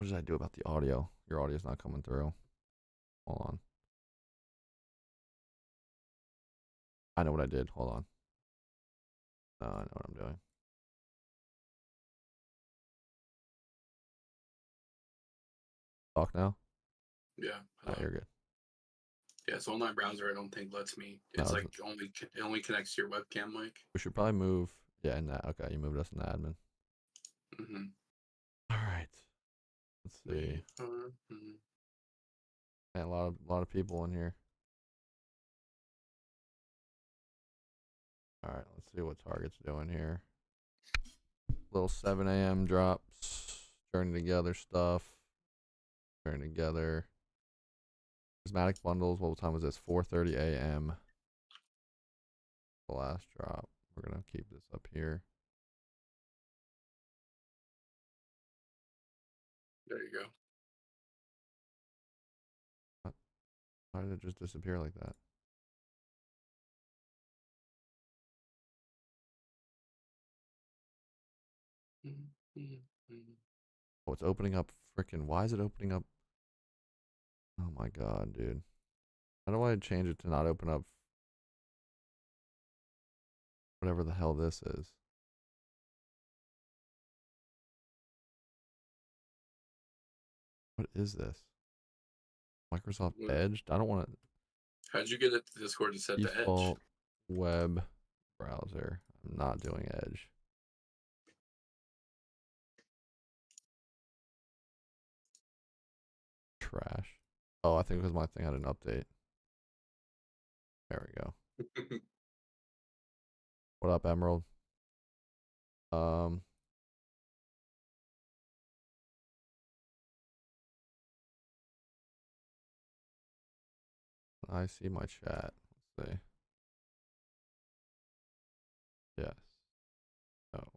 What did I do about the audio? Your audio's not coming through. Hold on. I know what I did. Hold on. I know what I'm doing. Talk now? Yeah. Oh, you're good. Yeah, so online browser I don't think lets me. No, It's like it only connects to your webcam mic. we should probably move. Yeah, in that. Okay, you moved us in the admin. Mm-hmm. All right. Let's see. Man, a lot of people in here. All right, let's see what Target's doing here. Little 7 a.m. drops. Journey together stuff. Journey together. Prismatic bundles. What time was this? 4:30 a.m. The last drop. We're gonna keep this up here. There you go. What? Why did it just disappear like that? Oh, it's opening up freaking. Why is it opening up? Oh my god, dude. How do I change it to not open up whatever the hell this is? What is this? Microsoft Edge? I don't want to. How'd you get it to Discord to set the Edge? Default web browser. I'm not doing Edge. Trash. Oh, I think because my thing had an update. There we go. What up, Emerald? I see my chat. Let's see. Yes. No.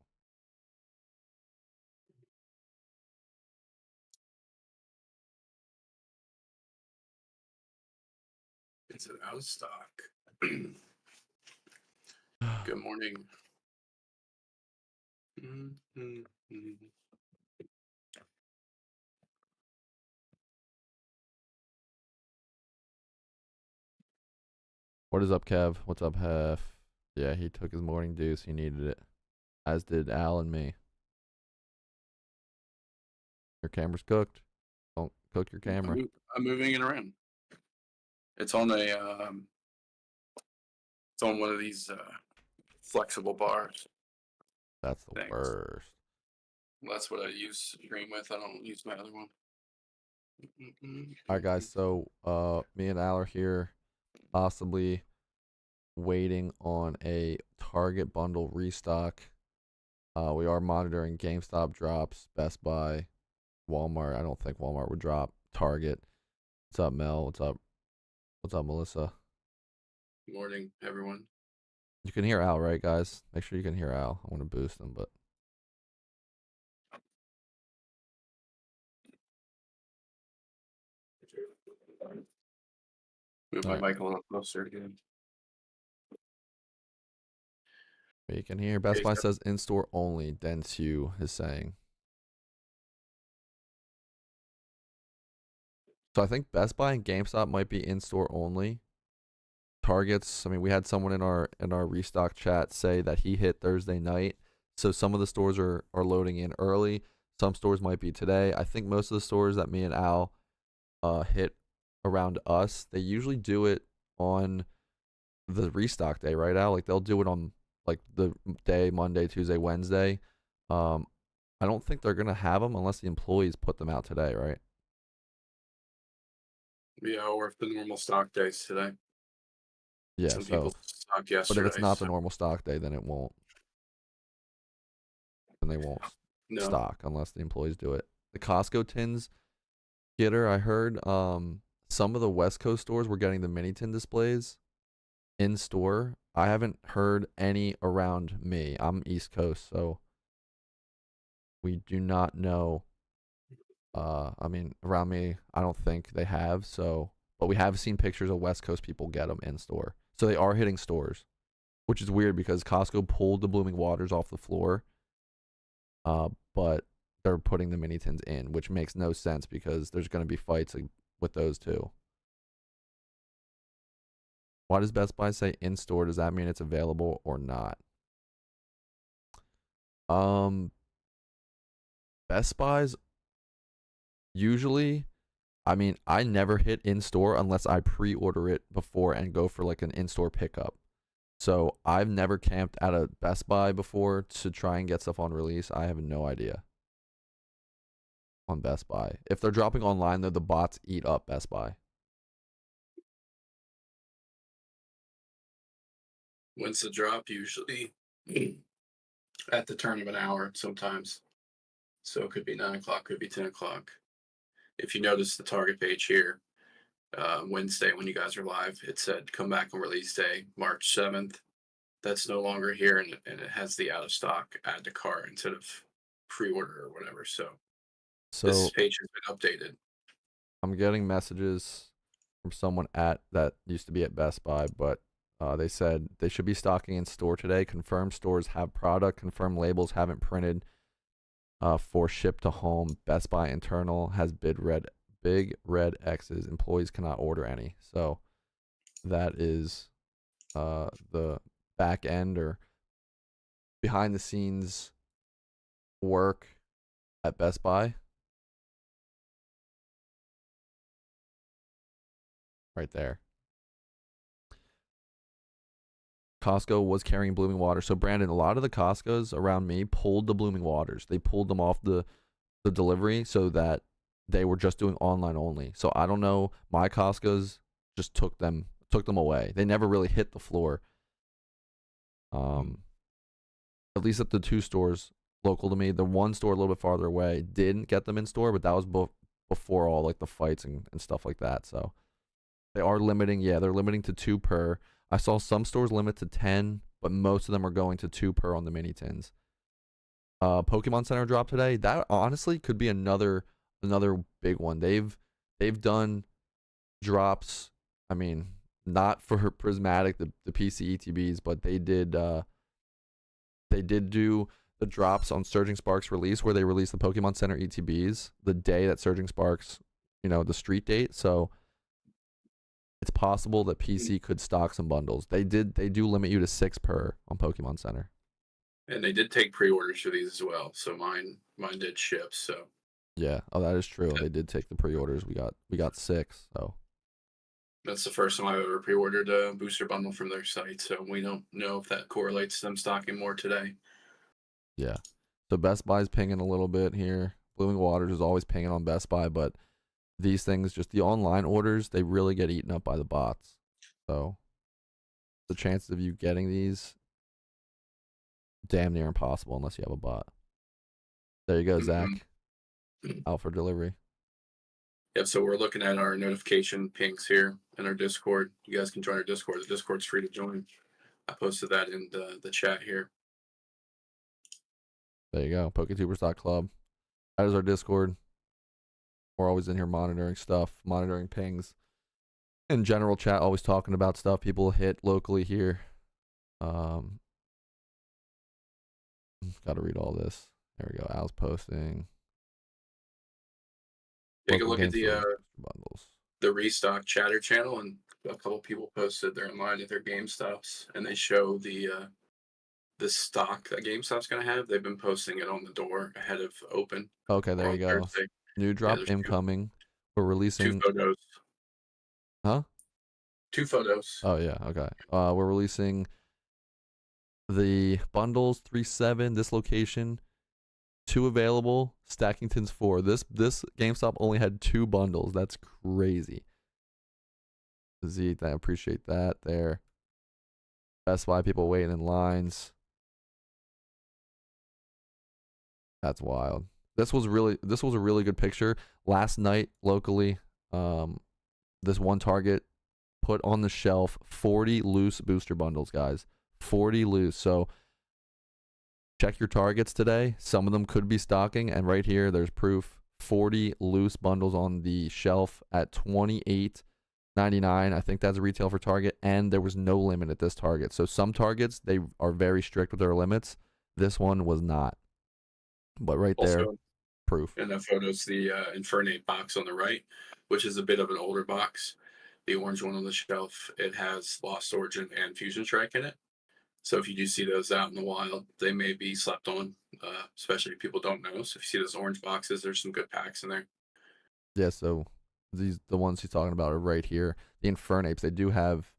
Is it out of stock? Good morning. What is up, Kev? What's up, Hef? Yeah, he took his morning deuce. He needed it. As did Al and me. Your camera's cooked. Don't cook your camera. I'm moving it around. It's on it's on one of these flexible bars. That's the worst. That's what I use to stream with. I don't use my other one. All right, guys. So me and Al are here, possibly waiting on a Target bundle restock. We are monitoring GameStop drops, Best Buy, Walmart. I don't think Walmart would drop. Target. What's up, Mel? What's up? What's up, Melissa? Good morning, everyone. You can hear Al, right, guys? Make sure you can hear Al. I want to boost him, but. Move my mic a little closer again. You can hear. Best Buy says in-store only. Dentsu is saying. So I think Best Buy and GameStop might be in-store only. Targets. I mean, we had someone in our restock chat say that he hit Thursday night. So some of the stores are loading in early. Some stores might be today. I think most of the stores that me and Al hit around us, they usually do it on the restock day, right, Al? Like they'll do it on like the day Monday, Tuesday, Wednesday. I don't think they're gonna have them unless the employees put them out today, right? Yeah, or if the normal stock days today. Yeah, some people stock yesterday. But if it's not the normal stock day, then it won't. Then they won't stock unless the employees do it. The Costco tins getter, I heard some of the West Coast stores were getting the mini tin displays in store. I haven't heard any around me. I'm East Coast, so we do not know. I mean, around me, I don't think they have. So, but we have seen pictures of West Coast people get them in store. So they are hitting stores, which is weird because Costco pulled the Blooming Waters off the floor. But they're putting the mini tins in, which makes no sense because there's going to be fights with those too. Why does Best Buy say in store? Does that mean it's available or not? Best Buy's usually, I mean, I never hit in store unless I pre-order it before and go for like an in-store pickup. So I've never camped at a Best Buy before to try and get stuff on release. I have no idea on Best Buy. If they're dropping online though, the bots eat up Best Buy. When's the drop? Usually at the turn of an hour sometimes. So it could be 9 o'clock, could be 10 o'clock. If you notice the Target page here, Wednesday when you guys are live, it said come back on release day, March 7th. That's no longer here, and it has the out of stock add to cart instead of pre-order or whatever. So this So page has been updated. I'm getting messages from someone that used to be at Best Buy, but they said they should be stocking in store today. Confirmed stores have product. Confirmed labels haven't printed for ship to home. Best Buy internal has big red X's. Employees cannot order any. So that is the back end or behind the scenes work at Best Buy. Right there. Costco was carrying Blooming Waters. So Brandon, a lot of the Costco's around me pulled the Blooming Waters. They pulled them off the delivery so that they were just doing online only. So I don't know. My Costco's just took them away. They never really hit the floor. At least at the two stores local to me. The one store a little bit farther away didn't get them in store, but that was before all like the fights and stuff like that. So they are limiting. Yeah, they're limiting to 2 per. I saw some stores limit to 10, but most of them are going to 2 per on the mini tins. Pokemon Center drop today. That honestly could be another big one. They've done drops. I mean, not for Prismatic, the PC ETBs, but they did do the drops on Surging Sparks release where they released the Pokemon Center ETBs the day that Surging Sparks, the street date. So it's possible that PC could stock some bundles. They do limit you to 6 per on Pokemon Center. And they did take pre-orders for these as well. So mine did ship. So yeah, that is true. They did take the pre-orders. We got 6. So that's the first time I've ever pre-ordered a booster bundle from their site. So we don't know if that correlates to them stocking more today. Yeah. So Best Buy's pinging a little bit here. Blooming Waters is always pinging on Best Buy, but these things, just the online orders, they really get eaten up by the bots. So the chances of you getting these damn near impossible unless you have a bot. There you go, Zach. Out for delivery. Yep, so we're looking at our notification pings here in our Discord. You guys can join our Discord. The Discord's free to join. I posted that in the chat here. There you go. PokeTubers.club. That is our Discord. We're always in here monitoring stuff, monitoring pings. In general chat, always talking about stuff people hit locally here. Got to read all this. There we go. Al's posting. Take a look at bundles. The Restock chatter channel, and a couple people posted they're in line at their GameStops, and they show the stock that GameStop's gonna have. They've been posting it on the door ahead of open. Okay, there you go. Thursday. New drop incoming. We're releasing 2 photos. Huh? 2 photos. Oh yeah, okay. We're releasing the bundles 3-7. This location, 2 available. Stackington's 4. This GameStop only had 2 bundles. That's crazy. Z, I appreciate that. There. Best Buy people waiting in lines. That's wild. This was a really good picture. Last night locally, this one Target put on the shelf 40 loose booster bundles, guys. 40 loose. So check your Targets today. Some of them could be stocking, and right here there's proof. 40 loose bundles on the shelf at $28.99. I think that's retail for Target, and there was no limit at this Target. So some Targets, they are very strict with their limits. This one was not. But right there, Proof. And the photo's the Infernate box on the right, which is a bit of an older box. The orange one on the shelf, it has Lost Origin and Fusion Strike in it. So if you do see those out in the wild, they may be slept on, especially if people don't know. So if you see those orange boxes, there's some good packs in there. Yeah, so the ones he's talking about are right here. The Infernates, they do have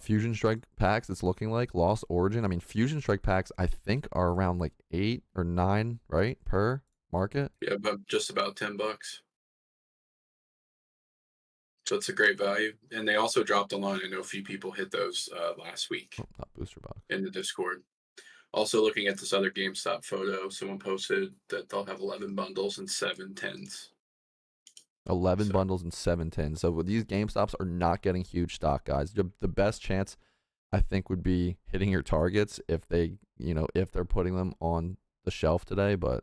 Fusion Strike packs. It's looking like Lost Origin. I mean, Fusion Strike packs I think are around like 8 or 9, right, per market. Yeah, but just about $10. So it's a great value. And they also dropped a line. I know a few people hit those last week Oh, not booster box. in the Discord. Also looking at this other GameStop photo, someone posted that they'll have 11 bundles and 7 tens. 11 So bundles and 7 tins. So these GameStops are not getting huge stock, guys. The best chance I think would be hitting your targets if they, if they're putting them on the shelf today, but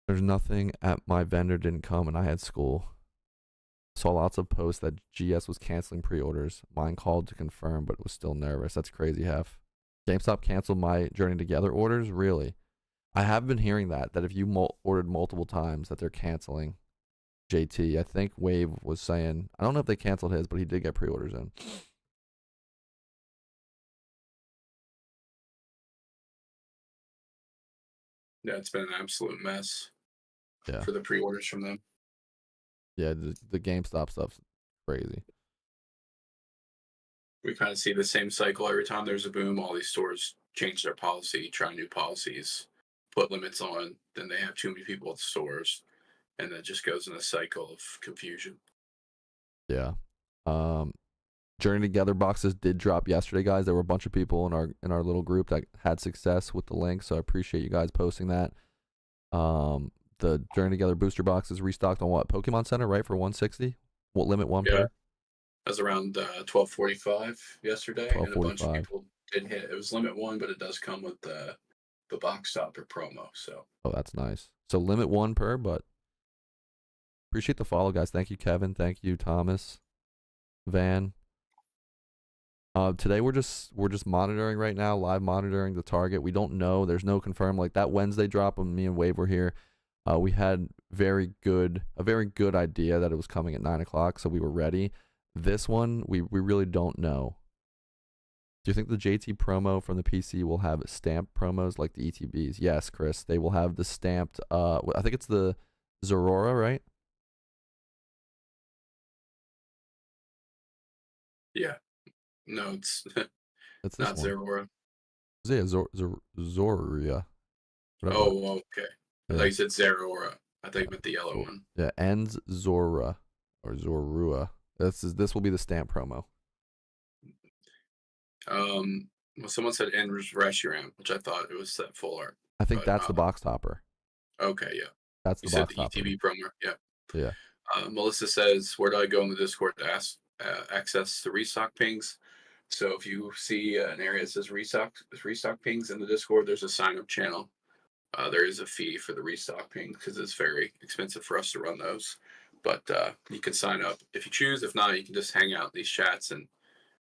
there's nothing at my vendor didn't come and I had school. Saw lots of posts that GS was canceling pre-orders. Mine called to confirm, but was still nervous. That's crazy, Hef. GameStop canceled my Journey Together orders? Really? I have been hearing that if you ordered multiple times that they're canceling. JT, I think Wave was saying, I don't know if they canceled his, but he did get pre-orders in. yeah, it's been an absolute mess Yeah. for the pre-orders from them. Yeah, the GameStop stuff's crazy. We kind of see the same cycle every time there's a boom. All these stores change their policy, try new policies, put limits on. Then they have too many people at the stores, and that just goes in a cycle of confusion. Yeah. Journey Together boxes did drop yesterday, guys. There were a bunch of people in our little group that had success with the link, so I appreciate you guys posting that. The Journey Together booster box is restocked on what? Pokemon Center, right? For 160? What limit one per? It was around 12:45 yesterday, and a bunch of 12:45. people did hit. It was limit one, but it does come with the box stopper promo. So Oh, that's nice. So limit one per, but appreciate the follow, guys. Thank you, Kevin. Thank you, Thomas, Van. Today we're just monitoring right now, live monitoring the target. We don't know. There's no confirm. Like that Wednesday drop when me and Wave were here, we had a very good idea that it was coming at 9 o'clock, so we were ready. This one, we really don't know. Do you think the JT promo from the PC will have stamped promos like the ETBs? Yes, Chris. They will have the stamped, I think it's the Zorora, right? yeah, no, it's It's this not one. Zerora. Yeah, Zoria. Whatever. Oh, okay. I Yeah. thought you said Zerora. I thought you meant the yellow one. Yeah, ends Zora or Zorua. This will be the stamp promo. Well, someone said Ender's Reshiram, which I thought it was that full art. I think But, that's the box topper. Okay, yeah. That's You the said box the topper. ETB promo. Yeah. Yeah. Melissa says, where do I go in the Discord to access the restock pings? So if you see an area that says restock pings in the Discord, there's a sign up channel. There is a fee for the restock ping because it's very expensive for us to run those. But you can sign up if you choose. If not, you can just hang out in these chats and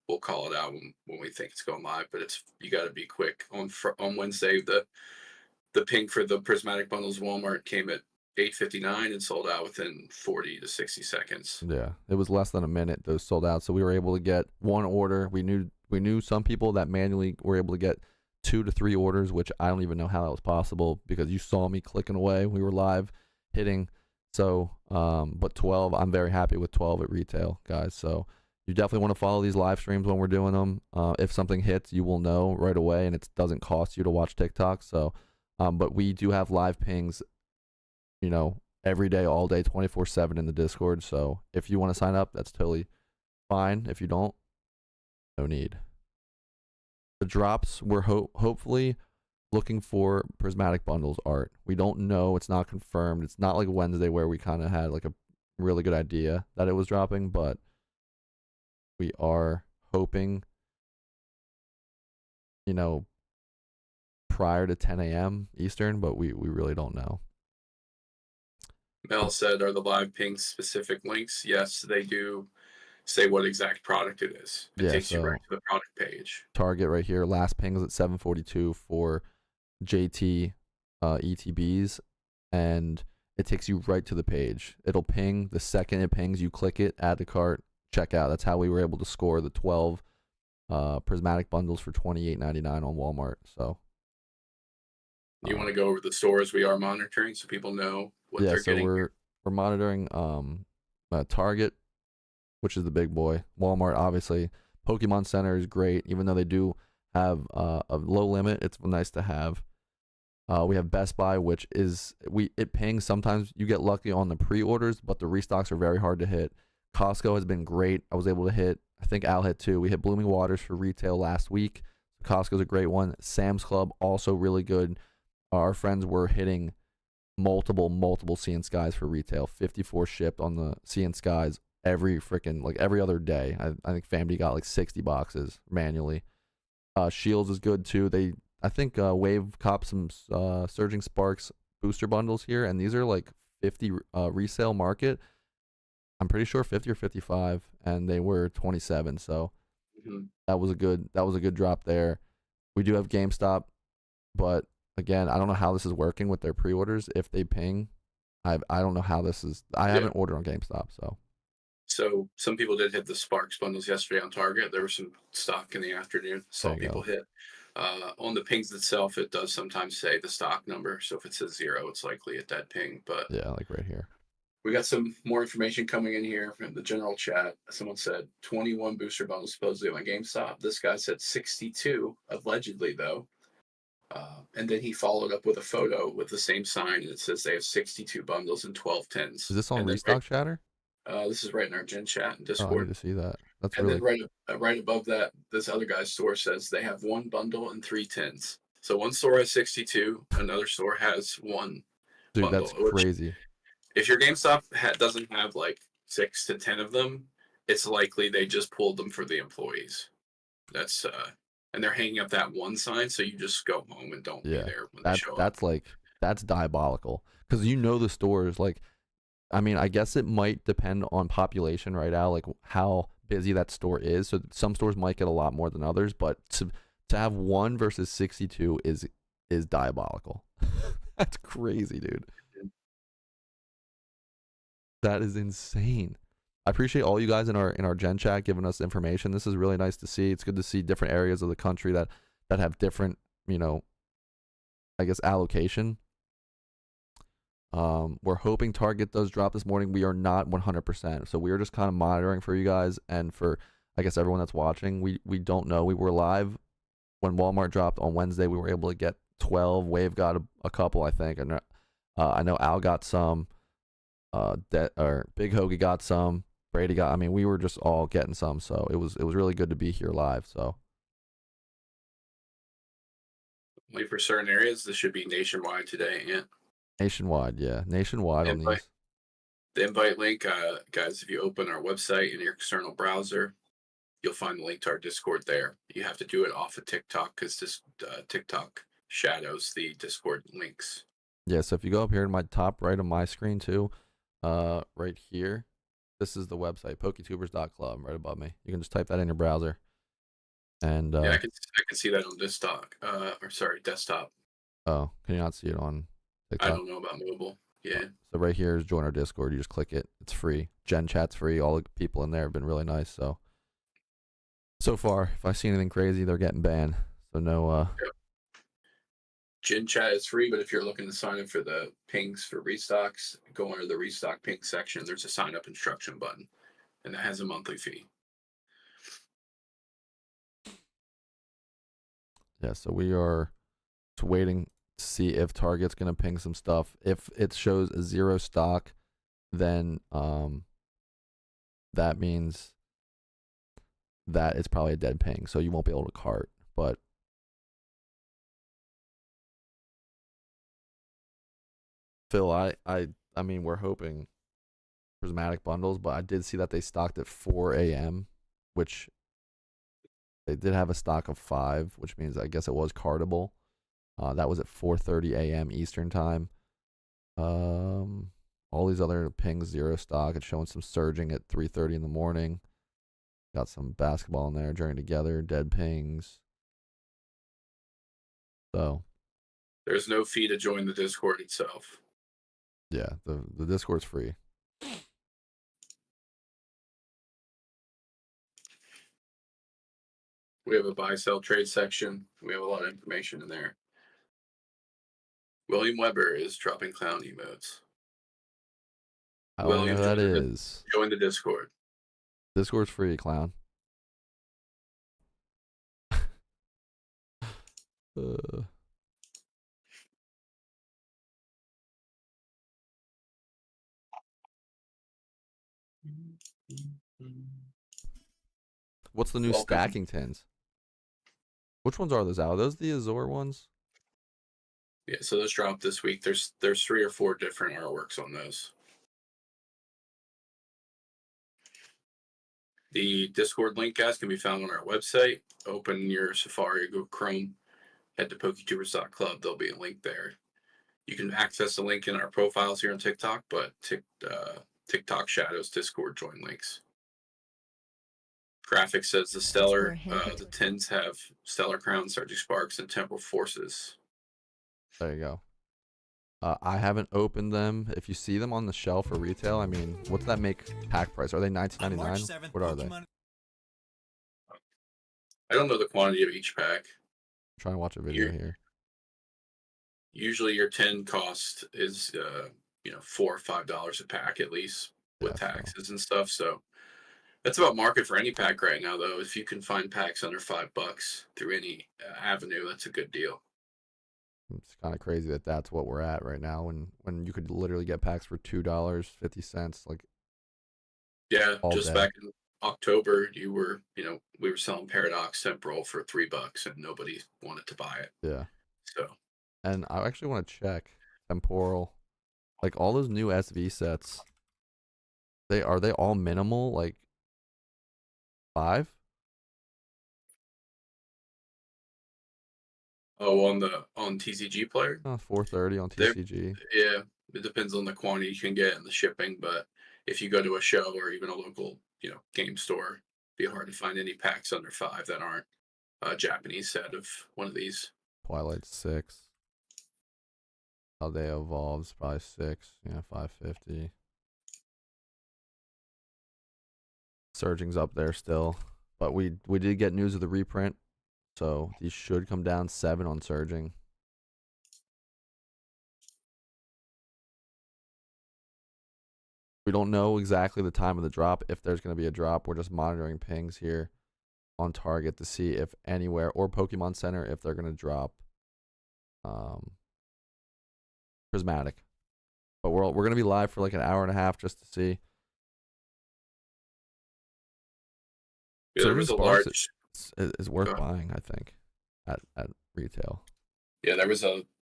we'll call it out when we think it's going live. But you got to be quick. On Wednesday, the ping for the prismatic bundles Walmart came at 8:59 and sold out within 40 to 60 seconds. Yeah. It was less than a minute those sold out, so we were able to get one order. We knew some people that manually were able to get 2 to 3 orders, which I don't even know how that was possible because you saw me clicking away. We were live hitting. So, but 12, I'm very happy with 12 at retail, guys. So you definitely want to follow these live streams when we're doing them. If something hits, you will know right away, and it doesn't cost you to watch TikTok. So, but we do have live pings, every day, all day, 24/7 in the Discord. So if you want to sign up, that's totally fine. If you don't, no need. The drops, we're hopefully looking for prismatic bundles art. We don't know. It's not confirmed. It's not like Wednesday where we kind of had like a really good idea that it was dropping, but we are hoping, prior to 10 a.m. Eastern, but we really don't know. Mel said, are the live pings specific links? Yes, they do say what exact product it is. It takes you right to the product page. Target right here. Last ping was at 742 for JT ETBs, and it takes you right to the page. It'll ping the second it pings. You click it, add to cart, check out. That's how we were able to score the 12 prismatic bundles for $28.99 on Walmart. So You want to go over the stores we are monitoring so people know what yeah, they're so getting? we're monitoring Target, which is the big boy. Walmart, obviously. Pokemon Center is great, even though they do have a low limit. It's nice to have. We have Best Buy, which is it pings. Sometimes you get lucky on the pre-orders, but the restocks are very hard to hit. Costco has been great. I was able to hit. I think Al hit too. We hit Blooming Waters for retail last week. Costco's a great one. Sam's Club also really good. Our friends were hitting multiple Sea and Skies for retail. 54 shipped on the Sea and Skies every freaking like every other day. I think FAMD got like 60 boxes manually. Shields is good too. I think Wave copped some Surging Sparks booster bundles here, and these are like 50 resale market. I'm pretty sure 50 or 55, and they were 27. So that was a good drop there. We do have GameStop, but again, I don't know how this is working with their pre-orders. If they ping, I don't know how this is. I haven't ordered on GameStop, so. So some people did hit the Sparks bundles yesterday on Target. There was some stock in the afternoon. Saw people hit. On the pings itself, it does sometimes say the stock number. So if it says 0, it's likely a dead ping. But yeah, like right here. We got some more information coming in here from the general chat. Someone said 21 booster bundles supposedly on GameStop. This guy said 62, allegedly though. And then he followed up with a photo with the same sign, and it says they have 62 bundles and 12 tins. Is this on and Restock Chatter? This is right in our Gen Chat and Oh, I Discord. need to see that. That's And really then right above that, this other guy's store says they have 1 bundle and 3 tins. So one store has 62, another store has 1 dude. bundle. That's crazy. If your GameStop doesn't have like 6 to 10 of them, it's likely they just pulled them for the employees. That's and they're hanging up that one sign, so you just go home and don't be there when they show up. That's diabolical, because you know the stores, like, I mean, I guess it might depend on population, right, Al? Like how busy that store is. So some stores might get a lot more than others, but to have 1 versus 62 is diabolical. That's crazy, dude. That is insane. I appreciate all you guys in our Gen chat giving us information. This is really nice to see. It's good to see different areas of the country that have different, I guess, allocation. We're hoping Target does drop this morning. We are not 100%, so we are just kind of monitoring for you guys and for, I guess, everyone that's watching. We don't know. We were live when Walmart dropped on Wednesday. We were able to get 12. Wave got a couple, I think, and I know Al got some. Big Hoagie got some. Brady got. I mean, we were just all getting some, so it was really good to be here live. So only for certain areas, this should be nationwide today. Yeah. Nationwide, yeah, nationwide on these. The invite link, guys. If you open our website in your external browser, you'll find the link to our Discord there. You have to do it off of TikTok because this TikTok shadows the Discord links. Yeah, so if you go up here to my top right of my screen too, right here, this is the website, poketubers.club, right above me. You can just type that in your browser. And yeah, I can see that on desktop. Desktop. Oh, can you not see it on TikTok? I don't know about mobile. Yeah. So right here is join our Discord. You just click it. It's free. Gen chat's free. All the people in there have been really nice. So far, if I see anything crazy, they're getting banned. So no. Yep. Gen chat is free, but if you're looking to sign up for the pings for restocks, go under the restock ping section. There's a sign up instruction button, and it has a monthly fee. Yeah, so we are waiting to see if Target's gonna ping some stuff. If it shows a 0 stock, then that means that it's probably a dead ping, so you won't be able to cart. But Phil, I mean, we're hoping prismatic bundles, but I did see that they stocked at 4 a.m., which they did have a stock of 5, which means I guess it was cartable. That was at 4:30 a.m. Eastern time. All these other pings 0 stock. It's showing some surging at 3:30 in the morning. Got some basketball in there, journey together, dead pings. So There's no fee to join the Discord itself. Yeah, the Discord's free. We have a buy sell trade section. We have a lot of information in there. William Weber is dropping clown emotes. I don't know William, who that is. join the Discord. Discord's free, clown. What's the new Welcome. stacking tins? Which ones are those? Are those the Azure ones? Yeah, so those dropped this week. There's 3 or 4 different artworks on those. The Discord link, guys, can be found on our website. Open your Safari or Google Chrome. Head to PokeTubers.club. There'll be a link there. You can access the link in our profiles here on TikTok, but TikTok shadows Discord join links. Graphics says the Stellar, the tins have Stellar Crown, Surging Sparks, and Temporal Forces. There you go. I haven't opened them. If you see them on the shelf for retail, I mean, what's that make pack price? Are they $19.99? What are they? I don't know the quantity of each pack. I'm trying to watch a video here. Usually your tin cost is $4 or $5 a pack at least with taxes and stuff. So that's about market for any pack right now, though. If you can find packs under $5 through any avenue, that's a good deal. It's kind of crazy that that's what we're at right now, when you could literally get packs for $2.50. Like, yeah, just back in October, we were selling Paradox Temporal for $3 and nobody wanted to buy it. Yeah. So. And I actually want to check Temporal, like all those new SV sets. Are they all minimal, like 5? Oh, on TCG player? 430 on TCG. Yeah, it depends on the quantity you can get and the shipping, but if you go to a show or even a local, game store, it'd be hard to find any packs under 5 that aren't a Japanese set of one of these. Twilight 6. Paldea Evolves, probably 6. Yeah, 550. Surging's up there still. But we did get news of the reprint. So these should come down 7 on Surging. We don't know exactly the time of the drop, if there's going to be a drop. We're just monitoring pings here on Target to see if anywhere, or Pokemon Center, if they're going to drop Prismatic. But we're going to be live for like an hour and a half just to see. Yeah, there was a large is worth buying, I think, at retail. Yeah, there was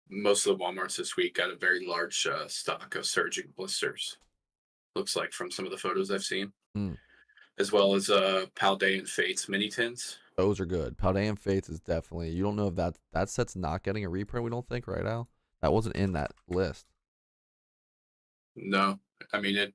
most of the Walmarts this week got a very large stock of Surging blisters. Looks like from some of the photos I've seen, as well as Paldean Fates mini tins. Those are good. Paldean Fates is definitely. You don't know if that set's not getting a reprint. We don't think, right, Al? That wasn't in that list. No, I mean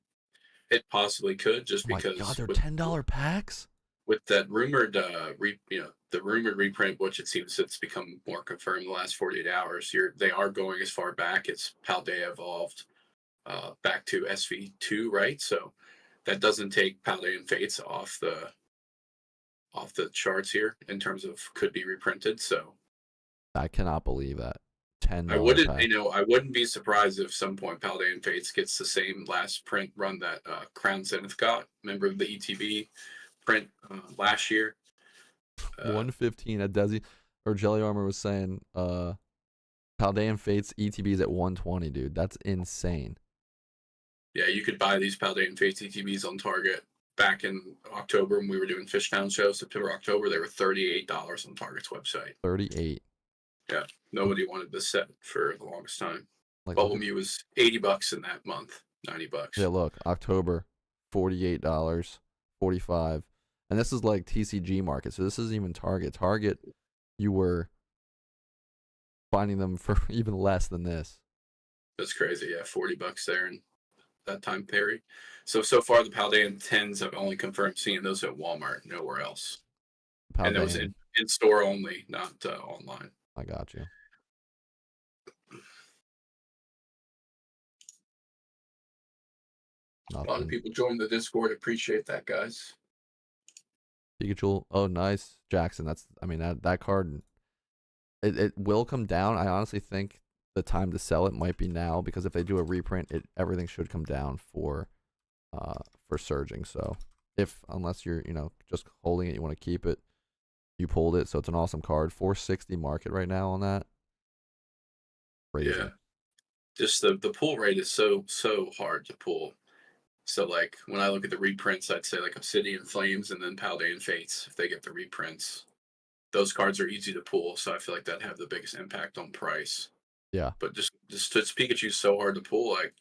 it possibly could, just because. Oh my God, they're $10 packs. With that rumored, the rumored reprint, which it seems it's become more confirmed in the last 48 hours. They are going as far back as Paldea Evolved, back to SV2, right? So that doesn't take Paldean Fates off the charts here in terms of could be reprinted. So I cannot believe that. $10. I wouldn't be surprised if some point Paldean Fates gets the same last print run that Crown Zenith got. Remember the ETB print last year? 115 at Desi, or Jelly Armor was saying Paldean Fates ETBs at 120, dude. That's insane. Yeah, you could buy these Paldean Fates ETBs on Target back in October when we were doing Fishtown shows, September, October. They were $38 on Target's website. 38. Yeah, nobody wanted this set for the longest time. Like, Bubble Mew was $80 in that month, $90. Yeah, look, October, $48, 45, and this is like TCG market, so this isn't even Target. Target, you were finding them for even less than this. That's crazy. Yeah, $40 there in that time period. So far the Paldean 10s I've only confirmed seeing those at Walmart, nowhere else. Paldean. And those in store only, not online. I got you. A lot of Nothing. people join the Discord. Appreciate that, guys. Pikachu. Oh, nice. Jackson. That's. I mean that card. It will come down. I honestly think the time to sell it might be now because if they do a reprint, everything should come down for surging. So if unless you're just holding it, you want to keep it. You pulled it, so it's an awesome card. 460 market right now on that. Crazy. Yeah, just the pull rate is so hard to pull. So like when I look at the reprints, I'd say like Obsidian Flames and then Paldean Fates. If they get the reprints, those cards are easy to pull. So I feel like that'd have the biggest impact on price. Yeah. But just Pikachu's so hard to pull. Like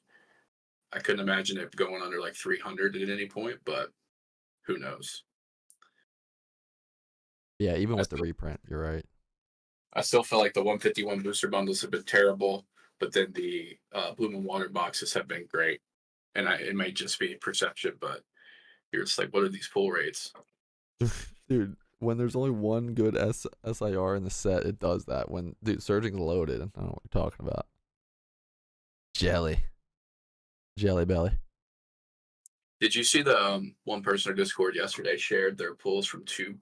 I couldn't imagine it going under like 300 at any point. But who knows? Yeah, even with the reprint, you're right. I still feel like the 151 booster bundles have been terrible, but then the Bloom and Water boxes have been great. And it might just be perception, but you're just like, what are these pull rates? Dude, when there's only one good SIR in the set, it does that. When Surging's loaded, I don't know what you're talking about. Jelly belly. Did you see the one person on Discord yesterday shared their pulls from two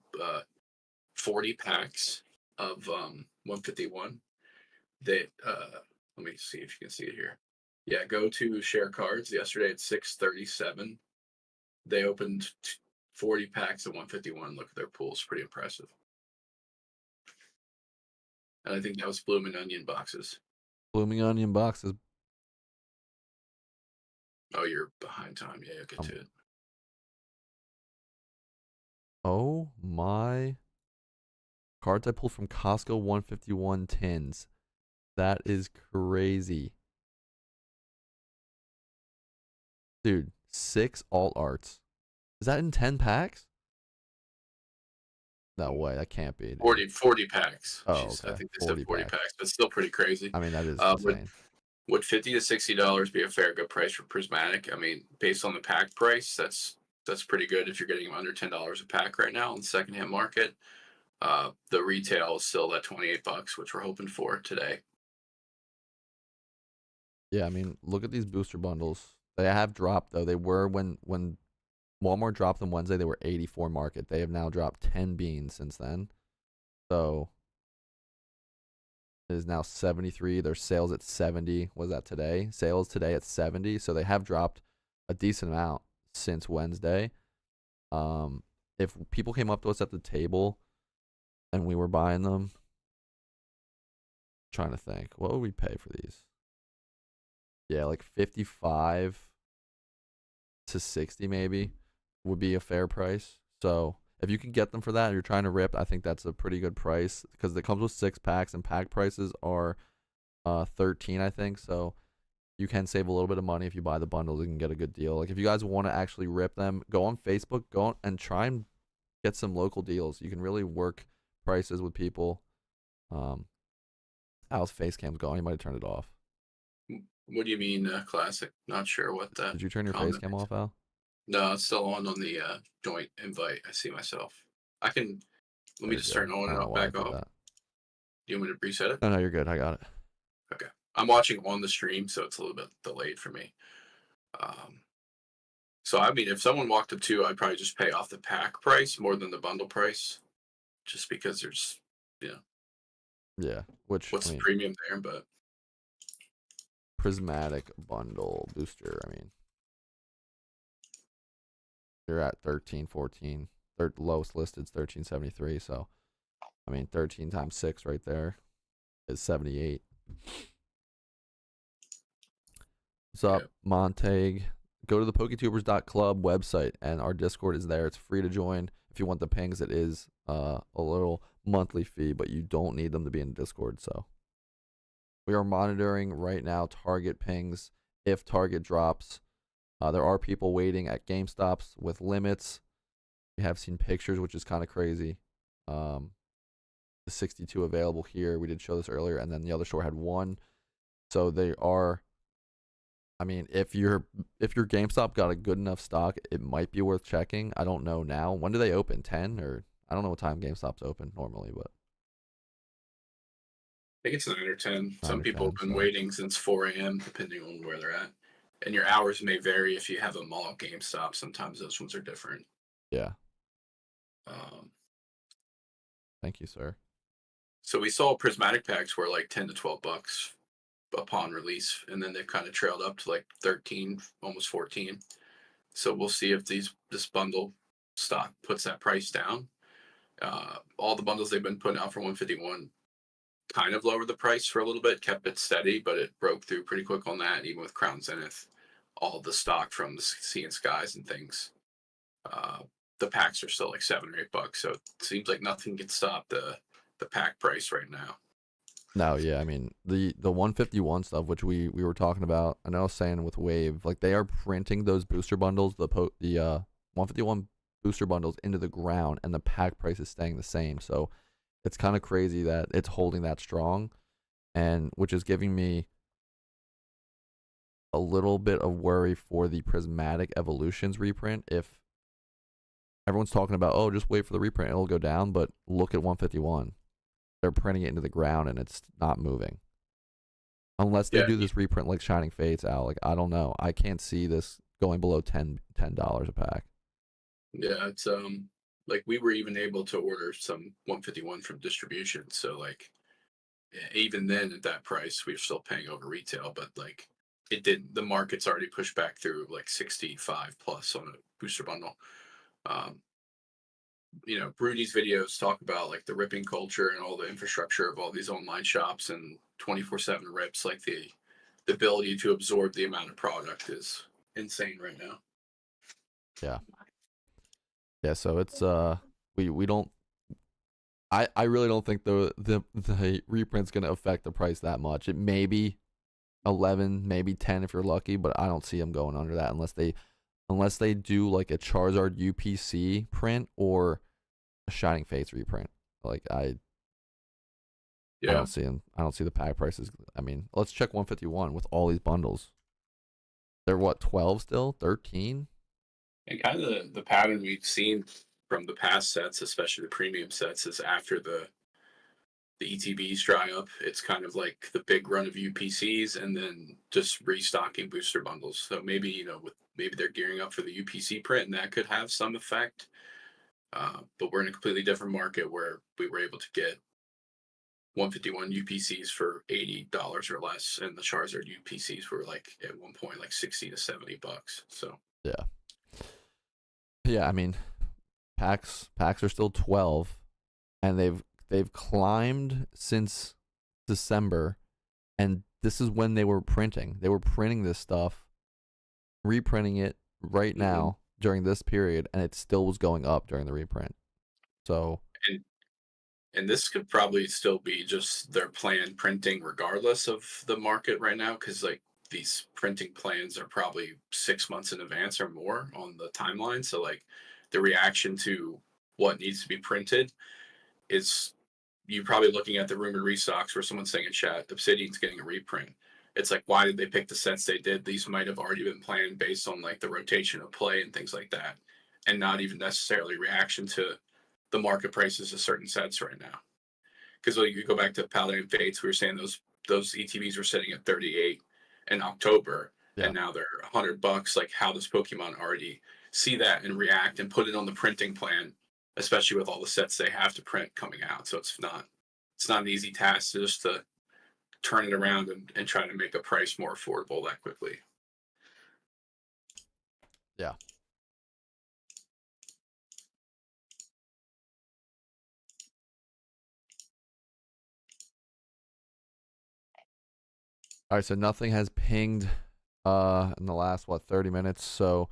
40 packs of 151? That let me see if you can see it here. Yeah, go to share cards yesterday at 6:37. They opened 40 packs of 151. Look at their pulls, pretty impressive. And I think that was Blooming Onion boxes. Blooming Onion boxes. Oh, you're behind time. Yeah, you'll get to it. Oh my. Cards I pulled from Costco 151 tins. That is crazy. Dude, 6 alt arts. Is that in 10 packs? No way, that can't be. Dude. 40 packs. Oh, Jeez, okay. I think they said 40 packs, but still pretty crazy. I mean, that is insane. Would $50 to $60 be a fair good price for Prismatic? I mean, based on the pack price, that's pretty good if you're getting them under $10 a pack right now in the secondhand market. The retail is still at $28, which we're hoping for today. Yeah, I mean, look at these booster bundles. They have dropped though. They were when Walmart dropped them Wednesday, they were 84 market. They have now dropped 10 beans since then. So it is now 73. Their sales at 70. Was that today? Sales today at 70. So they have dropped a decent amount since Wednesday. If people came up to us at the table and we were buying them, trying to think, what would we pay for these? Yeah, like 55 to 60 maybe would be a fair price. So if you can get them for that, you're trying to rip, I think that's a pretty good price because it comes with 6 packs and pack prices are 13, I think. So you can save a little bit of money if you buy the bundles and can get a good deal. Like if you guys want to actually rip them, go on Facebook, go on and try and get some local deals. You can really work prices with people. Al's face cam's going. He might have turned it off. What do you mean, classic? Not sure what that. Did you turn your face cam off, Al? No, it's still on the joint invite. I see myself. I can. Let me just turn it on and I'll back off. Do you want me to reset it? No, you're good. I got it. Okay. I'm watching on the stream, so it's a little bit delayed for me. So I mean, if someone walked up to, I'd probably just pay off the pack price more than the bundle price, just because there's, yeah. What's the premium there? But Prismatic bundle booster. I mean, you're at 13, 14. Third lowest listed is 1373. So, I mean, 13 times 6 right there is 78. What's up, Montag? Go to the Poketubers.club website, and our Discord is there. It's free to join. If you want the pings, it is a little monthly fee, but you don't need them to be in Discord. So we are monitoring right now Target pings. If Target drops, there are people waiting at GameStops with limits. We have seen pictures, which is kind of crazy. The 62 available here. We did show this earlier, and then the other store had 1. So they are. I mean, if your GameStop got a good enough stock, it might be worth checking. I don't know now. When do they open? 10 or I don't know what time GameStop's open normally, but I think it's 9 or 10. Some people have been waiting since 4 a.m. depending on where they're at. and your hours may vary if you have a mall GameStop. Sometimes those ones are different. Yeah. Um, Thank you, sir. so we saw prismatic packs were like 10 to $12 upon release, and then they've kind of trailed up to like 13, almost 14. So we'll see if this bundle stock puts that price down. All the bundles they've been putting out for 151 kind of lowered the price for a little bit, kept it steady, but it broke through pretty quick on that. Even with Crown Zenith, all the stock from the Sea and Skies and things, uh, the packs are still like $7 or $8. So it seems like nothing can stop the pack price right now. No, yeah, I mean the 151 stuff, which we were talking about. I know I was saying with Wave, like they are printing those booster bundles, the 151 booster bundles into the ground, and the pack price is staying the same. So it's kind of crazy that it's holding that strong, and which is giving me a little bit of worry for the Prismatic Evolutions reprint. If everyone's talking about, oh, just wait for the reprint, it'll go down, but look at 151. They're printing it into the ground and it's not moving. Unless they Yeah, do this reprint like Shining Fates out, like I don't know. I can't see this going below $10 a pack. yeah, it's like we were even able to order some 151 from distribution. So like even then at that price, we were still paying over retail, but like it didn't. The market's already pushed back through like 65 plus on a booster bundle. Um, Brody's videos talk about like the ripping culture and all the infrastructure of all these online shops and 24/7 rips. Like the ability to absorb the amount of product is insane right now. Yeah. Yeah, so it's we don't I really don't think the reprint's gonna affect the price that much. It may be 11, maybe 10 if you're lucky, but I don't see them going under that unless they do like a Charizard UPC print or a Shining Fates reprint. Like I Yeah, don't see them. I don't see the pack prices. I mean, let's check 151 with all these bundles. They're what, 12 still? 13? and kind of the pattern we've seen from the past sets, especially the premium sets, is after the ETBs dry up, it's kind of like the big run of UPCs and then just restocking booster bundles. So maybe, maybe they're gearing up for the UPC print and that could have some effect. But we're in a completely different market where we were able to get 151 UPCs for $80 or less, and the Charizard UPCs were like at one point like 60 to $70. So Yeah. Yeah, I mean, packs are still 12 and they've climbed since December, and this is when they were printing. They were printing this stuff, reprinting it right now during this period, and it still was going up during the reprint. So and and this could probably still be just their planned printing regardless of the market right now, because like these printing plans are probably 6 months in advance or more on the timeline. So like the reaction to what needs to be printed is you probably looking at the rumored restocks where someone's saying in chat, Obsidian's getting a reprint. It's like, why did they pick the sets they did? These might have already been planned based on like the rotation of play and things like that, and not even necessarily reaction to the market prices of certain sets right now. Because like, you go back to Paladin Fates, we were saying those ETBs were sitting at 38 in October, yeah. and now they're $100. Like, how does Pokemon already see that and react and put it on the printing plan, especially with all the sets they have to print coming out? So it's not an easy task just to turn it around and try to make a price more affordable that quickly. Yeah. All right, so nothing has pinged in the last 30 minutes. So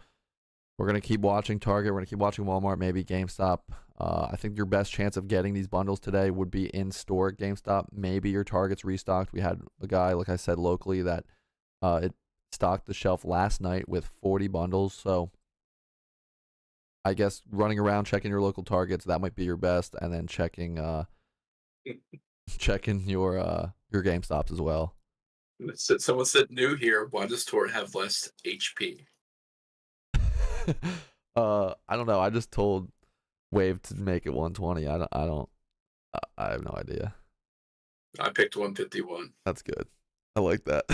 we're gonna keep watching Target. We're gonna keep watching Walmart, maybe GameStop. I think your best chance of getting these bundles today would be in store at GameStop. Maybe your Target's restocked. We had a guy, like I said, locally that it stocked the shelf last night with 40 bundles. So I guess running around checking your local Targets, that might be your best, and then checking checking your GameStops as well. Someone said new here. Why does Tor have less HP? I don't know. I just told Wave to make it 120. I have no idea. I picked 151. That's good. I like that.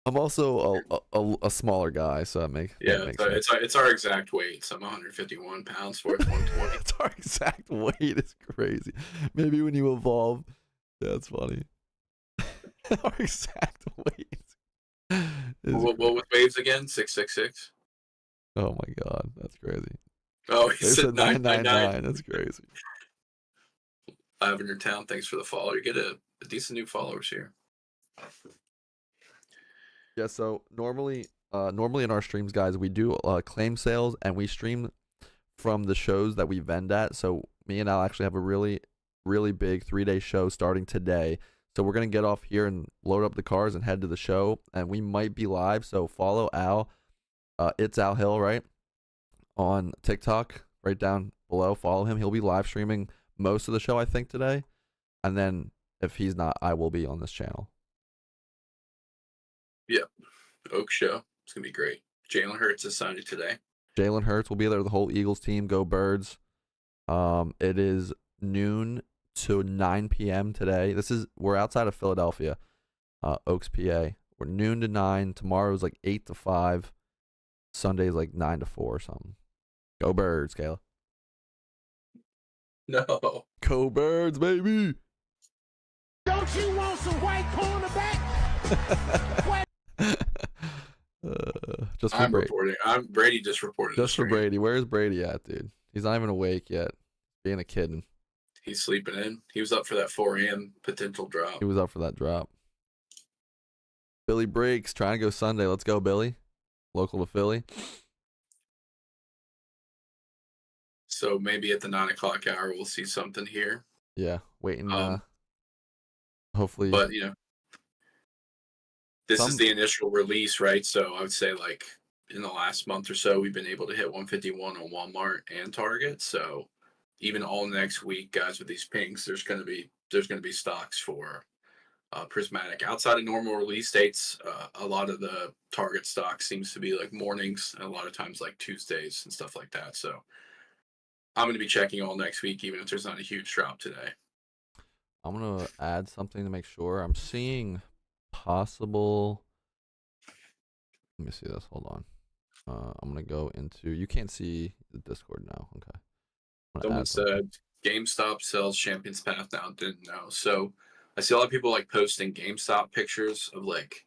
I'm also a smaller guy, so that Yeah, makes so sense. it's our exact weight. So I'm 151 pounds, Sports 120. It's our exact weight. It's crazy. Maybe when you evolve, that's funny. Our exact weight is What crazy. was waves again? 666. Oh my god, that's crazy. Oh, he They said said 999. 999. That's crazy. Lavender Town, thanks for the follow. You get a decent new followers here. Yeah. So normally in our streams, guys, we do claim sales and we stream from the shows that we vend at. So me and Al actually have a really big 3-day show starting today. So we're gonna get off here and load up the cars and head to the show, and we might be live. So follow Al. It's Al Hill, right, on TikTok, right down below. Follow him. He'll be live streaming most of the show, I think, today. And then if he's not, I will be on this channel. Yep. Oak Show. It's going to be great. Jalen Hurts is signing today. Jalen Hurts will be there. The whole Eagles team. Go Birds. It is noon to 9 p.m. today. We're outside of Philadelphia, Oaks, PA. We're noon to 9. Tomorrow's like 8 to 5. Sunday's like 9 to 4 or something. Go Birds, Kayla. No. Go Birds, baby. Don't you want some white cornerback? Just for I'm Brady. reporting. Brady just reported. Just for Brady. Where's Brady at, dude? He's not even awake yet. Being a kid. He's sleeping in. He was up for that 4 a.m. potential drop. He was up for that drop. Billy Breaks trying to go Sunday. Let's go, Billy. Local to Philly. So maybe at the 9 o'clock hour, we'll see something here. Yeah, waiting. Hopefully. But, this is the initial release, right? So I would say like in the last month or so, we've been able to hit 151 on Walmart and Target. So even all next week, guys, with these pinks, there's going to be stocks for Prismatic. Outside of normal release dates, a lot of the Target stock seems to be like mornings, and a lot of times like Tuesdays and stuff like that. So I'm going to be checking all next week, even if there's not a huge drop today. I'm gonna add something to make sure. I'm seeing possible. Let me see this. Hold on. I'm gonna go into. You can't see the Discord now. Okay. Someone said GameStop sells Champion's Path now. Didn't know. So I see a lot of people like posting GameStop pictures of like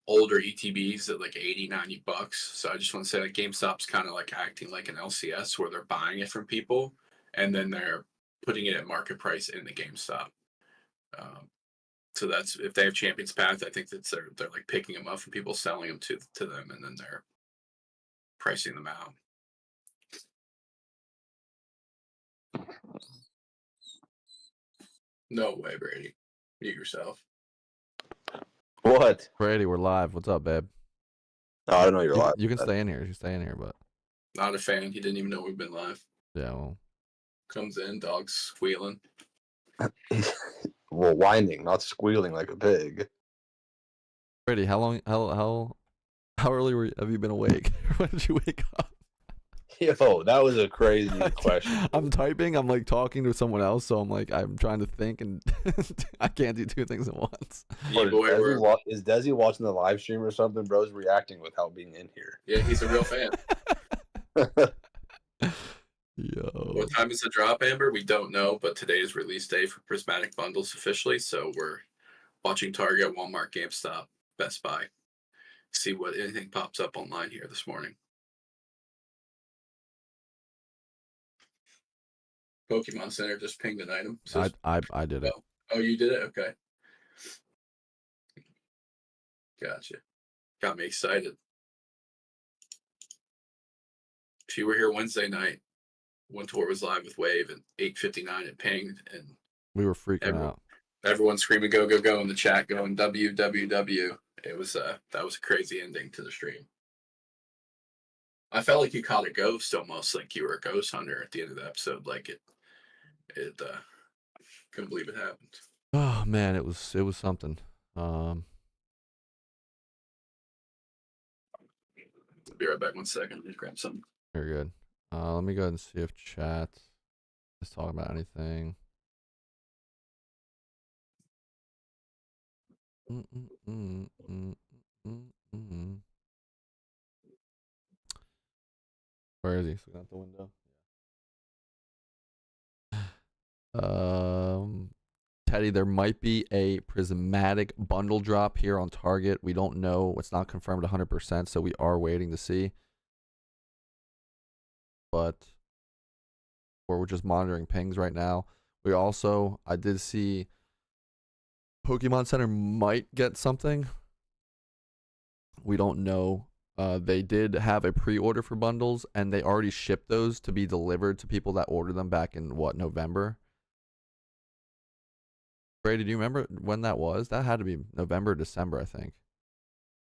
older ETBs at like 80, 90 bucks. So I just want to say that GameStop's kind of like acting like an LCS where they're buying it from people and then they're putting it at market price in the GameStop. So that's if they have Champion's Path, I think that's they're like picking them up from people, selling them to them, and then they're pricing them out. No way, Brady. Mute yourself. What? Brady, we're live. What's up, babe? Oh, I don't know you're live. You can stay in here. You stay in here, but Not a fan. He didn't even know we've been live. yeah, well, Comes in, dog's squealing. Well, whining, not squealing like a pig. Brady, how early have you been awake? When did you wake up? Yo, that was a crazy question. I'm typing. I'm like talking to someone else, so I'm trying to think, and I can't do two things at once. Yeah, boy, Is Desi watching the live stream or something? Bro's reacting without being in here. yeah, he's a real fan. Yo. What time is the drop, Amber? We don't know, but today is release day for Prismatic bundles officially. So we're watching Target, Walmart, GameStop, Best Buy. See what anything pops up online here this morning. Pokemon Center just pinged an item. I did it. Oh, you did it? Okay. Gotcha. Got me excited. If you were here Wednesday night, when Tour was live with Wave and 8:59 it pinged and We were freaking out. Everyone screaming go go go in the chat, going WWW. It was that was a crazy ending to the stream. I felt like you caught a ghost almost, like you were a ghost hunter at the end of the episode. Like it couldn't believe it happened. Oh man, it was something. Be right back 1 second. Just grab something. Very good. Let me go ahead and see if chat is talking about anything. Mm-mm. Where is he? Looking out the window. Teddy, there might be a prismatic bundle drop here on Target. We don't know. It's not confirmed 100%, so we are waiting to see. But we're just monitoring pings right now. I did see Pokemon Center might get something. We don't know. They did have a pre-order for bundles, and they already shipped those to be delivered to people that ordered them back in November. Brady, do you remember when that was? That had to be November, December, I think.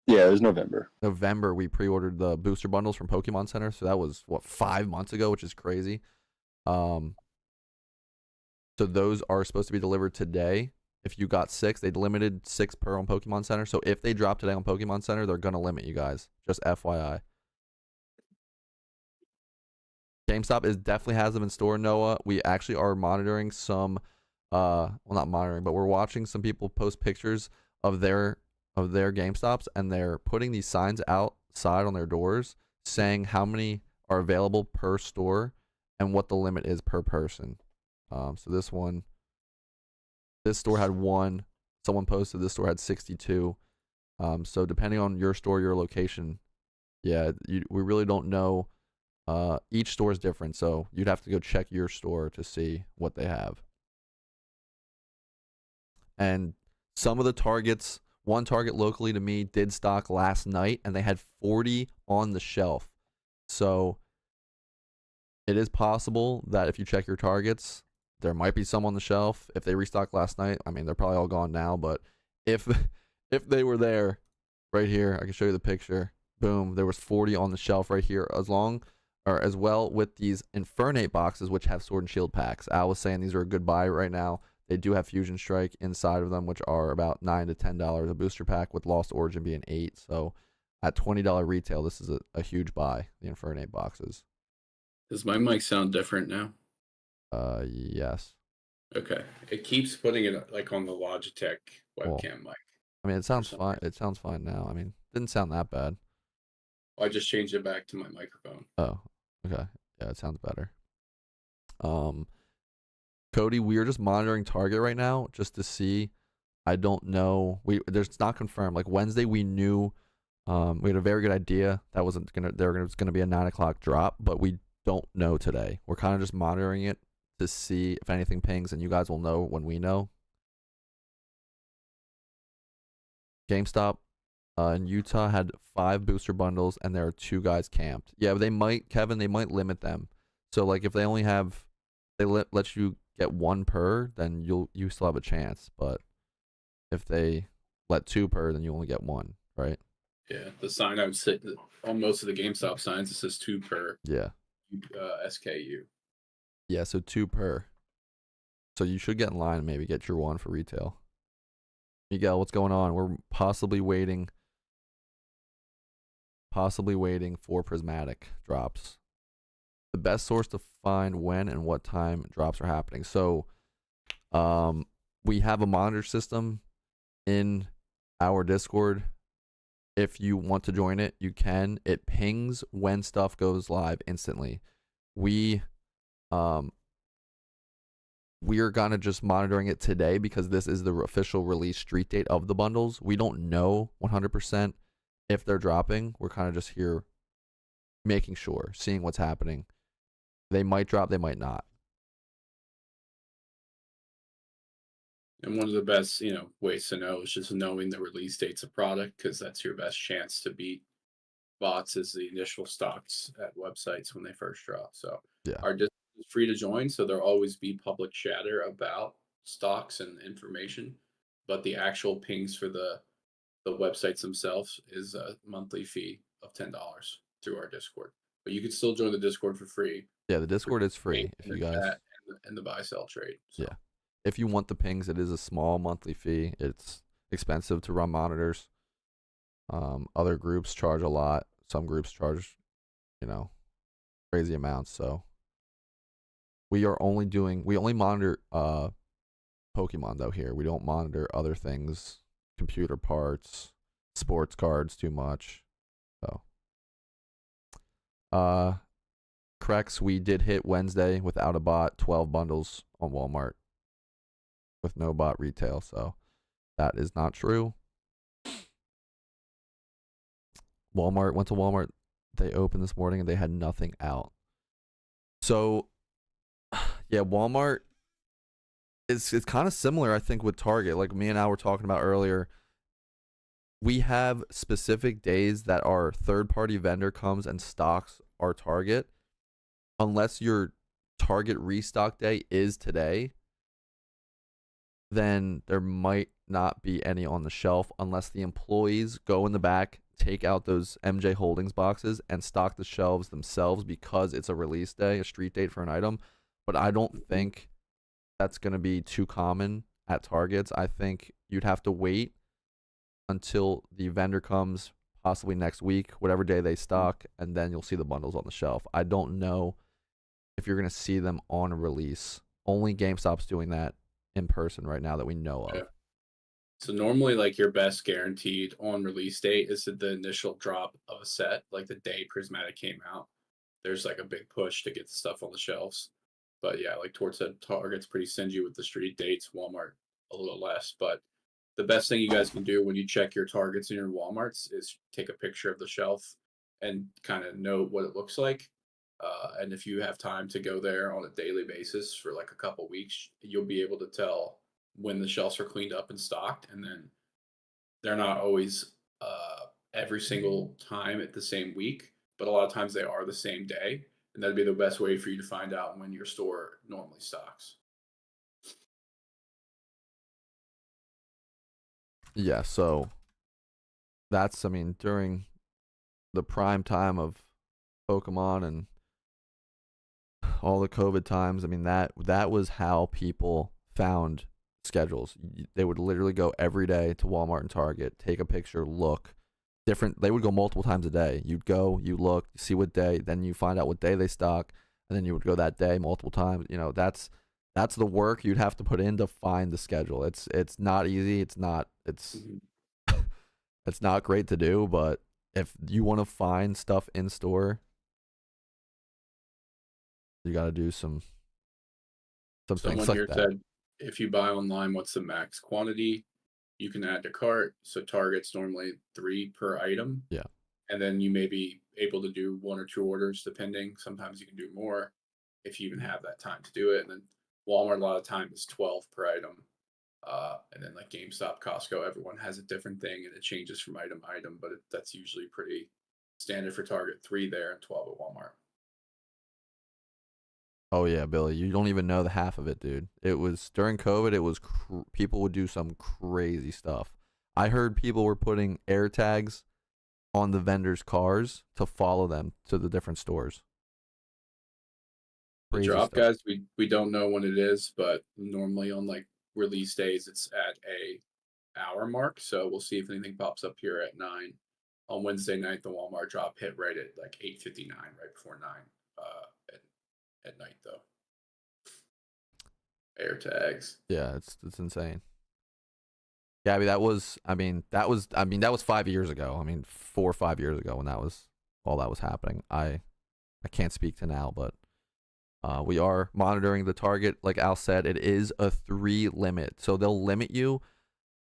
Yeah, it was November. November, we pre-ordered the booster bundles from Pokemon Center, so that was 5 months ago, which is crazy. So those are supposed to be delivered today. If you got 6, they limited 6 per on Pokemon Center. So if they drop today on Pokemon Center, they're gonna limit you guys. Just FYI. GameStop definitely has them in store, Noah. We actually are monitoring some well, not monitoring, but we're watching some people post pictures of their GameStops, and they're putting these signs outside on their doors saying how many are available per store and what the limit is per person. So this store had 1. Someone posted this store had 62. So depending on your store, your location, yeah, we really don't know. Each store is different, so you'd have to go check your store to see what they have. And some of the Targets, one Target locally to me did stock last night, and they had 40 on the shelf. So it is possible that if you check your Targets, there might be some on the shelf. If they restocked last night, I mean, they're probably all gone now, but if they were there right here, I can show you the picture. Boom, there was 40 on the shelf right here, as well with these Infernape boxes, which have Sword and Shield packs. Al was saying these are a good buy right now. They do have Fusion Strike inside of them, which are about $9 to $10 a booster pack, with Lost Origin being $8. So at $20 retail, this is a huge buy, the Infernape boxes. Does my mic sound different now? Yes. Okay. It keeps putting it like on the Logitech webcam mic. I mean, it sounds fine. It sounds fine now. I mean, didn't sound that bad. I just changed it back to my microphone. Oh, okay. Yeah, it sounds better. Cody, we are just monitoring Target right now just to see. I don't know. There's not confirmed. Like Wednesday, we knew we had a very good idea that was gonna be a 9 o'clock drop, but we don't know today. We're kind of just monitoring it to see if anything pings, and you guys will know when we know. GameStop in Utah had 5 booster bundles, and there are 2 guys camped. Yeah, they might, Kevin. They might limit them. So like if they only have, let you get 1 per, then you still have a chance. But if they let 2 per, then you only get 1, right? Yeah, the sign I would say on most of the GameStop signs it says 2 per. Yeah. SKU. Yeah, so 2 per. So you should get in line and maybe get your 1 for retail. Miguel, what's going on? We're possibly waiting for Prismatic drops. The best source to find when and what time drops are happening. So we have a monitor system in our Discord. If you want to join it, you can. It pings when stuff goes live instantly. We are gonna just monitoring it today because this is the official release street date of the bundles. We don't know 100% if they're dropping. We're kind of just here making sure, seeing what's happening. They might drop, they might not. And one of the best, ways to know is just knowing the release dates of product, because that's your best chance to beat bots is the initial stocks at websites when they first drop. So yeah, our Discord is free to join, so there'll always be public chatter about stocks and information, but the actual pings for the websites themselves is a monthly fee of $10 through our Discord. But you can still join the Discord for free. Yeah, the Discord is free if you guys and the buy sell trade. So. Yeah. If you want the pings, it is a small monthly fee. It's expensive to run monitors. Other groups charge a lot. Some groups charge, crazy amounts. So we only monitor Pokemon though here. We don't monitor other things, computer parts, sports cards too much. So, Crex, we did hit Wednesday without a bot 12 bundles on Walmart with no bot retail. So that is not true. Went to Walmart. They opened this morning and they had nothing out. So, yeah, Walmart it's kind of similar, I think, with Target. Like me and I were talking about earlier. We have specific days that our third-party vendor comes and stocks our Target. Unless your Target restock day is today, then there might not be any on the shelf unless the employees go in the back, take out those MJ Holdings boxes and stock the shelves themselves because it's a release day, a street date for an item. But I don't think that's going to be too common at Targets. I think you'd have to wait until the vendor comes, possibly next week, whatever day they stock, and then you'll see the bundles on the shelf. I don't know if you're going to see them on release. Only GameStop's doing that in person right now that we know of. Yeah. So normally, like, your best guaranteed on release date is the initial drop of a set, like the day Prismatic came out. There's like a big push to get the stuff on the shelves. But yeah, like Tort said, Target's pretty stingy with the street dates. Walmart a little less. But the best thing you guys can do when you check your Targets and your Walmarts is take a picture of the shelf and kind of note what it looks like. And if you have time to go there on a daily basis for like a couple weeks, you'll be able to tell when the shelves are cleaned up and stocked. And then they're not always every single time at the same week, but a lot of times they are the same day. And that'd be the best way for you to find out when your store normally stocks. Yeah, so that's, I mean, during the prime time of Pokemon and all the COVID times, I mean, that was how people found schedules. They would literally go every day to Walmart and Target, take a picture, look. They would go multiple times a day. You'd go, you look, see what day, then you find out what day they stock, and then you would go that day multiple times. You know, that's the work you'd have to put in to find the schedule. It's not easy. It's not great to do, but if you want to find stuff in store, you got to do some things Someone like here that. said, if you buy online, what's the max quantity you can add to cart? So Target's normally 3 per item. Yeah. And then you may be able to do 1 or 2 orders depending. Sometimes you can do more if you even have that time to do it. And then Walmart a lot of time is 12 per item. And then like GameStop, Costco, everyone has a different thing and it changes from item to item, but that's usually pretty standard for Target, 3 there and 12 at Walmart. Oh yeah, Billy, you don't even know the half of it, dude. It was during COVID. It was people would do some crazy stuff. I heard people were putting air tags on the vendors' cars to follow them to the different stores. The Crazy drop, stuff. guys, we don't know when it is, but normally on like release days, it's at a hour mark. So we'll see if anything pops up here at 9. On Wednesday night, the Walmart drop hit right at like 8:59, right before 9. At night though. Air tags. Yeah, it's insane. Gabby, that was 5 years ago. I mean, 4 or 5 years ago when that was all that was happening. I can't speak to now, but we are monitoring the Target. Like Al said, it is a 3 limit, so they'll limit you.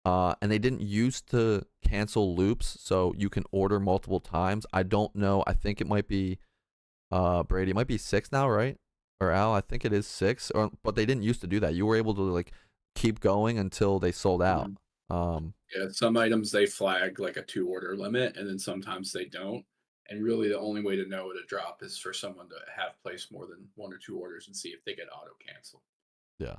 And they didn't used to cancel loops, so you can order multiple times. I don't know. I think it might be Brady. It might be 6 now, right? Or Al, I think it is 6. But they didn't used to do that. You were able to like keep going until they sold out. Yeah, some items they flag like a 2 order limit, and then sometimes they don't. And really, the only way to know what a drop is for someone to have placed more than 1 or 2 orders and see if they get auto canceled. Yeah.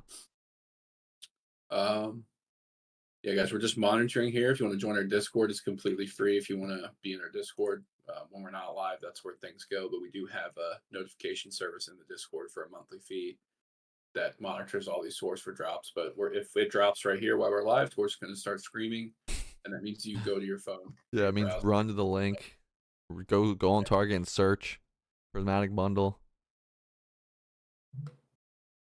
Yeah, guys, we're just monitoring here. If you want to join our Discord, it's completely free. If you want to be in our Discord, when we're not live, that's where things go. But we do have a notification service in the Discord for a monthly fee that monitors all these stores for drops. But if it drops right here while we're live, we're just going to start screaming, and that means you go to your phone. Yeah, it means run to the link, go on Target and search Prismatic bundle.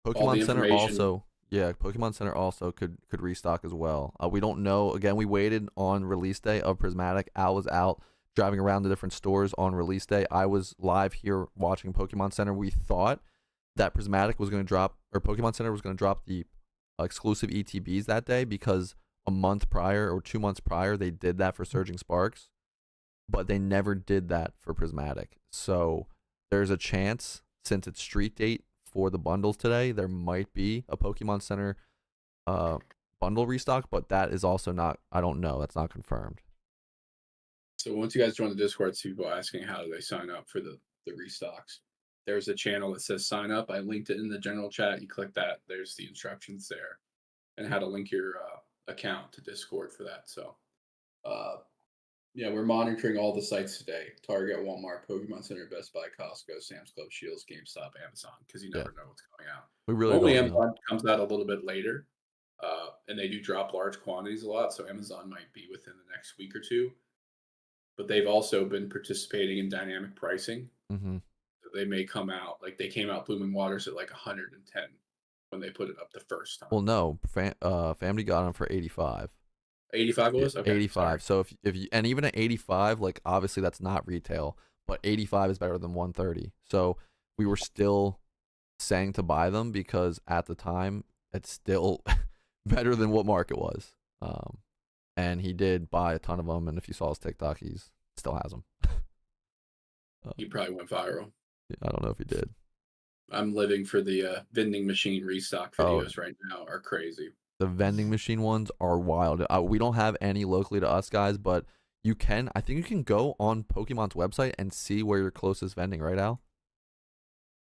Pokemon Center also. Yeah, Pokemon Center also could restock as well. We don't know. Again, we waited on release day of Prismatic. Al was out driving around the different stores on release day. I was live here watching Pokemon Center. We thought that Prismatic was going to drop, or Pokemon Center was going to drop the exclusive ETBs that day because a month prior or 2 months prior they did that for Surging Sparks, but they never did that for Prismatic. So there's a chance, since it's street date for the bundles today, there might be a Pokemon Center bundle restock, but that is also not, I don't know, that's not confirmed. So once you guys join the Discord, see people asking how do they sign up for the restocks. There's a channel that says sign up. I linked it in the general chat. You click that. There's the instructions there and how to link your account to Discord for that. So yeah, we're monitoring all the sites today: Target, Walmart, Pokemon Center, Best Buy, Costco, Sam's Club, Shields, GameStop, Amazon, because you never know what's coming out. We really Normally don't know. Amazon comes out a little bit later, and they do drop large quantities a lot, so Amazon might be within the next week or two. But they've also been participating in dynamic pricing. Mm-hmm. So they may come out, like they came out Blooming Waters at like 110 when they put it up the first time. Well, no, Family got them for 85. 85 was? Okay, 85. sorry. So if you, and even at 85, like obviously that's not retail, but 85 is better than 130. So we were still saying to buy them because at the time it's still better than what market was. And he did buy a ton of them, and if you saw his TikTok, he's still has them. He probably went viral. I don't know if he did. I'm living for the vending machine restock videos right now. Are crazy. The vending machine ones are wild. We don't have any locally to us, guys, but you can. I think you can go on Pokemon's website and see where your closest vending, right, Al?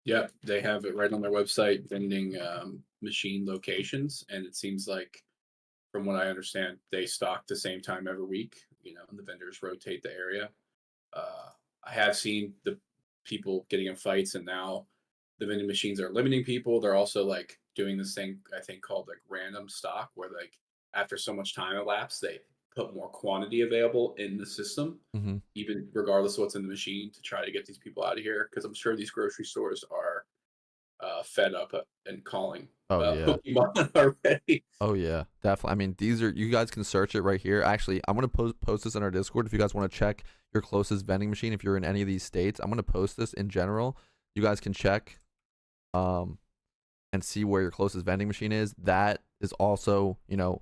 Yeah, they have it right on their website, vending machine locations, and it seems like, from what I understand, they stock the same time every week. You know, and the vendors rotate the area. I have seen the people getting in fights, and now the vending machines are limiting people. They're also like doing this thing I think called like random stock, where like after so much time elapsed, they put more quantity available in the system, even regardless of what's in the machine, to try to get these people out of here. Because I'm sure these grocery stores are fed up and calling Pokemon already. Oh yeah, definitely. I mean, these are, you guys can search it right here. Actually, I'm gonna post this in our Discord if you guys want to check your closest vending machine. If you're in any of these states, I'm gonna post this in general. You guys can check, and see where your closest vending machine is. That is also, you know,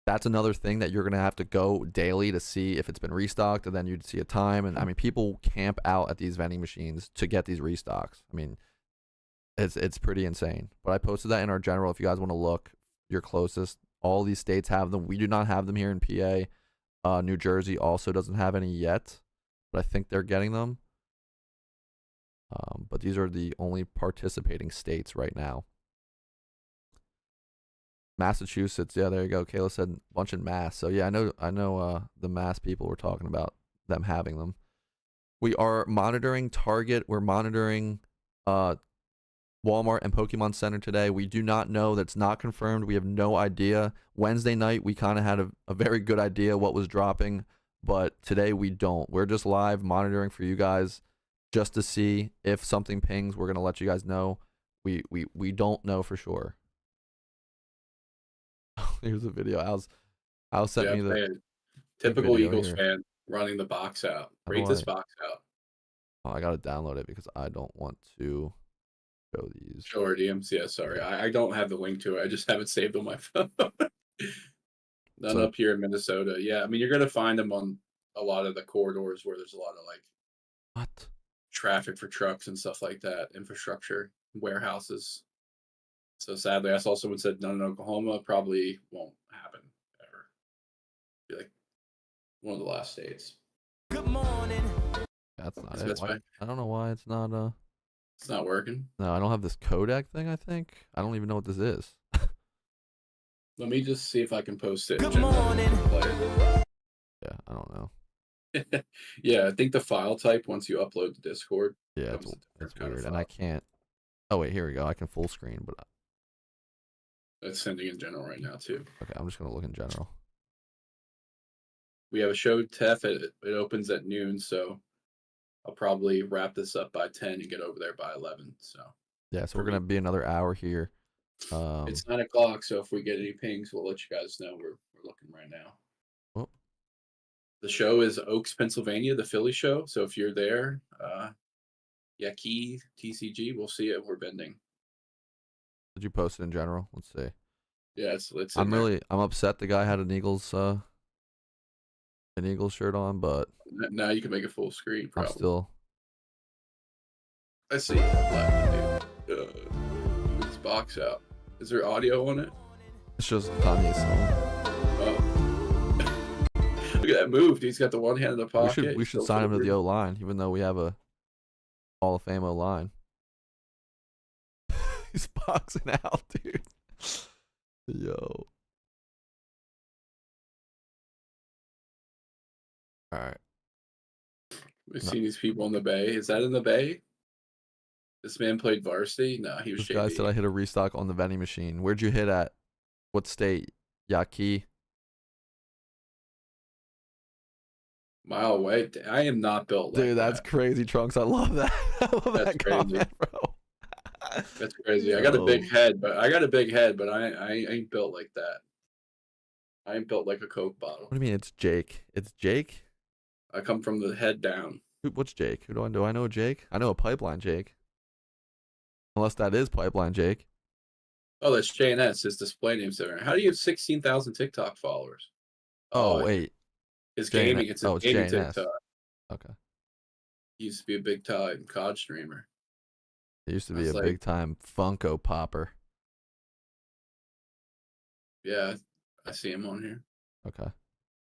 that's another thing that you're gonna have to go daily to see if it's been restocked, and then you'd see a time. And I mean, people camp out at these vending machines to get these restocks. I mean, it's pretty insane. But I posted that in our general if you guys want to look your closest. All these states have them. We do not have them here in PA. New Jersey also doesn't have any yet, but I think they're getting them. But these are the only participating states right now. Massachusetts, yeah, there you go. Kayla said a bunch in Mass. So yeah, I know the Mass people were talking about them having them. We are monitoring Target. We're monitoring Walmart and Pokemon Center today. We do not know. That's not confirmed. We have no idea. Wednesday night, we kind of had a very good idea what was dropping, but today we don't. We're just live monitoring for you guys just to see if something pings. We're going to let you guys know. We don't know for sure. Here's a video. Al sent me the man. Typical Eagles here. fan running the box out. Rate this box out. Oh, I got to download it because I don't want to show these. Sure, DMs. Yeah, sorry. I don't have the link to it. I just have it saved on my phone. None up here in Minnesota. Yeah, I mean, you're going to find them on a lot of the corridors where there's a lot of like traffic for trucks and stuff like that, infrastructure, warehouses. So sadly, I saw someone said none in Oklahoma. Probably won't happen ever. Be like one of the last states. Good morning. That's not it. I don't know why it's not. It's not working. No, I don't have this codec thing. I think I don't even know what this is. Let me just see if I can post it. Good morning. Yeah, I don't know. Yeah, I think the file type once you upload to Discord. Yeah, it's weird, and I can't. Oh wait, here we go. I can full screen, but it's sending in general right now too. Okay, I'm just gonna look in general. We have a show TEF. It opens at noon, so I'll probably wrap this up by 10 and get over there by 11. So yeah, so we're gonna be another hour here. It's 9 o'clock, so if we get any pings, we'll let you guys know. We're looking right now. Oh, The show is Oaks, Pennsylvania, the Philly show. So if you're there, Yaki TCG, we'll see it. We're bending. did you post it in general? Let's see. Yeah, it's in there. I'm upset the guy had an Eagles shirt on, but Now you can make it full screen. I'm Probably. still. I see. I'm laughing, dude. Get this box out. Is there audio on it? It's just Kanye's song. Oh. Look at that move. He's got the one hand in the pocket. We should sign him to the O line, even though we have a Hall of Fame O line. He's boxing out, dude. Yo. All right. We've seen these people in the Bay. Is that in the Bay? This man played varsity? No, he was This guy JV. said I hit a restock on the vending machine. Where'd you hit at? What state? Yaki. Mile away. I am not built like Dude, that's that. crazy, Trunks. I love that. I love That's that crazy. comment, bro. That's crazy. I got a big head, but I ain't built like that. I ain't built like a Coke bottle. What do you mean? It's Jake. It's Jake. I come from the head down. What's Jake? Who do I know? I know Jake. I know a Pipeline Jake. Unless that is Pipeline Jake. Oh, that's JNS. His display name's there. How do you have 16,000 TikTok followers? Oh wait. His JNS. gaming. It's a gaming JNS. TikTok. Okay. He used to be a big time COD streamer. It used to be That's a like- big time Funko popper. Yeah, I see him on here. Okay.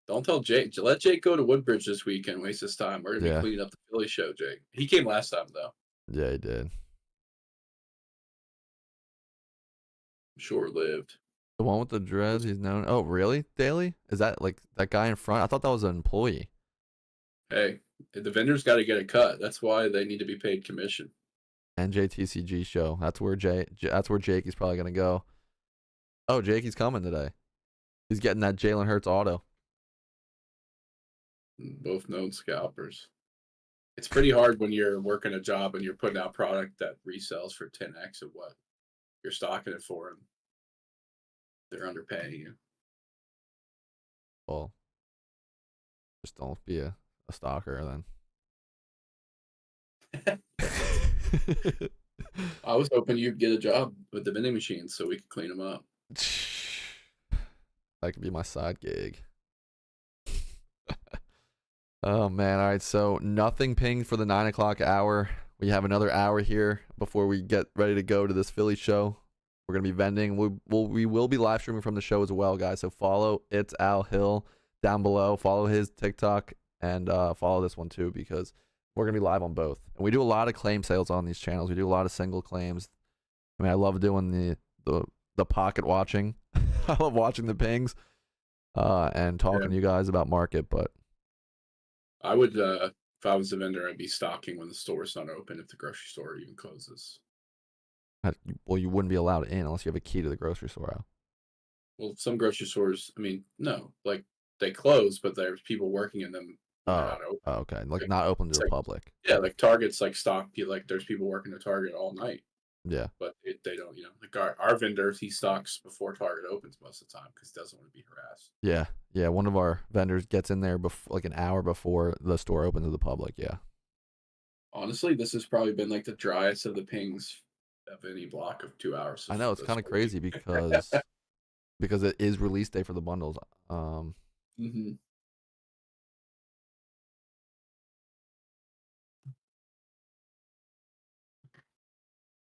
Don't tell Jake. Let Jake go to Woodbridge this weekend. Waste his time. We're gonna be cleaning up the Philly show, Jake. He came last time though. Yeah, he did. Short lived. The one with the dreads, he's known. Oh, really? Daly? Is that like that guy in front? I thought that was an employee. Hey, the vendors got to get a cut. That's why they need to be paid commission. NJTCG show. That's where Jake is probably gonna go. Oh, Jakey's coming today. He's getting that Jalen Hurts auto. Both known scalpers. It's pretty hard when you're working a job and you're putting out product that resells for 10x of what you're stocking it for, and they're underpaying you. Well, just don't be a stalker then. I was hoping you'd get a job with the vending machines so we could clean them up. That could be my side gig. Oh man, all right, so nothing pinged for the 9 o'clock hour. We have another hour here before we get ready to go to this Philly show. We're gonna be vending. We will be live streaming from the show as well, guys. So follow It's Al Hill down below. Follow his TikTok and follow this one too, because we're gonna be live on both. And we do a lot of claim sales on these channels. We do a lot of single claims. I mean, I love doing the pocket watching. I love watching the pings and talking to you guys about market, but I would, if I was a vendor, I'd be stocking when the store's not open if the grocery store even closes. well, you wouldn't be allowed in unless you have a key to the grocery store. Al. Well, some grocery stores, I mean, no, like they close, but there's people working in them. They're not open. Oh, okay. Like not open to the public. Yeah, like Target's like stock. Like there's people working at Target all night, Yeah. but they don't. Like our vendor, he stocks before Target opens most of the time because he doesn't want to be harassed. Yeah. Yeah. One of our vendors gets in there like an hour before the store opens to the public. Yeah. Honestly, this has probably been like the driest of the pings of any block of 2 hours. I know it's kind of crazy because it is release day for the bundles. Mm-hmm.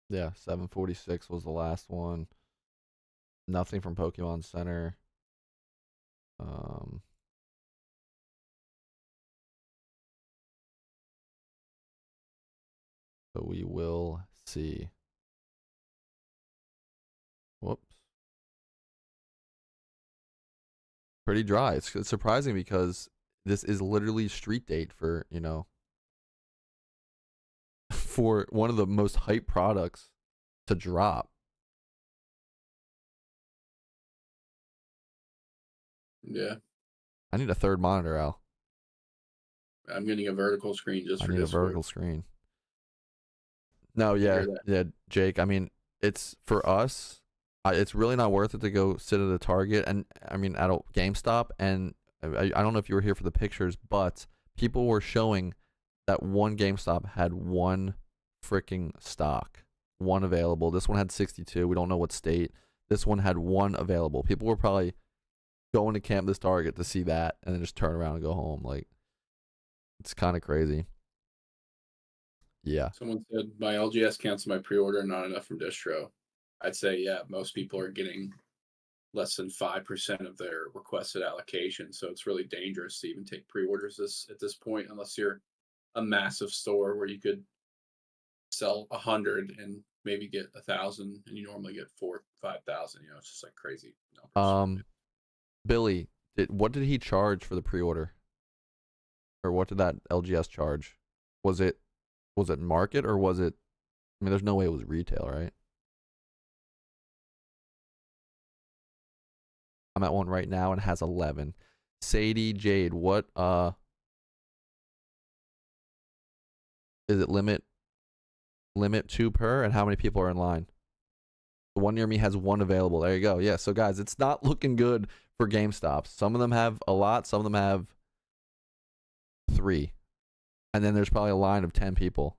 Yeah, 746 was the last one. Nothing from Pokemon Center. So we will see. Whoops. Pretty dry. It's surprising because this is literally street date for, for one of the most hyped products to drop. Yeah. I need a third monitor, Al. I'm getting a vertical screen just for I need Discord. a vertical screen. No, yeah, Jake. I mean, it's for us. It's really not worth it to go sit at a Target and I mean at a GameStop. And I don't know if you were here for the pictures, but people were showing that one GameStop had one freaking stock, one available. This one had 62. We don't know what state. This one had one available. People were probably going to camp this Target to see that and then just turn around and go home. Like, it's kind of crazy. Yeah. Someone said my LGS canceled my pre-order, not enough from distro. I'd say, yeah, most people are getting less than 5% of their requested allocation. So it's really dangerous to even take pre-orders at this point, unless you're a massive store where you could sell 100 and maybe get 1,000, and you normally get 4,000, 5,000. It's just like crazy numbers. Billy, what did he charge for the pre-order? Or what did that LGS charge? Was it market or was it? I mean, there's no way it was retail, right? I'm at one right now and it has 11. Sadie Jade, what is it limit 2 per, and how many people are in line? The one near me has one available. There you go. Yeah, so guys, it's not looking good for GameStops. Some of them have a lot, some of them have 3. And then there's probably a line of 10 people.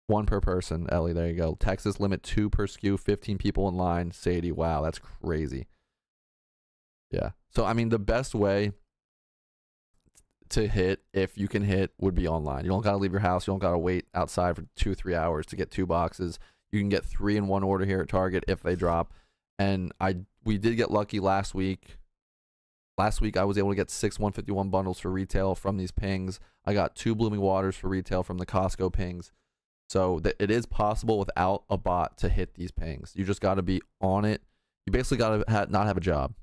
1 per person. Ellie, there you go. Texas limit 2 per SKU, 15 people in line. Sadie, wow, that's crazy. Yeah. So I mean, the best way to hit, if you can hit, would be online. You don't gotta leave your house. You don't gotta wait outside for 2-3 hours to get 2 boxes. You can get 3 in one order here at Target if they drop. And we did get lucky last week. Last week I was able to get 6 151 bundles for retail from these pings. I got 2 Blooming Waters for retail from the Costco pings. So it is possible without a bot to hit these pings. You just got to be on it. You basically got to not have a job.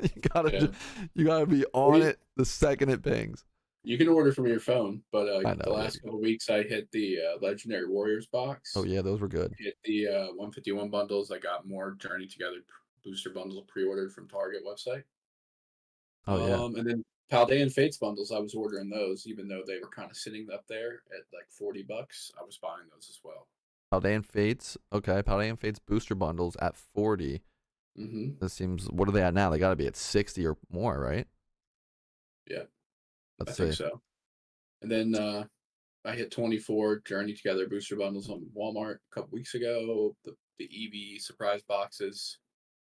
You gotta be on it the second it pings. You can order from your phone, but the last couple of weeks I hit the Legendary Warriors box. Oh yeah, those were good. Hit the 151 bundles. I got more Journey Together booster bundles pre-ordered from Target website. Oh yeah. And then Paldean Fates bundles, I was ordering those, even though they were kind of sitting up there at like $40. I was buying those as well. Paldean Fates, okay. Paldean Fates booster bundles at 40. This seems. What are they at now? They got to be at 60 or more, right? Yeah, I think so. And then I hit 24 Journey Together booster bundles on Walmart a couple weeks ago. The EV surprise boxes.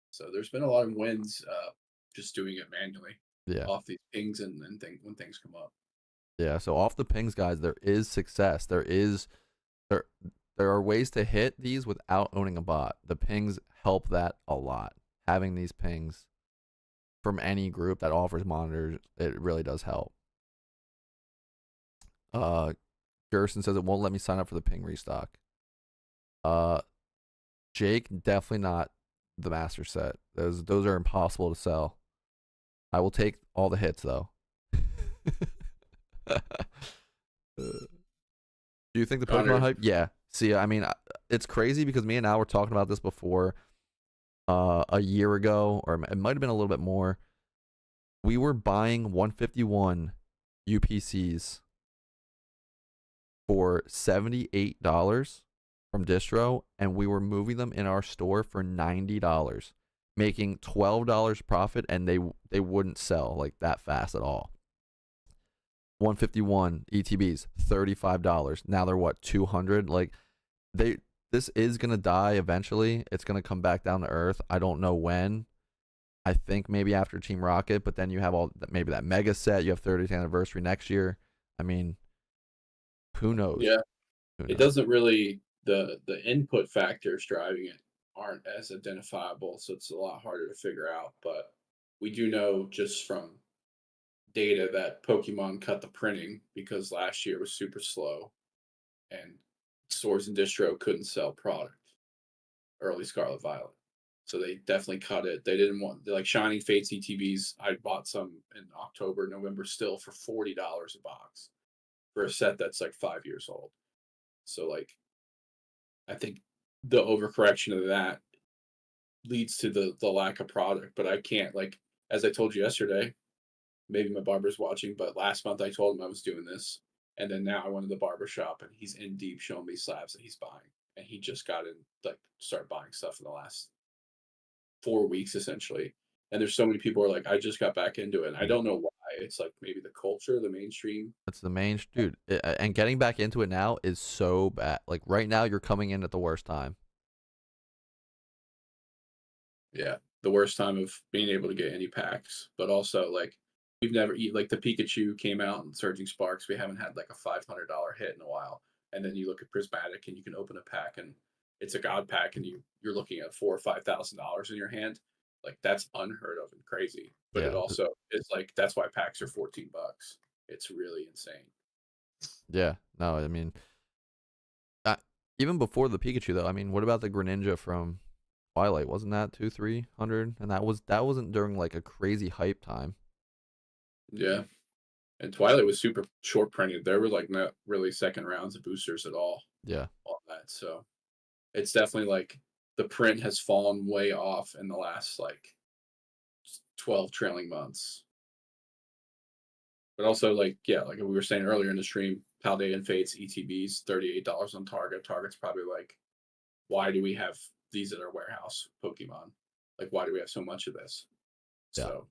So there's been a lot of wins just doing it manually. Yeah. Off these pings and when things come up. Yeah. So off the pings, guys, there is success. There are ways to hit these without owning a bot. The pings help that a lot. Having these pings from any group that offers monitors, it really does help. Gerson says it won't let me sign up for the ping restock. Jake, definitely not the master set. Those are impossible to sell. I will take all the hits though. Do you think the Pokemon hype? Yeah. See, I mean, it's crazy because me and Al were talking about this before. A year ago, or it might have been a little bit more. We were buying 151 UPCs for $78 from distro, and we were moving them in our store for $90, making $12 profit, and they wouldn't sell like that fast at all. 151 ETBs, $35. Now they're what, 200? Like this is gonna die eventually. It's gonna come back down to earth. I don't know when. I think maybe after Team Rocket, but then you have maybe that mega set. You have 30th anniversary next year. I mean, who knows? Yeah, it doesn't really. The input factors driving it aren't as identifiable, so it's a lot harder to figure out. But we do know just from data that Pokemon cut the printing because last year was super slow, and stores and distro couldn't sell product early Scarlet Violet, so they definitely cut it. They didn't want like Shining Fates ETBs. I bought some in October, November still for $40 a box for a set that's like 5 years old. So like, I think the overcorrection of that leads to the lack of product. But I can't, like, as I told you yesterday, maybe my barber's watching, but last month I told him I was doing this. And then now I went to the barber shop and he's in deep showing me slabs that he's buying. and he just got in, like, started buying stuff in the last 4 weeks essentially. And there's so many people who are like, I just got back into it. And I don't know why. It's like maybe the culture, the mainstream. That's the main dude. And getting back into it now is so bad. Like right now, you're coming in at the worst time. Yeah, the worst time of being able to get any packs, but also like we've never like the Pikachu came out and Surging Sparks. We haven't had like a $500 hit in a while. And then you look at Prismatic and you can open a pack and it's a God pack and you're looking at $4 or $5,000 in your hand. Like that's unheard of and crazy. But it Yeah. also is like that's why packs are $14. It's really insane. Yeah. No, I mean, even before the Pikachu though. I mean, what about the Greninja from Twilight? Wasn't that 200-300? And that wasn't during like a crazy hype time. Yeah. And Twilight was super short printed. There were like not really second rounds of boosters at all Yeah. on that. So it's definitely like the print has fallen way off in the last like 12 trailing months. But also like, yeah, like we were saying earlier in the stream, Paldean Fates, ETBs, $38 on Target. Target's probably like, why do we have these at our warehouse Pokemon? Like, why do we have so much of this? Yeah. So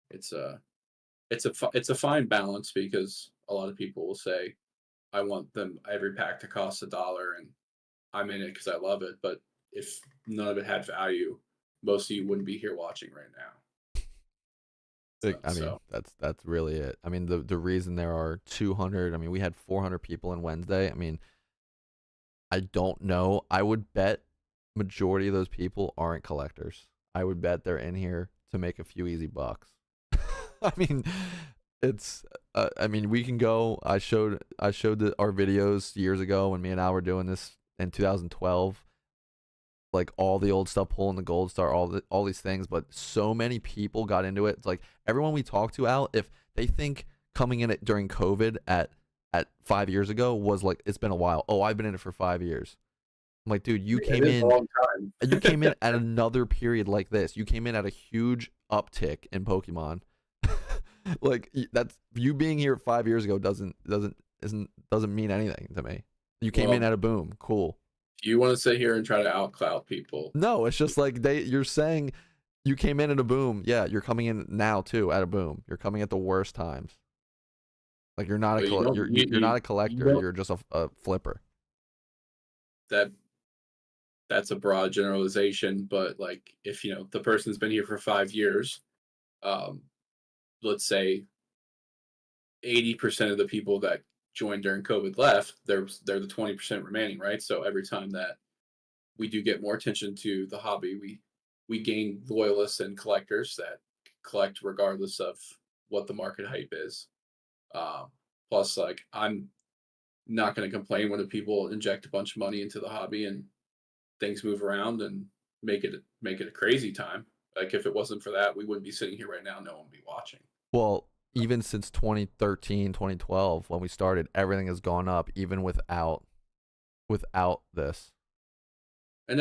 it's a fine balance because a lot of people will say, I want them every pack to cost $1 and I'm in it because I love it. But if none of it had value, most of you wouldn't be here watching right now. I mean, that's really it. I mean, the reason there are 200. I mean, we had 400 people in Wednesday. I mean, I don't know. I would bet majority of those people aren't collectors. I would bet they're in here to make a few easy bucks. I mean, it's. I mean, we can go. I showed our videos years ago when me and Al were doing this in 2012. Like all the old stuff, pulling the gold star, all these things, but so many people got into it. It's like everyone we talk to, Al, if they think coming in it during COVID at 5 years ago was like it's been a while. Oh, I've been in it for 5 years. I'm like, dude, you came in. A long time. You came in at another period like this. You came in at a huge uptick in Pokemon. Like that's you being here 5 years ago doesn't mean anything to me. You came in at a boom. Cool. You want to sit here and try to outcloud people? No, it's just like you're saying you came in at a boom. Yeah, you're coming in now too at a boom. You're coming at the worst times. Like you're not you're not a collector. You're just a flipper. That's a broad generalization, but like if the person's been here for 5 years, let's say 80% of the people that joined during COVID left, they're the 20% remaining, right? So every time that we do get more attention to the hobby, we gain loyalists and collectors that collect regardless of what the market hype is. Plus, like I'm not going to complain when the people inject a bunch of money into the hobby and things move around and make it a crazy time. Like if it wasn't for that, we wouldn't be sitting here right now. No one would be watching. Well, even since 2013, 2012, when we started, everything has gone up, even without this. And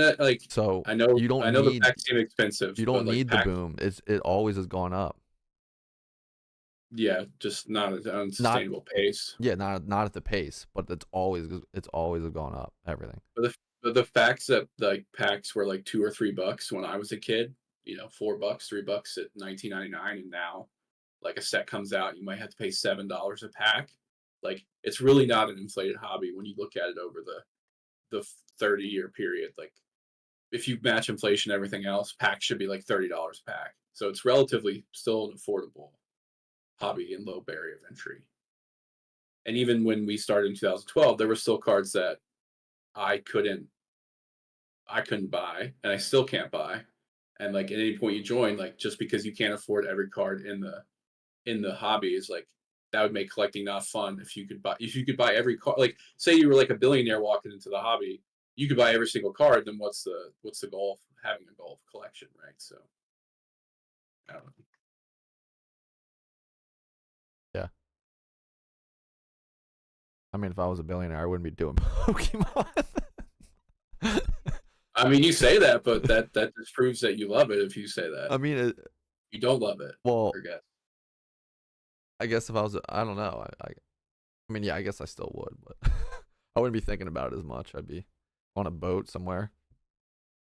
so I know you don't I know need, the packs seem expensive. You don't but need the boom. It always has gone up. Yeah, just not at an unsustainable pace. Yeah, not at the pace, but it's always gone up. Everything. But the facts that like packs were like $2 or $3 when I was a kid, $4, $3 at 19.99, and now like a set comes out, you might have to pay $7 a pack. Like it's really not an inflated hobby when you look at it over the 30-year period. Like if you match inflation, everything else, packs should be like $30 a pack. So it's relatively still an affordable hobby and low barrier of entry. And even when we started in 2012, there were still cards that I couldn't buy, and I still can't buy. And like at any point you join, like just because you can't afford every card in the hobby is like that would make collecting not fun. If you could buy every card, like say you were like a billionaire walking into the hobby, you could buy every single card. Then what's the goal of having a gold collection, right? So I don't know. Yeah. I mean, if I was a billionaire, I wouldn't be doing Pokemon. I mean, you say that, but that just proves that you love it. If you say that, I mean, you don't love it. Well, I guess if I was, I don't know. I mean, yeah, I guess I still would, but I wouldn't be thinking about it as much. I'd be on a boat somewhere.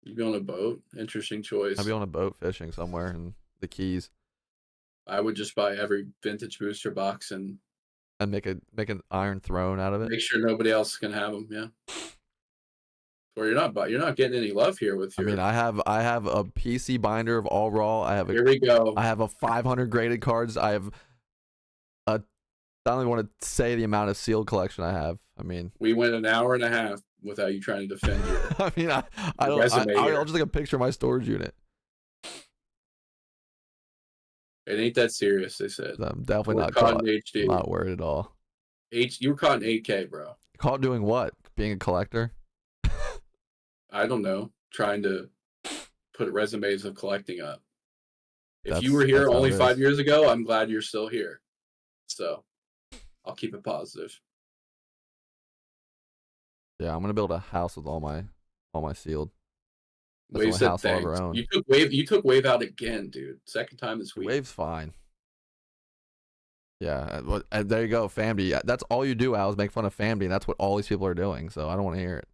You be on a boat? Interesting choice. I'd be on a boat fishing somewhere in the Keys I would just buy every vintage booster box and and make an iron throne out of it. make sure nobody else can have them. Yeah. Or you're not getting any love here with I your. mean, I have a PC binder of all raw. I have Here we go. I have a 500 graded cards. I have a I don't even want to say the amount of sealed collection I have. I mean, We went an hour and a half without you trying to defend your I mean, I don't. resume here. I'll just take a picture of my storage unit. It ain't that serious, they said. I'm definitely We're not caught caught. in HD. Not worried at all. You were caught in 8K, bro. Caught doing what? Being a collector? I don't know. Trying to put resumes of collecting up. If you That's- were here that's how only it 5 is. years ago, I'm glad you're still here. So I'll keep it positive. Yeah, I'm gonna build a house with all my sealed. That's the Wave only said house I'll ever thanks. own. You took Wave out again, dude. Second time this week. Wave's fine. Yeah, there you go, Famdy. That's all you do, Al, is make fun of Famdy, and that's what all these people are doing. So I don't want to hear it.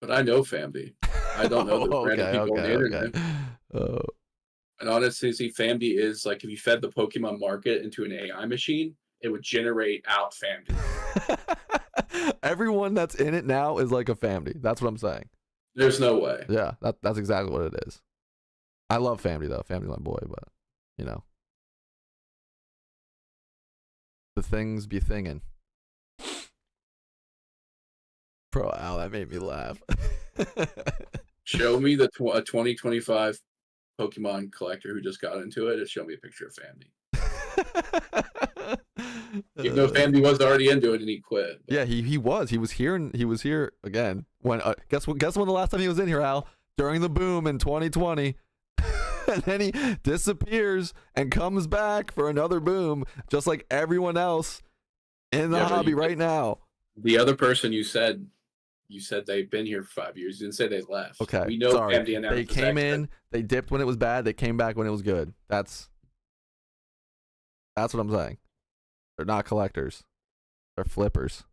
But I know Famdy. I don't know the random people on the internet. Oh. And honestly, see, Famdy is like if you fed the Pokemon market into an AI machine, it would generate out Famdy. Everyone that's in it now is like a Famdy. That's what I'm saying. There's no way. Yeah, that's exactly what it is. I love Famdy though. Famdy's my boy, but you know, the things be thingin'. Bro, Al, that made me laugh. Show me the 2025 Pokemon collector who just got into it and show me a picture of Famdy. Even though Famdy was already into it and he quit. Yeah, he was here and he was here again. When guess when the last time he was in here, Al? During the boom in 2020. And then he disappears and comes back for another boom, just like everyone else in the hobby right now. The other person you said they've been here for 5 years. You didn't say they left. Okay, We know sorry. Famdy announced They his came exit. in, they dipped when it was bad, they came back when it was good. That's what I'm saying. They're not collectors. They're flippers.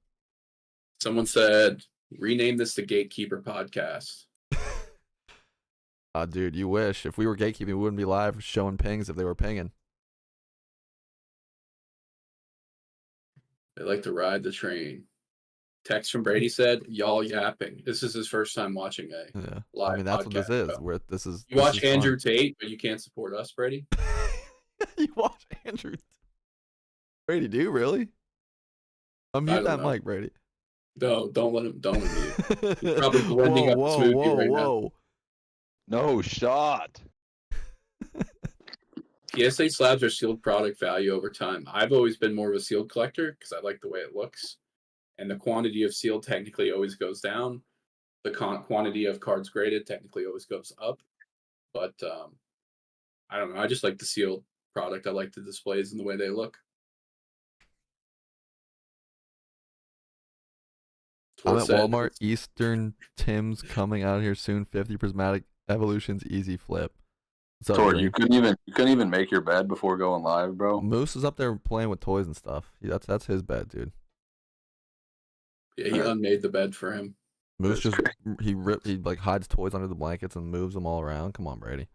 Someone said, rename this the Gatekeeper Podcast. Dude, you wish. If we were gatekeeping, we wouldn't be live showing pings if they were pinging. They like to ride the train. Text from Brady said, y'all yapping. This is his first time watching a Yeah. live I mean, that's what this podcast, is. bro. This is. You this watch is fun. Andrew Tate, but you can't support us, Brady? You watch Andrew. Brady, do you really? Unmute don't that know. mic, Brady. No, don't let him mute. He's probably blending up the smoothie right now. No shot. PSA slabs are sealed product value over time. I've always been more of a sealed collector because I like the way it looks. And the quantity of sealed technically always goes down. The quantity of cards graded technically always goes up. But I don't know. I just like the sealed product. I like the displays and the way they look. I'm at Said- Walmart. Eastern Tim's coming out here soon. 50 prismatic evolutions, easy flip. What's up, Tor, Brady? you couldn't even make your bed before going live, bro. Moose is up there playing with toys and stuff. That's his bed, dude. Yeah, he unmade the bed for him. Moose That's just he like hides toys under the blankets and moves them all around. Come on, Brady.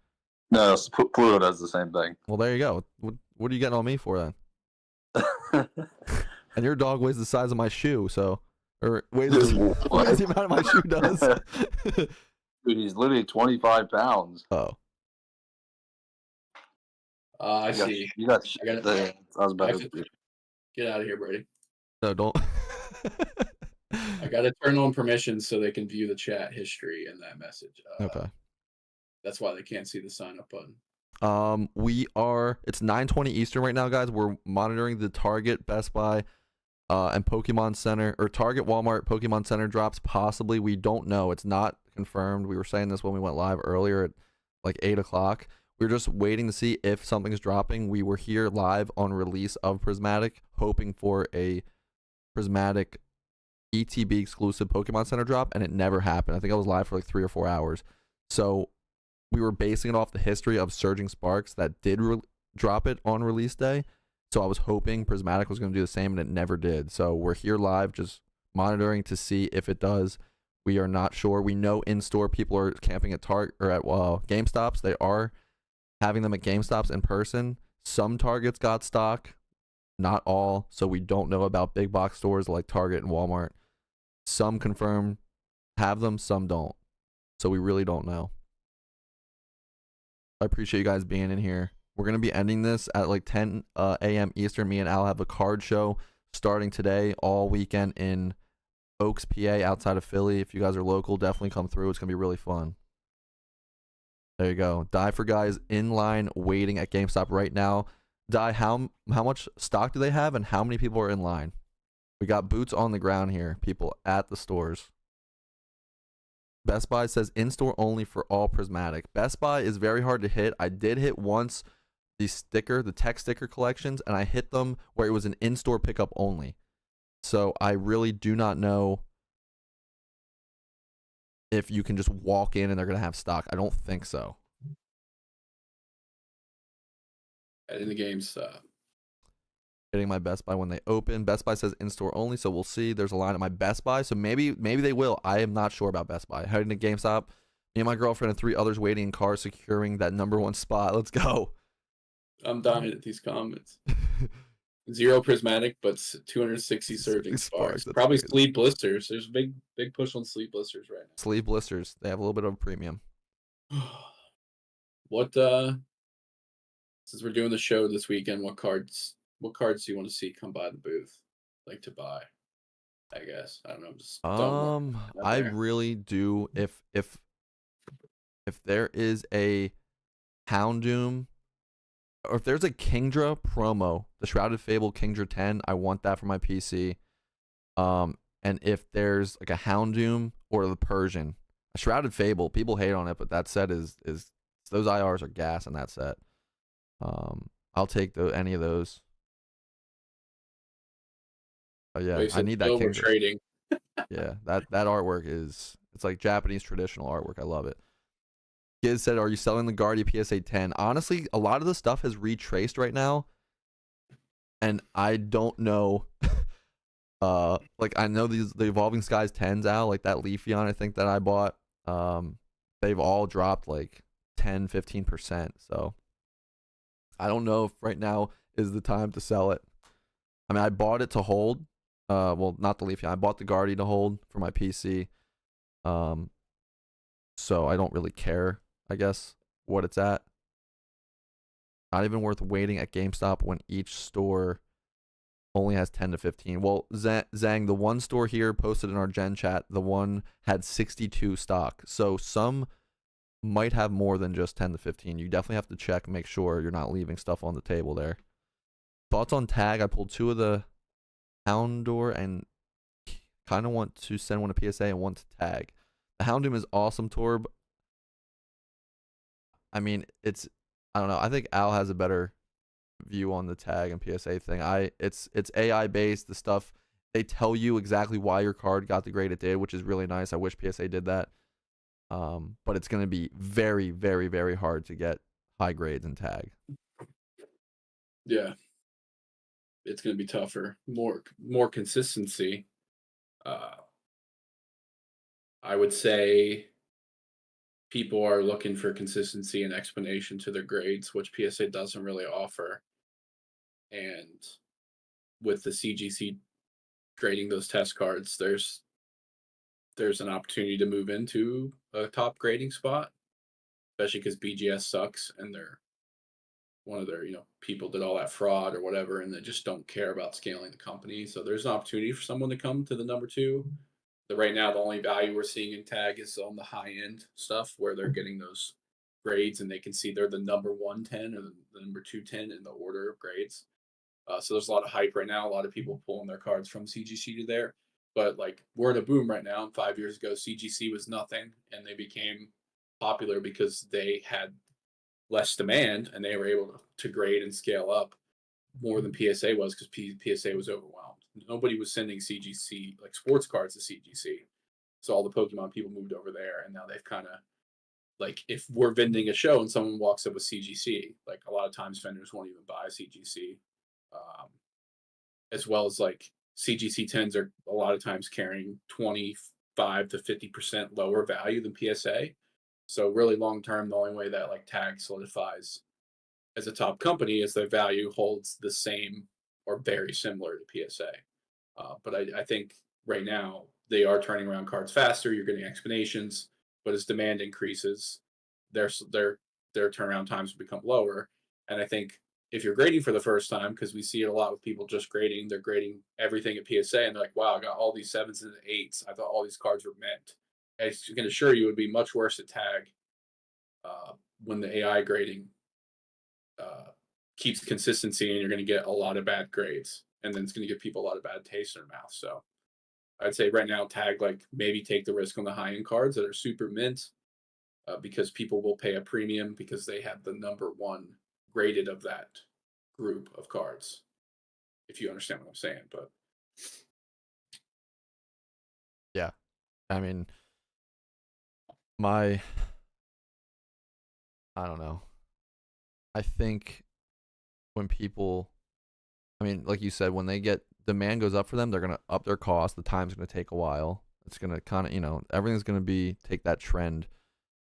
No, Pluto does the same thing. Well, there you go. What are you getting on me for then? And your dog weighs the size of my shoe, so weighs the amount of my shoe does. Dude, he's literally 25 pounds. Oh, I see. You got I got the, I was about I to have Get out of here, Brady. no, don't. I got to turn on permissions so they can view the chat history in that message. Okay. That's why they can't see the sign up button. It's 9:20 Eastern right now, guys. We're monitoring the Target, Best Buy, and Pokemon Center, or Target, Walmart, Pokemon Center drops. Possibly, we don't know. It's not confirmed. We were saying this when we went live earlier at like 8 o'clock. We were just waiting to see if something's dropping. We were here live on release of Prismatic, hoping for a Prismatic ETB exclusive Pokemon Center drop, and it never happened. I think I was live for like 3 or 4 hours. So we were basing it off the history of Surging Sparks that did drop it on release day. So I was hoping Prismatic was going to do the same, and it never did. So we're here live just monitoring to see if it does. We are not sure. We know in store people are camping at Target or at GameStops. They are having them at GameStops in person. Some Targets got stock, not all. So we don't know about big box stores like Target and Walmart. Some confirm have them, some don't. So we really don't know. I appreciate you guys being in here. We're going to be ending this at like 10 a.m. Eastern. Me and Al have a card show starting today all weekend in Oaks, PA, outside of Philly. If you guys are local, definitely come through. It's going to be really fun. There you go. Die for guys in line waiting at GameStop right now. Die, how much stock do they have and how many people are in line? We got boots on the ground here. People at the stores. Best Buy says in-store only for all Prismatic. Best Buy is very hard to hit. I did hit once the tech sticker collections, and I hit them where it was an in-store pickup only. So I really do not know if you can just walk in and they're going to have stock. I don't think so. In the GameStop. Hitting my Best Buy when they open. Best Buy says in-store only, so we'll see. There's a line at my Best Buy, so maybe they will. I am not sure about Best Buy. Heading to GameStop. Me and my girlfriend and 3 others waiting in cars securing that #1 spot. Let's go. I'm dying at these comments. 0 prismatic, but 260 surging sparks. Probably crazy. sleeve blisters. There's a big push on sleeve blisters right now. Sleeve blisters. They have a little bit of a premium. What since we're doing the show this weekend, what cards do you want to see come by the booth? Like to buy? I guess. I don't know. Just I really do. If there is a Houndoom, or if there's a Kingdra promo, the Shrouded Fable Kingdra 10, I want that for my PC. And if there's like a Houndoom or the Persian, a Shrouded Fable, people hate on it, but that set is those IRs are gas in that set. I'll take any of those. Yeah, Wait, so I need that Kingdra. trading. Yeah, that artwork it's like Japanese traditional artwork. I love it. Giz said, "Are you selling the Guardia PSA 10?" Honestly, a lot of the stuff has retraced right now, and I don't know. Like I know the Evolving Skies 10s out, like that Leafeon I think that I bought. They've all dropped like 10-15%. So I don't know if right now is the time to sell it. I mean, I bought it to hold. Well, not the Leafeon. I bought the Guardia to hold for my PC. So I don't really care, I guess, what it's at. Not even worth waiting at GameStop when each store only has 10 to 15. Well, Zhang, the one store here posted in our Gen chat, the one had 62 stock. So some might have more than just 10 to 15. You definitely have to check and make sure you're not leaving stuff on the table there. Thoughts on tag? I pulled 2 of the Houndour and kind of want to send one to PSA and one to tag. The Houndoom is awesome, Torb. I mean, I don't know. I think Al has a better view on the tag and PSA thing. It's AI based. The stuff, they tell you exactly why your card got the grade it did, which is really nice. I wish PSA did that. But it's going to be very, very, very hard to get high grades in tag. Yeah. It's going to be tougher. More consistency. I would say people are looking for consistency and explanation to their grades, which PSA doesn't really offer. And with the CGC grading those test cards, there's an opportunity to move into a top grading spot, especially because BGS sucks and they're one of their, people did all that fraud or whatever, and they just don't care about scaling the company. So there's an opportunity for someone to come to the #2. Right now, the only value we're seeing in tag is on the high end stuff where they're getting those grades and they can see they're the #110 or the #210 in the order of grades. So there's a lot of hype right now. A lot of people pulling their cards from CGC to there. But like we're in a boom right now. And 5 years ago, CGC was nothing, and they became popular because they had less demand and they were able to grade and scale up more than PSA was because PSA was overwhelmed. Nobody was sending CGC like sports cards to CGC, so all the Pokemon people moved over there, and now they've kind of like if we're vending a show and someone walks up with CGC, like a lot of times vendors won't even buy CGC, as well as like CGC 10s are a lot of times carrying 25 25 to 50% lower value than PSA. So really long term, the only way that like Tag solidifies as a top company is their value holds the same or very similar to PSA. But I think right now they are turning around cards faster. You're getting explanations, but as demand increases, their their turnaround times will become lower. And I think if you're grading for the first time, because we see it a lot with people just grading, they're grading everything at PSA, and they're like, "Wow, I got all these sevens and eights. I thought all these cards were mint." I can assure you, it would be much worse at Tag when the AI grading uh, keeps consistency, and you're going to get a lot of bad grades, and then it's going to give people a lot of bad taste in their mouth. So I'd say right now, Tag like maybe take the risk on the high end cards that are super mint because people will pay a premium because they have the number one graded of that group of cards. If you understand what I'm saying, but Yeah. I mean, my I don't know. I think when people, I mean, like you said, when they get demand goes up for them, they're gonna up their cost. The time's gonna take a while. It's gonna kind of, everything's gonna be take that trend,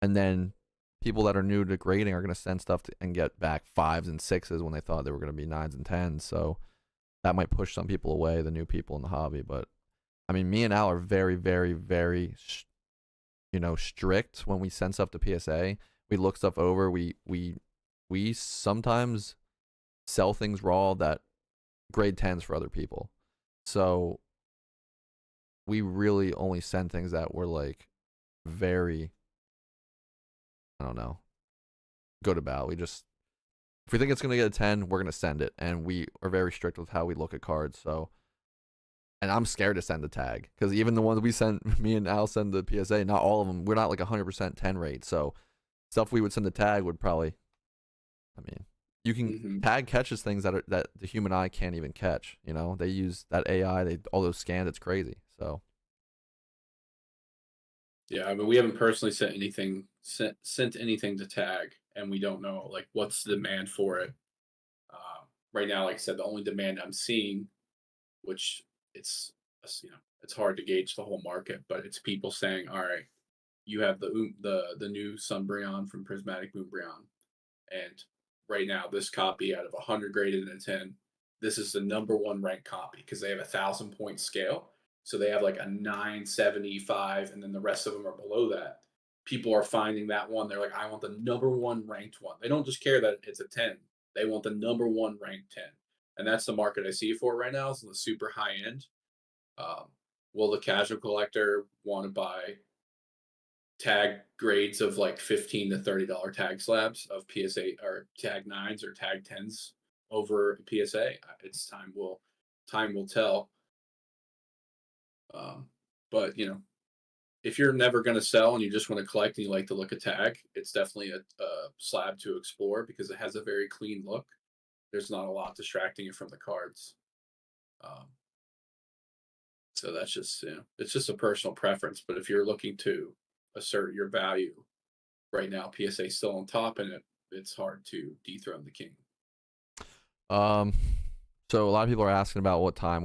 and then people that are new to grading are gonna send stuff and get back fives and sixes when they thought they were gonna be nines and tens. So that might push some people away, the new people in the hobby. But I mean, me and Al are very, very, very, strict when we send stuff to PSA. We look stuff over. We sometimes sell things raw that grade 10s for other people. So we really only send things that were like very, I don't know, good about. If we think it's going to get a 10, we're going to send it. And we are very strict with how we look at cards. So, and I'm scared to send a Tag because even the ones we send, me and Al send the PSA, not all of them, we're not like 100% 10 rate. So stuff we would send to Tag would probably, I mean, you can Tag catches things that the human eye can't even catch. They use that AI, all those scans. It's crazy. So yeah, I mean, we haven't personally sent anything to Tag, and we don't know like what's the demand for it. Right now, like I said, the only demand I'm seeing, which it's it's hard to gauge the whole market, but it's people saying, "All right, you have the new Sunbreon from Prismatic Moonbreon, and right now this copy out of 100 graded in a 10, this is the number one ranked copy because they have 1,000 point scale, so they have like a 975, and then the rest of them are below that. People are finding that one. They're like, I want the number one ranked one. They don't just care that it's a 10. They want the number one ranked 10. And that's the market I see for right now is the super high end. Um, will the casual collector want to buy Tag grades of like $15 to $30 tag slabs of PSA or tag nines or tag tens over PSA? It's time will tell. But if you're never going to sell and you just want to collect and you like to look at Tag, it's definitely a slab to explore because it has a very clean look. There's not a lot distracting you from the cards. So that's just it's just a personal preference. But if you're looking to assert your value right now, PSA is still on top, and it's hard to dethrone the king. So a lot of people are asking about what time.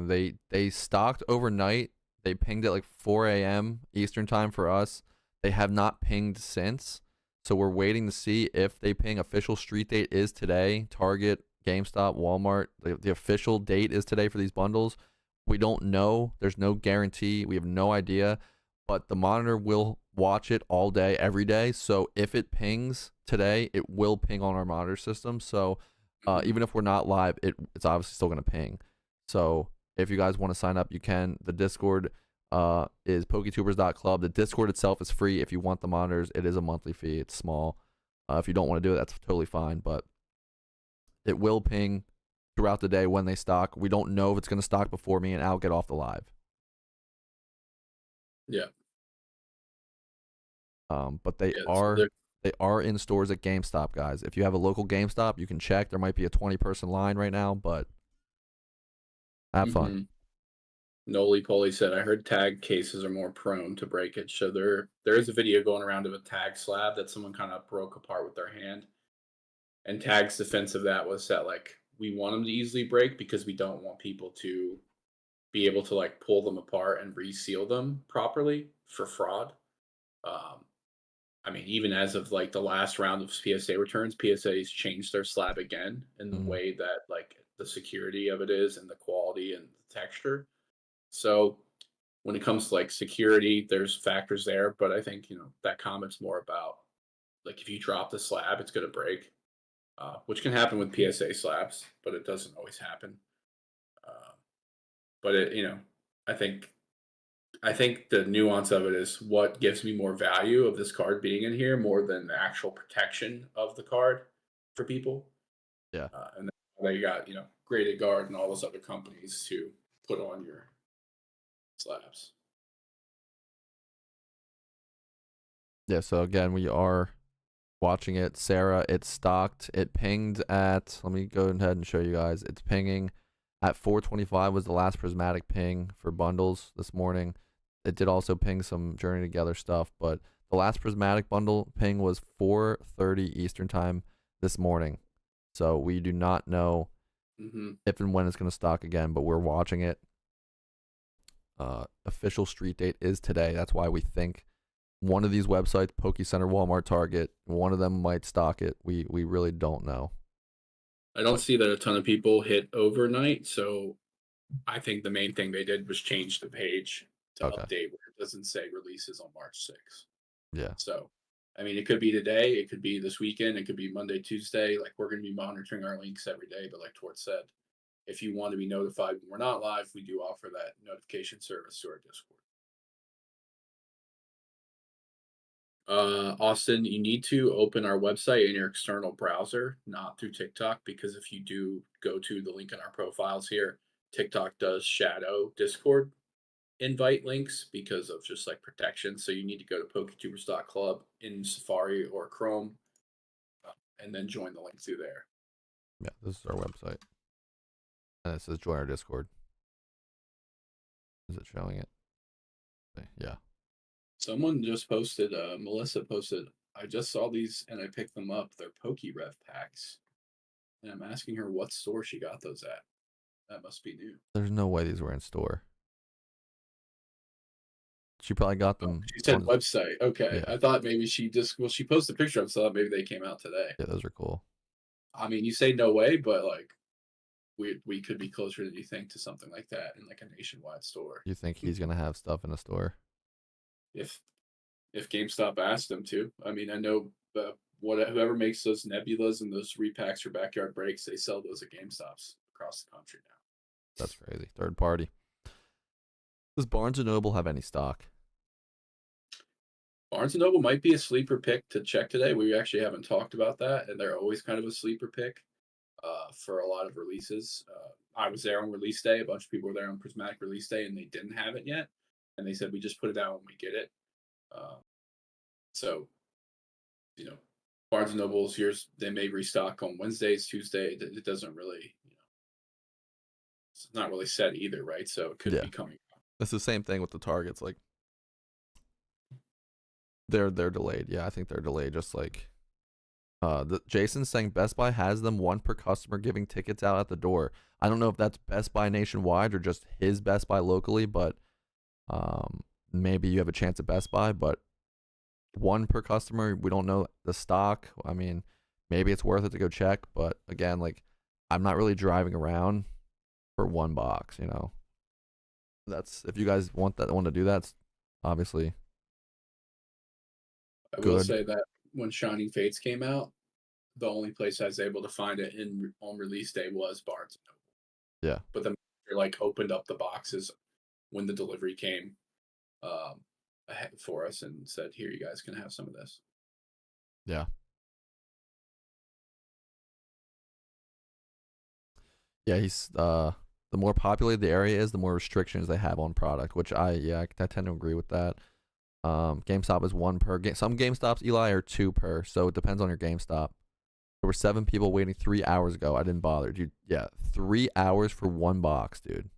They stocked overnight. They pinged at like 4 a.m. Eastern time for us. They have not pinged since. So we're waiting to see if they ping. Official street date is today. Target, GameStop, Walmart. The official date is today for these bundles. We don't know. There's no guarantee. We have no idea. But the monitor will watch it all day, every day. So if it pings today, it will ping on our monitor system. So even if we're not live, it's obviously still going to ping. So if you guys want to sign up, you can. The Discord is poketubers.club. The Discord itself is free. If you want the monitors, it is a monthly fee. It's small. If you don't want to do it, that's totally fine. But it will ping throughout the day when they stock. We don't know if it's going to stock before me and Al get off the live. Yeah. But they are in stores at GameStop, guys. If you have a local GameStop, you can check. There might be a 20-person line right now, but have fun. Noli Poly said, I heard Tag cases are more prone to breakage. So there is a video going around of a Tag slab that someone kind of broke apart with their hand. And Tag's defense of that was that like we want them to easily break because we don't want people to be able to like pull them apart and reseal them properly for fraud. Um, I mean, even as of like the last round of PSA returns, PSA's changed their slab again in the Mhm. way that like the security of it is and the quality and the texture. So when it comes to like security, there's factors there, but I think that comment's more about like if you drop the slab, it's going to break, which can happen with PSA slabs, but it doesn't always happen. Uh, but I think I think the nuance of it is what gives me more value of this card being in here more than the actual protection of the card for people. Yeah. And then you got Graded Guard and all those other companies to put on your slabs. Yeah. So again, we are watching it. Sarah, it's stocked. It pinged at. Let me go ahead and show you guys. It's pinging at 4:25 was the last prismatic ping for bundles this morning. It did also ping some Journey Together stuff, but the last prismatic bundle ping was 4:30 Eastern time this morning. So we do not know Mm-hmm. if and when it's going to stock again, but we're watching it. Official street date is today. That's why we think one of these websites, Poke Center, Walmart, Target, one of them might stock it. We really don't know. I don't see that a ton of people hit overnight, so I think the main thing they did was change the page to Okay. update where it doesn't say releases on March 6th. Yeah. So, I mean, it could be today, it could be this weekend, it could be Monday, Tuesday. Like, we're going to be monitoring our links every day. But like Tort said, if you want to be notified when we're not live, we do offer that notification service to our Discord. Austin, you need to open our website in your external browser, not through TikTok, because if you do go to the link in our profiles here, TikTok does shadow Discord invite links because of just like protection. So you need to go to PokeTubers.club in Safari or Chrome and then join the link through there. Yeah, this is our website. And it says join our Discord. Is it showing it? Yeah. Someone just posted, Melissa posted, I just saw these and I picked them up. They're PokeRev packs. And I'm asking her what store she got those at. That must be new. There's no way these were in store. She probably got them. She said website. Okay. Yeah. I thought maybe she posted a picture of, so I thought maybe they came out today. Yeah, those are cool. I mean, you say no way, but like we could be closer than you think to something like that in like a nationwide store. You think he's gonna have stuff in a store? If GameStop asked him to. I mean, I know whoever makes those nebulas and those repacks for backyard breaks, they sell those at GameStops across the country now. That's crazy. Third party. Does Barnes & Noble have any stock? Barnes & Noble might be a sleeper pick to check today. We actually haven't talked about that, and they're always kind of a sleeper pick for a lot of releases. I was there on release day. A bunch of people were there on Prismatic release day, and they didn't have it yet. And they said, we just put it out when we get it. So, Barnes & Noble's yours, they may restock on Wednesdays, Tuesday. It doesn't really, it's not really set either, right? So it could be coming up. It's the same thing with the Targets. Like, they're delayed. Yeah, I think they're delayed. Just like, Jason's saying Best Buy has them one per customer giving tickets out at the door. I don't know if that's Best Buy nationwide or just his Best Buy locally, but maybe you have a chance at Best Buy, but one per customer, we don't know the stock. I mean, maybe it's worth it to go check, but again, like, I'm not really driving around for one box, That's, if you guys want to do that, it's obviously I will good. say that when Shining Fates came out, the only place I was able to find it on release day was Barnes & Noble. Yeah. But the manager opened up the boxes when the delivery came ahead for us and said, here, you guys can have some of this. Yeah. Yeah, he's the more populated the area is, the more restrictions they have on product, which I tend to agree with that. GameStop is one per game. Some GameStops, Eli, are two per, so it depends on your GameStop. There were 7 people waiting 3 hours ago. I didn't bother, dude. Yeah, 3 hours for one box, dude.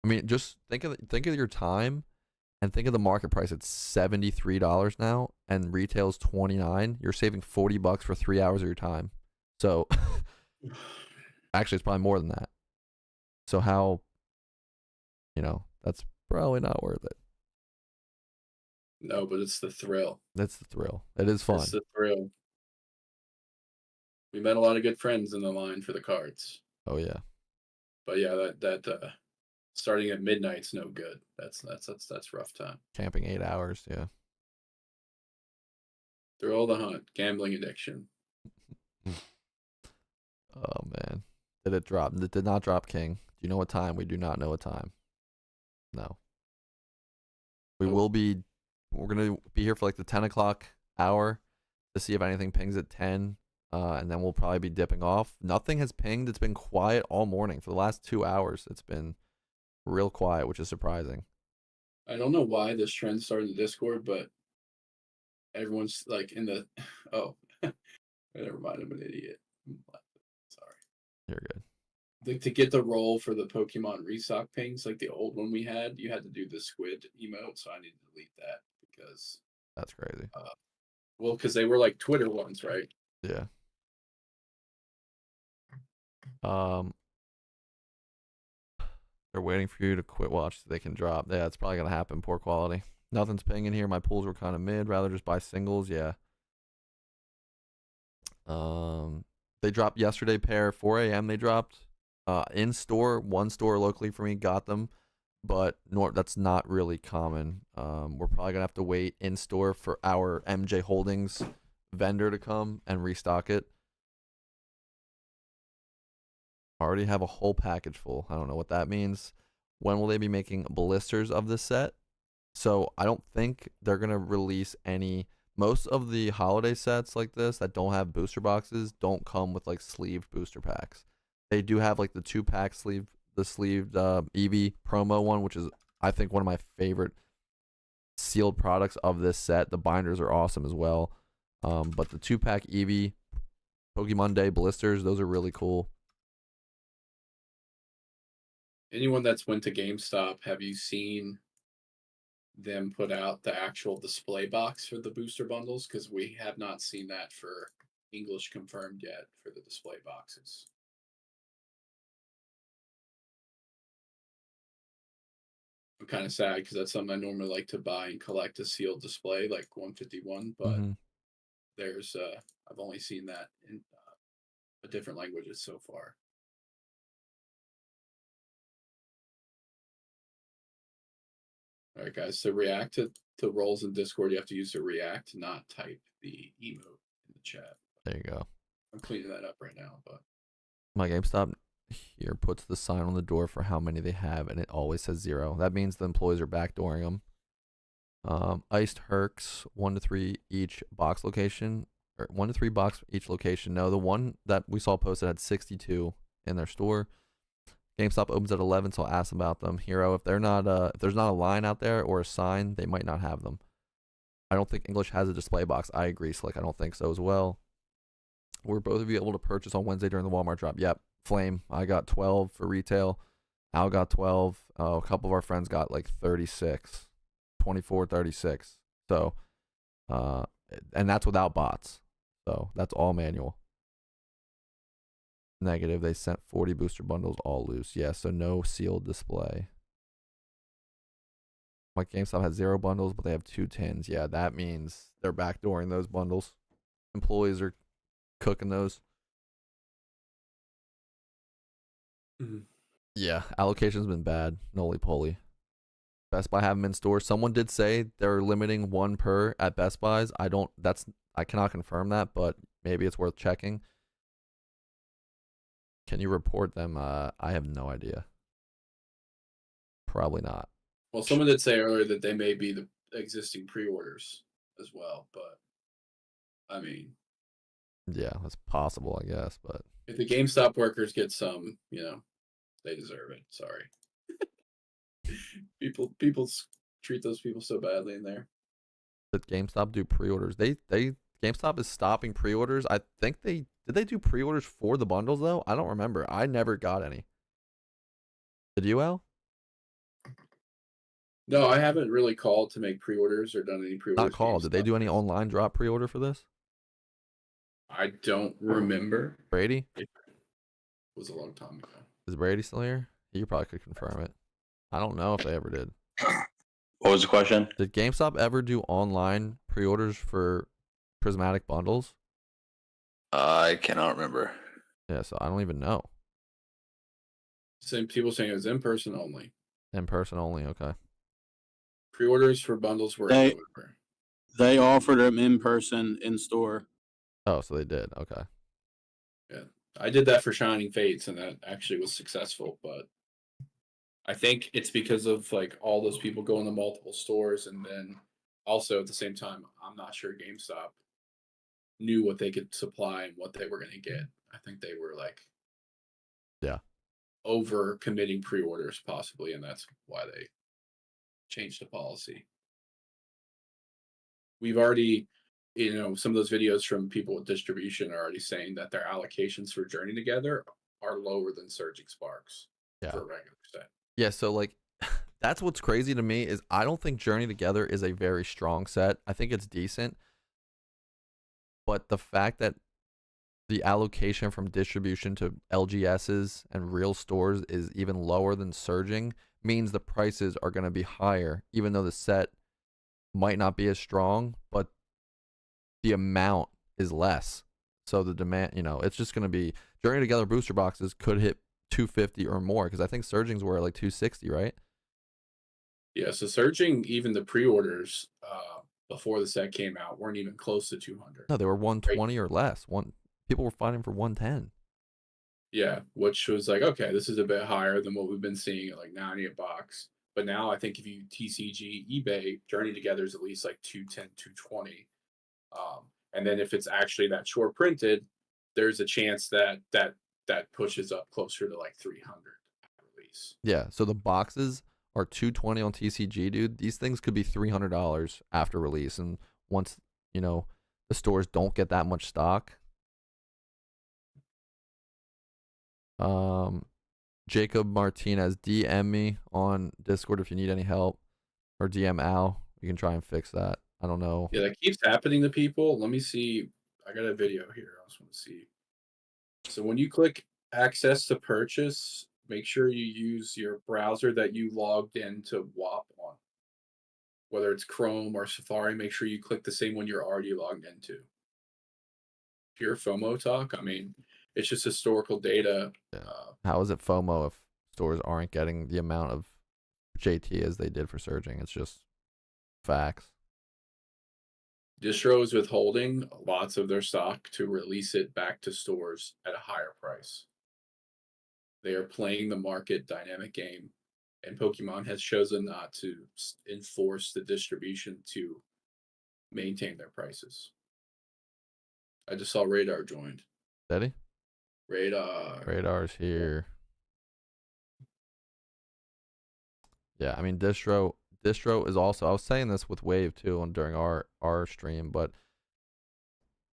I mean, just think of your time, and think of the market price. It's $73 now, and retail's $29. You're saving $40 for 3 hours of your time. So, actually, it's probably more than that. So how that's probably not worth it. No, but it's the thrill. That's the thrill. It is fun. It's the thrill. We met a lot of good friends in the line for the cards. Oh yeah. But yeah, that starting at midnight's no good. That's rough time. Camping 8 hours. Yeah. Thrill of the hunt, gambling addiction. Oh man. Did it drop? It did not drop, King. Do you know what time? We do not know what time. No. We're gonna be here for like the 10 o'clock hour to see if anything pings at 10. And then we'll probably be dipping off. Nothing has pinged. It's been quiet all morning. For the last 2 hours, it's been real quiet, which is surprising. I don't know why this trend started in the Discord, but everyone's like in the never mind, I'm an idiot. Sorry. You're good. To get the roll for the Pokemon restock pings, like the old one we had, you had to do the squid emote, so I need to delete that because That's crazy. because they were like Twitter ones, right? Yeah. They're waiting for you to quit watch so they can drop. Yeah, it's probably gonna happen. Poor quality. Nothing's pinging here. My pools were kind of mid. Rather just buy singles. Yeah. They dropped yesterday. Pair 4 a.m. They dropped. In store, one store locally for me got them, but that's not really common. We're probably gonna have to wait in store for our MJ Holdings vendor to come and restock it. Already have a whole package full. I don't know what that means. When will they be making blisters of this set? So I don't think they're gonna release any. Most of the holiday sets like this that don't have booster boxes don't come with like sleeved booster packs. They do have like the 2-pack sleeve, the sleeved Eevee promo one, which is I think one of my favorite sealed products of this set. The binders are awesome as well. But the 2-pack Eevee Pokemon Day blisters, those are really cool. Anyone that's went to GameStop, have you seen them put out the actual display box for the booster bundles? Because we have not seen that for English confirmed yet for the display boxes. I'm kind of sad because that's something I normally like to buy and collect a sealed display like 151, but there's I've only seen that in different languages so far. All right, guys. So react to rolls in Discord. You have to use the react, not type the emote in the chat. There you go. I'm cleaning that up right now, but My GameStop here puts the sign on the door for how many they have, and it always says 0. That means the employees are backdooring them. Iced Hercs, 1 to 3 each box location, or 1 to 3 box each location. No, the one that we saw posted had 62 in their store. GameStop opens at 11, so I'll ask about them. Hero, if there's not a line out there or a sign, they might not have them. I don't think English has a display box. I agree, Slick. I don't think so as well. Were both of you able to purchase on Wednesday during the Walmart drop? Yep. Flame, I got 12 for retail. Al got 12. A couple of our friends got like 36, 24, 36. So, and that's without bots. So that's all manual. Negative, they sent 40 booster bundles all loose. Yeah, so no sealed display. My GameStop has 0 bundles, but they have 2 tins. Yeah, that means they're backdooring those bundles. Employees are cooking those. Yeah, allocation's been bad. Noli poly. Best Buy have them in store. Someone did say they're limiting 1 per at Best Buys. I cannot confirm that, but maybe it's worth checking. Can you report them? I have no idea. Probably not. Well, someone did say earlier that they may be the existing pre-orders as well, but I mean, yeah, that's possible, I guess. But if the GameStop workers get some, they deserve it. Sorry. people treat those people so badly in there. Did GameStop do pre-orders? GameStop is stopping pre-orders. I think did they do pre-orders for the bundles though? I don't remember. I never got any. Did you, Al? No, I haven't really called to make pre-orders or done any pre-orders. Not called. Did they do any online drop pre-order for this? I don't remember. Brady? It was a long time ago. Is Brady still here? You probably could confirm it. I don't know if they ever did. What was the question? Did GameStop ever do online pre-orders for Prismatic bundles? I cannot remember. Yeah, so I don't even know. Same people saying it was in person only. In person only. Okay. Pre-orders for bundles were in They- November. They offered them in person, in store. Oh, so they did. Okay. I did that for Shining Fates, and that actually was successful. But I think it's because of like all those people going to multiple stores, and then also at the same time, I'm not sure GameStop knew what they could supply and what they were going to get. I think they were like, Yeah. over committing pre-orders possibly, and that's why they changed the policy. We've already, some of those videos from people with distribution are already saying that their allocations for Journey Together are lower than Surging Sparks Yeah. for a regular set. Yeah, so like that's what's crazy to me is I don't think Journey Together is a very strong set. I think it's decent. But the fact that the allocation from distribution to LGSs and real stores is even lower than Surging means the prices are going to be higher, even though the set might not be as strong, but the amount is less. So the demand, it's just going to be Journey Together booster boxes could hit 250 or more because I think Surgings were like 260, right? Yeah, so Surging, even the pre-orders before the set came out weren't even close to 200. No, they were 120 or less. People were fighting for 110. Yeah, which was like, okay, this is a bit higher than what we've been seeing at like 90 a box. But now I think if you TCG eBay, Journey Together is at least like 210, 220. And then if it's actually that short printed, there's a chance that pushes up closer to like 300 at release. Yeah, so the boxes are 220 on TCG, dude. These things could be $300 after release, and once the stores don't get that much stock. Jacob Martinez, DM me on Discord if you need any help, or DM Al. You can try and fix that. I don't know. Yeah, that keeps happening to people. Let me see. I got a video here. I just want to see. So when you click access to purchase, make sure you use your browser that you logged into WAP on. Whether it's Chrome or Safari, make sure you click the same one you're already logged into. Pure FOMO talk. I mean, it's just historical data. Yeah. How is it FOMO if stores aren't getting the amount of JT as they did for Surging? It's just facts. Distro is withholding lots of their stock to release it back to stores at a higher price. They are playing the market dynamic game, and Pokemon has chosen not to enforce the distribution to maintain their prices. I just saw Radar joined. Steady? Radar's here. Yeah, I mean Distro is also, I was saying this with Wave too during our stream, but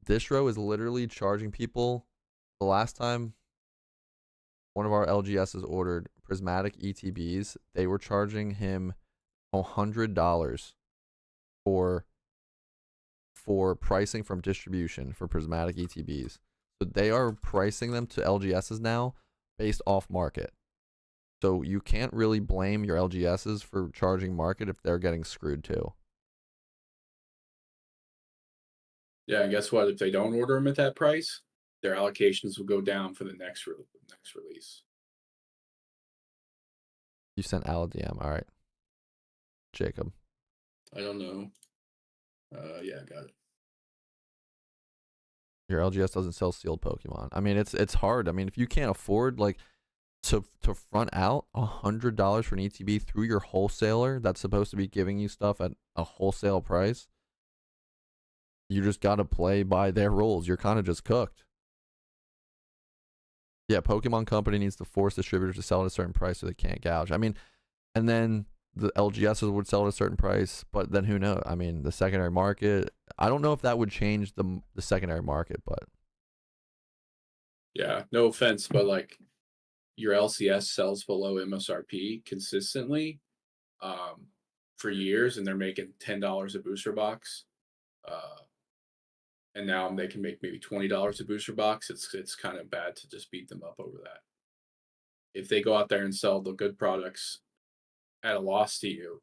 Distro is literally charging people. The last time one of our LGSs ordered Prismatic ETBs, they were charging him $100 for pricing from distribution for Prismatic ETBs. So they are pricing them to LGSs now based off market. So you can't really blame your LGSs for charging market if they're getting screwed too. Yeah, and guess what? If they don't order them at that price, their allocations will go down for the next release. You sent Al a DM. All right. Jacob. I don't know. Yeah, I got it. Your LGS doesn't sell sealed Pokemon. I mean, it's hard. I mean, if you can't afford like to front out $100 for an ETB through your wholesaler that's supposed to be giving you stuff at a wholesale price, you just got to play by their rules. You're kind of just cooked. Yeah, Pokemon Company needs to force distributors to sell at a certain price so they can't gouge. I mean, and then the LGSs would sell at a certain price, but then who knows? I mean, the secondary market, I don't know if that would change the secondary market, but Yeah, no offense, but like your LCS sells below MSRP consistently for years, and they're making $10 a booster box. And now they can make maybe $20 a booster box. It's kind of bad to just beat them up over that. If they go out there and sell the good products at a loss to you,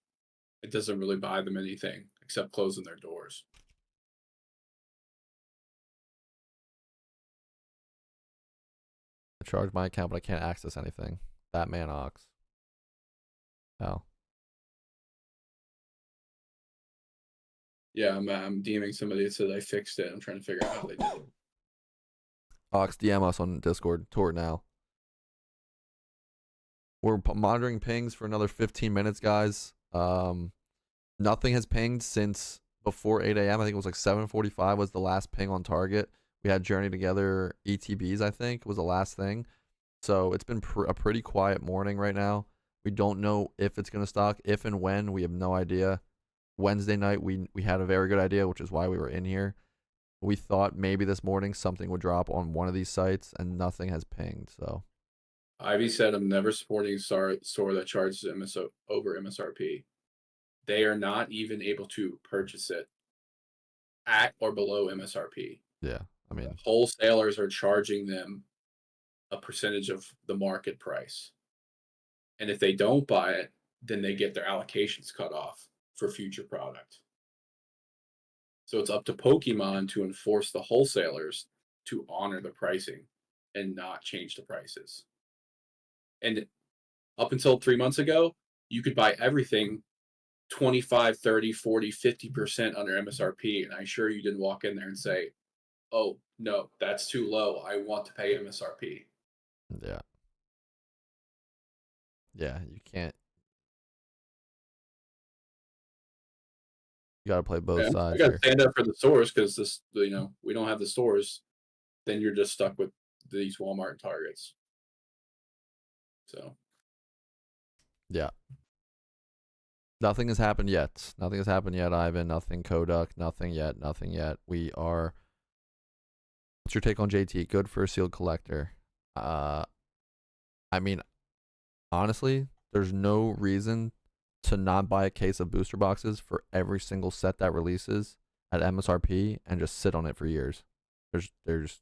it doesn't really buy them anything except closing their doors. I charge my account, but I can't access anything. Batman Ox. Oh. Yeah, I'm DMing somebody that said I fixed it. I'm trying to figure out how they did it. Ox, DM us on Discord. Tort now. We're monitoring pings for another 15 minutes, guys. Nothing has pinged since before 8 a.m. I think it was like 7:45 was the last ping on target. We had Journey Together ETBs, I think, was the last thing. So it's been a pretty quiet morning right now. We don't know if it's going to stock. If and when, we have no idea. Wednesday night, we had a very good idea, which is why we were in here. We thought maybe this morning something would drop on one of these sites, and nothing has pinged. So Ivy said, I'm never supporting a store that charges over MSRP. They are not even able to purchase it at or below MSRP. yeah, I mean, Wholesalers are charging them a percentage of the market price. And if they don't buy it, then they get their allocations cut off for future product. So it's up to Pokemon to enforce the wholesalers to honor the pricing and not change the prices. And up until 3 months ago, you could buy everything 25, 30, 40, 50% under MSRP. And I'm sure you didn't walk in there and say, oh, no, that's too low. I want to pay MSRP. yeah. Yeah, you can't. You got to play both I sides got to here. stand up for the stores because this, we don't have the stores. Then you're just stuck with these Walmart and Targets. So, yeah. Nothing has happened yet. Nothing has happened yet, Ivan. Nothing, Kodak. Nothing yet. Nothing yet. We are. What's your take on JT? Good for a sealed collector. I mean, honestly, there's no reason to not buy a case of booster boxes for every single set that releases at MSRP and just sit on it for years. There's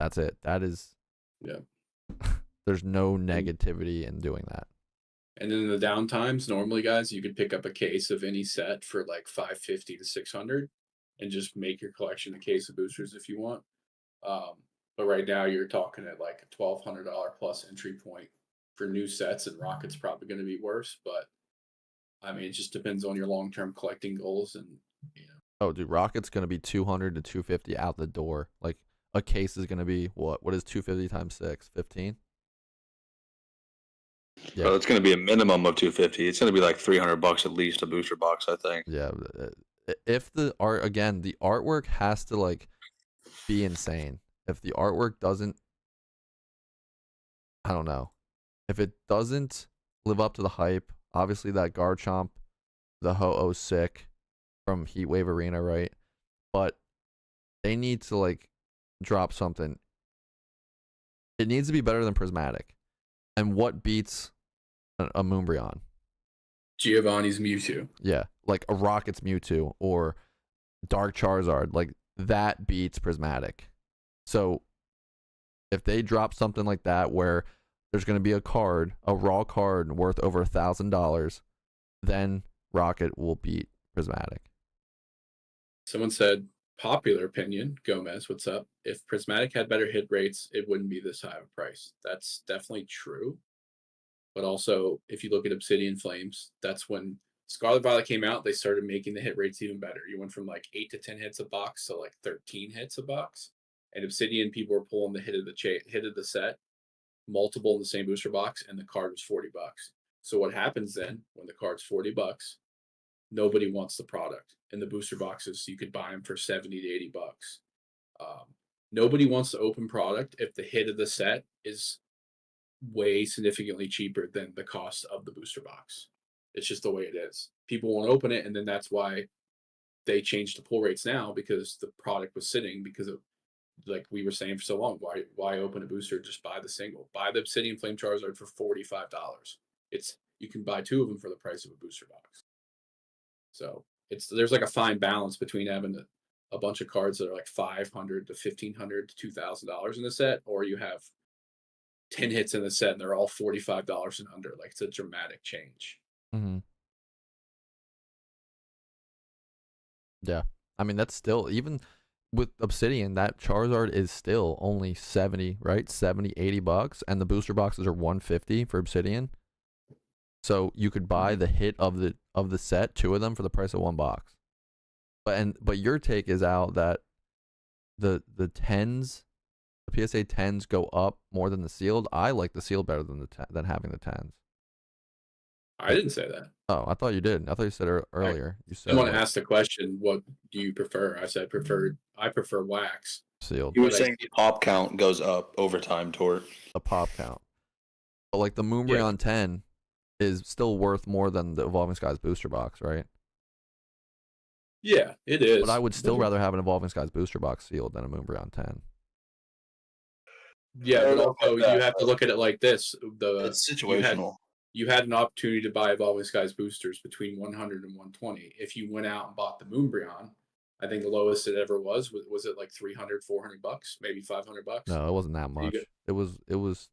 that's it. That is, yeah. there's no negativity in doing that. And then in the downtimes, normally, guys, you could pick up a case of any set for like $550 to $600 and just make your collection a case of boosters if you want. But right now, you're talking at like a $1,200 plus entry point for new sets, and Rocket's probably going to be worse. But I mean, it just depends on your long-term collecting goals, and Oh, dude, Rocket's gonna be 200 to 250 out the door. Like a case is gonna be what? What is 250 times 6? 15? Yeah. Well, it's going to be a minimum of 250. It's going to be like $300 at least a booster box, I think. Yeah. If the art, again, the artwork has to like be insane. If the artwork doesn't, I don't know. If it doesn't live up to the hype, obviously that Garchomp, the Ho-Oh sick from Heatwave Arena, right? But they need to like drop something. It needs to be better than Prismatic. And what beats a Moonbryon? Giovanni's Mewtwo. Yeah, like a Rocket's Mewtwo or Dark Charizard. Like that beats Prismatic. So if they drop something like that where there's going to be a card, a raw card worth over $1,000, then Rocket will beat Prismatic. Someone said, popular opinion, Gomez, what's up? If Prismatic had better hit rates, it wouldn't be this high of a price. That's definitely true. But also, if you look at Obsidian Flames, that's when Scarlet Violet came out, they started making the hit rates even better. You went from like 8 to 10 hits a box to like 13 hits a box. And Obsidian, people were pulling the hit of the set, multiple in the same booster box, and the card was $40. So what happens then when the card's $40? Nobody wants the product. And the booster boxes, you could buy them for $70 to $80. Nobody wants to open product if the hit of the set is way significantly cheaper than the cost of the booster box. It's just the way it is. People won't open it, and then that's why they changed the pull rates now, because the product was sitting, because of, like we were saying for so long, why open a booster? Just buy the single. Buy the Obsidian Flame Charizard for $45. You can buy 2 of them for the price of a booster box. So there's like a fine balance between having a bunch of cards that are like $500 to $1,500 to $2,000 in the set, or you have 10 hits in the set and they're all $45 and under. Like it's a dramatic change. Mm-hmm. Yeah. I mean, that's still, even with Obsidian, that Charizard is still only 70, right? 70, $80. And the booster boxes are 150 for Obsidian. So you could buy the hit of the set, 2 of them, for the price of 1 box. But your take is out that the 10s, the PSA 10s go up more than the sealed. I like the sealed better than than having the 10s. I didn't say that. Oh, I thought you did. I thought you said earlier. You said Someone asked the question, what do you prefer? I said I prefer wax. sealed. He was But I- saying the pop count goes up over time, Tort. The pop count. But like the Moonbreon 10 is still worth more than the Evolving Skies booster box, right? Yeah, it is. But I would still rather have an Evolving Skies booster box sealed than a Moonbreon 10. Yeah, I don't but know also about that, you have to look at it like this. It's situational. You had an opportunity to buy Evolving Skies boosters between 100 and 120. If you went out and bought the Moonbreon, I think the lowest it ever was it like 300, $400, maybe $500? No, it wasn't that So much. It was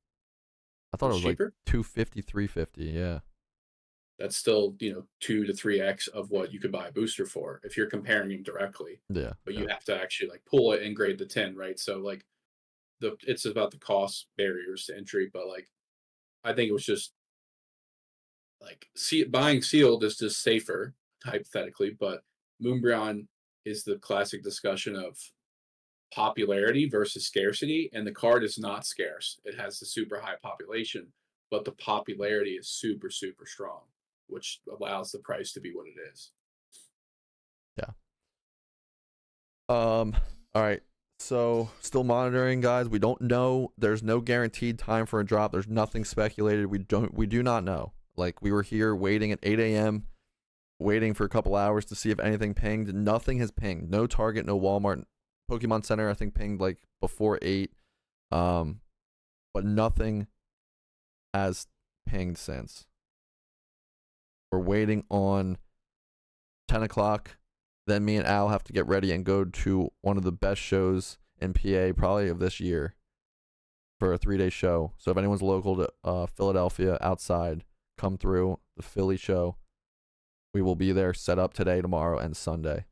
I thought it was cheaper? like 250, 350, yeah. That's still, 2 to 3x of what you could buy a booster for if you're comparing them directly. Yeah. But yeah. you have to actually like pull it and grade the 10, right? So like it's about the cost barriers to entry, but like I think it was just like buying sealed is just safer hypothetically, but Moonbreon is the classic discussion of popularity versus scarcity, and the card is not scarce. It has the super high population, but the popularity is super super strong, which allows the price to be what it is. Yeah. All right. So still monitoring, guys. We don't know. There's no guaranteed time for a drop. There's nothing speculated. We do not know. Like, we were here waiting at 8 a.m., waiting for a couple hours to see if anything pinged. Nothing has pinged. No Target, no Walmart. Pokemon Center, I think, pinged like before 8. But nothing has pinged since. We're waiting on 10 o'clock. Then me and Al have to get ready and go to one of the best shows in PA probably of this year for a 3-day show. So if anyone's local to Philadelphia outside, come through the Philly show. We will be there set up today, tomorrow, and Sunday.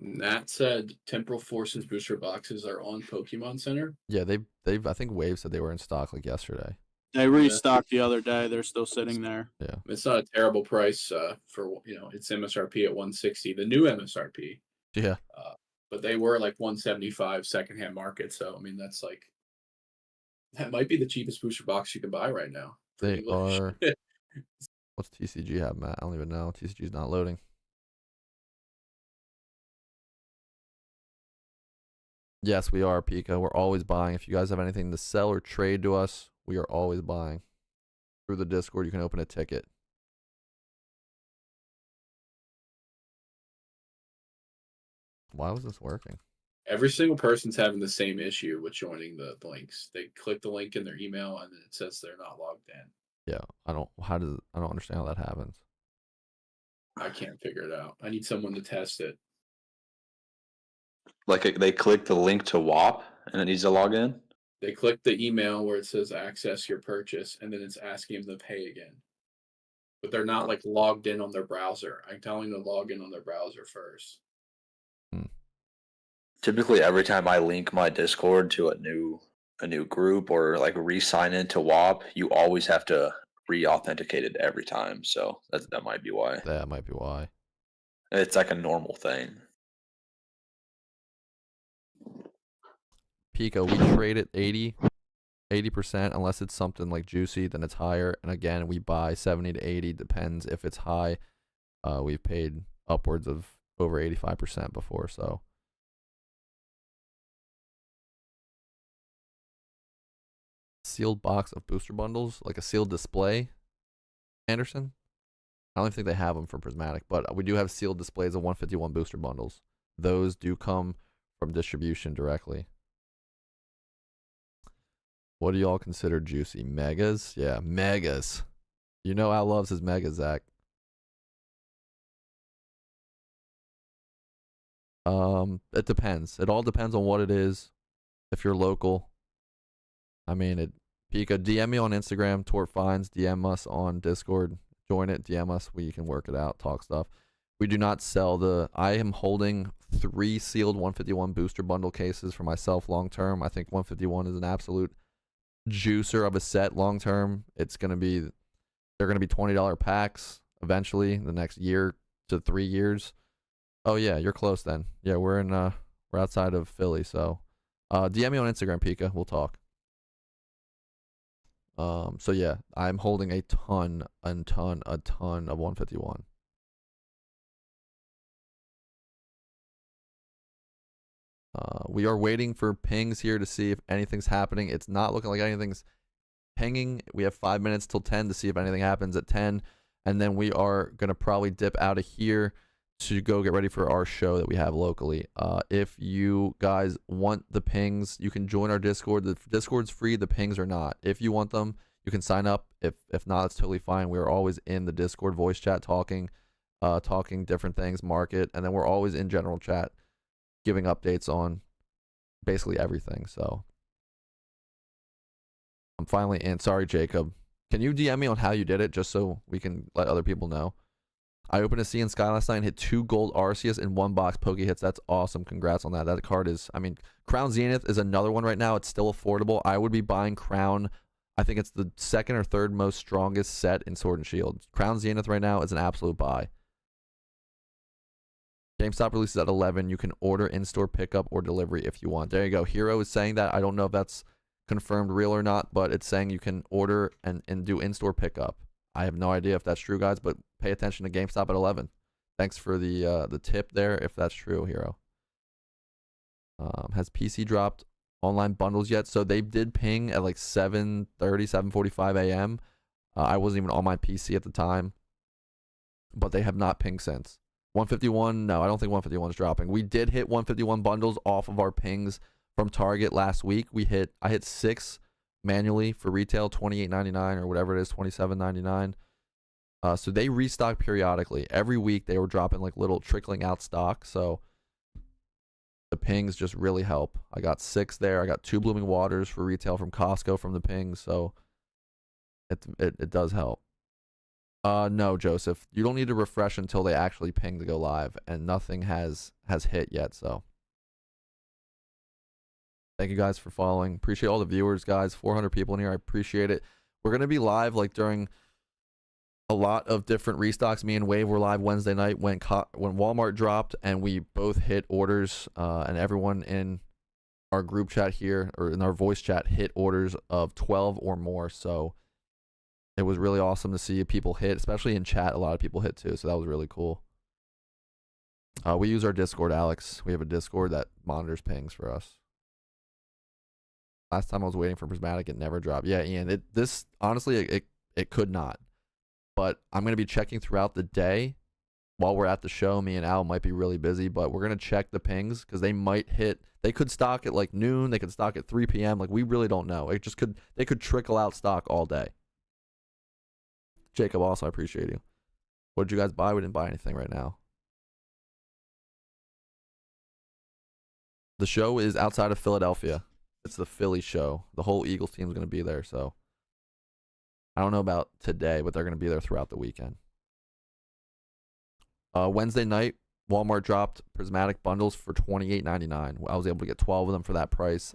That said, Temporal Forces booster boxes are on Pokemon Center. Yeah, they've I think Wave said they were in stock like yesterday. They restocked the other day. They're still sitting there. Yeah. It's not a terrible price for it's MSRP at 160, the new MSRP. Yeah. But they were like 175 secondhand market. So I mean that might be the cheapest booster box you can buy right now. They English. are. What's TCG have, Matt? I don't even know. TCG's not loading. Yes, we are, Pika. We're always buying. If you guys have anything to sell or trade to us, we are always buying. Through the Discord, you can open a ticket. Why was this working? Every single person's having the same issue with joining the links. They click the link in their email and it says they're not logged in. Yeah, I don't understand how that happens. I can't figure it out. I need someone to test it. Like they click the link to WAP and it needs to log in. They click the email where it says access your purchase and then it's asking them to pay again. But they're not like logged in on their browser. I'm telling them to log in on their browser first. Typically, every time I link my Discord to a new group or like re-sign into WAP, you always have to re-authenticate it every time. So that might be why. That might be why. It's like a normal thing. Pico, we trade it 80% unless it's something like juicy, then it's higher. And again, we buy 70 to 80, depends if it's high. We've paid upwards of over 85% before, so. Sealed box of booster bundles, like a sealed display, Anderson. I don't think they have them for Prismatic, but we do have sealed displays of 151 booster bundles. Those do come from distribution directly. What do y'all consider juicy? Megas? Yeah, megas. You know Al loves his megas, Zach. It depends. It all depends on what it is. If you're local, I mean, it Pika, DM me on Instagram, Tort Finds. DM us on Discord. Join it. DM us. We can work it out. Talk stuff. We do not sell the. I am holding 3 sealed 151 booster bundle cases for myself long term. I think 151 is an absolute juicer of a set long term. It's gonna be. They're gonna be $20 packs eventually. The next year to 3 years. Oh yeah, you're close then. Yeah, we're in. We're outside of Philly, so. DM me on Instagram, Pika. We'll talk. So yeah, I'm holding a ton of 151. We are waiting for pings here to see if anything's happening. It's not looking like anything's pinging. We have 5 minutes till 10 to see if anything happens at 10, and then we are gonna probably dip out of here to go get ready for our show that we have locally. If you guys want the pings, you can join our Discord. The Discord's free, the pings are not. If you want them, you can sign up. If not, it's totally fine. We're always in the Discord voice chat talking different things, market, and then we're always in general chat giving updates on basically everything. So I'm finally in. Sorry, Jacob. Can you DM me on how you did it just so we can let other people know? I opened a Sea and Sky last night and hit 2 gold Arceus in 1 box Poke Hits. That's awesome. Congrats on that. That card is, I mean, Crown Zenith is another one right now. It's still affordable. I would be buying Crown. I think it's the 2nd or 3rd most strongest set in Sword and Shield. Crown Zenith right now is an absolute buy. GameStop releases at 11. You can order in-store pickup or delivery if you want. There you go. Hero is saying that. I don't know if that's confirmed real or not, but it's saying you can order and do in-store pickup. I have no idea if that's true, guys, but pay attention to GameStop at 11. Thanks for the tip there, if that's true, Hero. Has PC dropped online bundles yet? So they did ping at like 7:30, 7:45 a.m. I wasn't even on my PC at the time, but they have not pinged since. 151, no, I don't think 151 is dropping. We did hit 151 bundles off of our pings from Target last week. I hit 6 manually for retail, $28.99 or whatever it is, $27.99. So they restock periodically. Every week they were dropping like little trickling out stock. So the pings just really help. I got 6 there. I got 2 Blooming Waters for retail from Costco from the pings. So it does help. No, Joseph, you don't need to refresh until they actually ping to go live, and nothing has hit yet. So thank you guys for following. Appreciate all the viewers, guys. 400 people in here. I appreciate it. We're gonna be live like during a lot of different restocks. Me and Wave were live Wednesday night when Walmart dropped, and we both hit orders. And everyone in our group chat here or in our voice chat hit orders of 12 or more. So it was really awesome to see people hit, especially in chat. A lot of people hit too, so that was really cool. We use our Discord, Alex. We have a Discord that monitors pings for us. Last time I was waiting for Prismatic, it never dropped. Yeah, Ian, this honestly, it could not. But I'm going to be checking throughout the day while we're at the show. Me and Al might be really busy, but we're going to check the pings because they might hit. They could stock at like noon. They could stock at 3 p.m. Like, we really don't know. They could trickle out stock all day. Jacob, also, I appreciate you. What did you guys buy? We didn't buy anything right now. The show is outside of Philadelphia. It's the Philly show. The whole Eagles team is going to be there, so I don't know about today, but they're going to be there throughout the weekend. Wednesday night, Walmart dropped Prismatic bundles for $28.99. I was able to get 12 of them for that price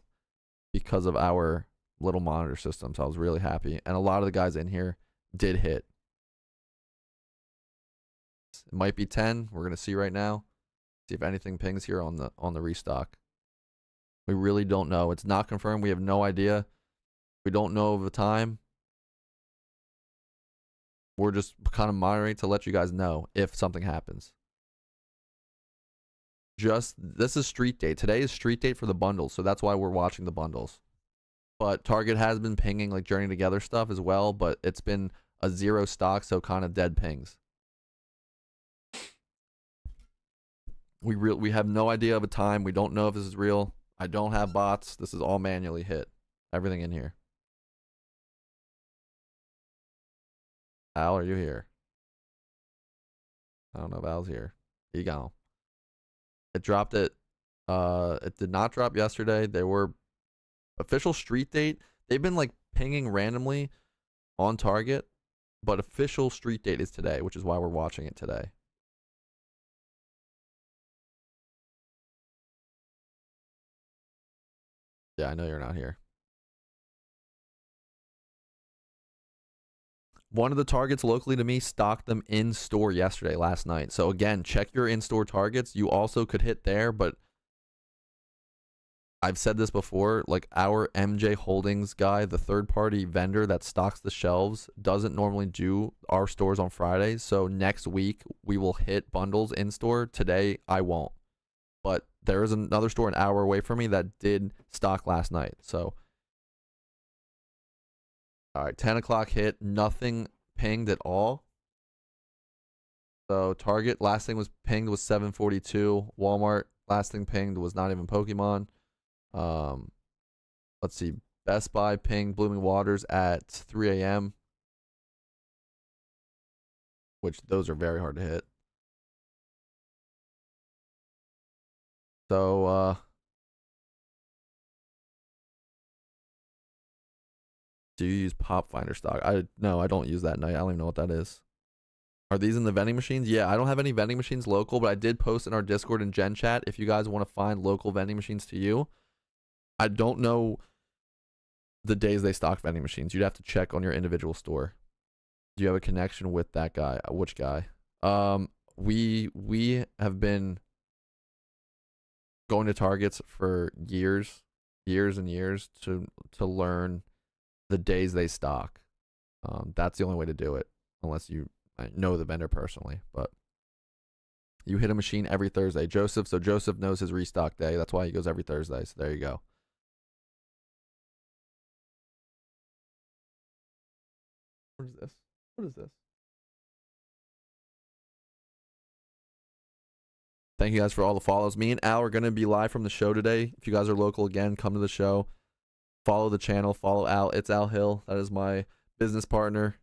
because of our little monitor system, so I was really happy. And a lot of the guys in here did hit. It might be 10. We're going to see right now. See if anything pings here on the restock. We really don't know. It's not confirmed. We have no idea. We don't know of the time. We're just kind of monitoring to let you guys know if something happens. This is street date. Today is street date for the bundles, so that's why we're watching the bundles. But Target has been pinging like Journey Together stuff as well, but it's been a 0 stock, so kind of dead pings. We have no idea of a time. We don't know if this is real. I don't have bots. This is all manually hit. Everything in here. Al, are you here? I don't know if Al's here. He gone. It dropped it. It did not drop yesterday. They were official street date. They've been like pinging randomly on Target, but official street date is today, which is why we're watching it today. Yeah, I know you're not here. One of the Targets locally to me stocked them in store yesterday, last night. So again, check your in-store Targets. You also could hit there, but I've said this before, like our MJ Holdings guy, the third-party vendor that stocks the shelves, doesn't normally do our stores on Fridays. So next week we will hit bundles in store. Today I won't. But there is another store an hour away from me that did stock last night. So, all right, 10 o'clock hit. Nothing pinged at all. So Target, last thing was pinged was 742. Walmart, last thing pinged was not even Pokemon. Let's see. Best Buy pinged Blooming Waters at 3 a.m. Which those are very hard to hit. So, do you use Pop Finder stock? No, I don't use that night. I don't even know what that is. Are these in the vending machines? Yeah, I don't have any vending machines local, but I did post in our Discord and Gen Chat if you guys want to find local vending machines to you. I don't know the days they stock vending machines. You'd have to check on your individual store. Do you have a connection with that guy? Which guy? We have been going to Targets for years and years to learn the days they stock. That's the only way to do it, unless you know the vendor personally. But you hit a machine every Thursday. Joseph knows his restock day. That's why he goes every Thursday. So there you go. What is this? What is this? Thank you guys for all the follows. Me and Al are going to be live from the show today. If you guys are local, again, come to the show. Follow the channel. Follow Al. It's Al Hill. That is my business partner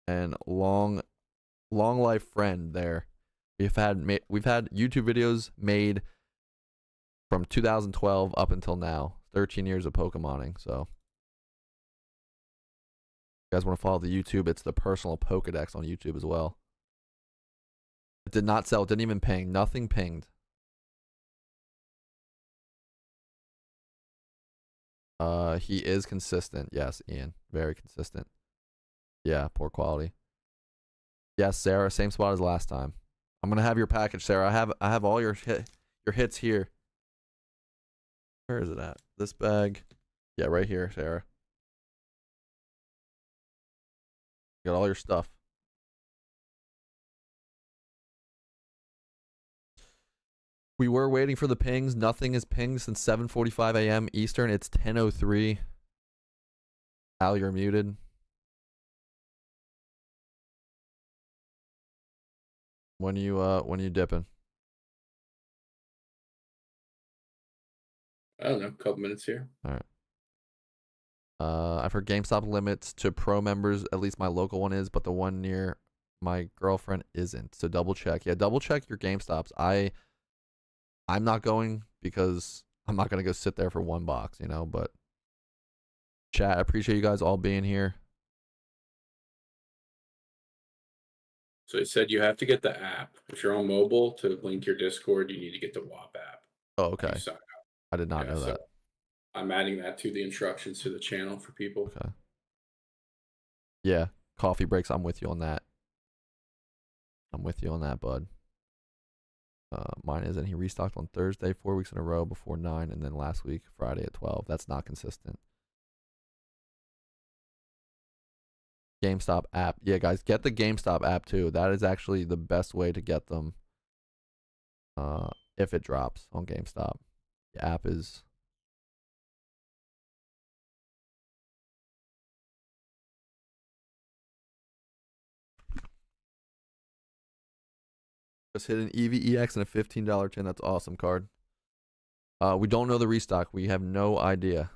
and long life friend there. We've had YouTube videos made from 2012 up until now. 13 years of Pokemoning. So if you guys want to follow the YouTube, it's the personal Pokedex on YouTube as well. It did not sell. It didn't even ping. Nothing pinged. He is consistent. Yes, Ian. Very consistent. Yeah, poor quality. Yes, Sarah. Same spot as last time. I'm gonna have your package, Sarah. I have all your hits here. Where is it at? This bag. Yeah, right here, Sarah. Got all your stuff. We were waiting for the pings. Nothing is pinged since 7:45 a.m. Eastern. It's 10:03. Al, you're muted. When you dipping? I don't know, a couple minutes here. All right. I've heard GameStop limits to pro members. At least my local one is, but the one near my girlfriend isn't. So double check. Yeah, double check your GameStops. I'm not going because I'm not gonna go sit there for one box, you know. But chat, I appreciate you guys all being here. So it said you have to get the app. If you're on mobile to link your Discord, you need to get the WAP app. Oh, okay. You sign up. I did not know so that. I'm adding that to the instructions to the channel for people. Okay. Yeah, coffee breaks. I'm with you on that. I'm with you on that, bud. Mine isn't. He restocked on Thursday 4 weeks in a row before 9, and then last week Friday at 12. That's not consistent. GameStop app. Yeah, guys, get the GameStop app too. That is actually the best way to get them. If it drops on GameStop, the app is. Just hit an EVEX and a $15 tin. That's awesome card. We don't know the restock. We have no idea.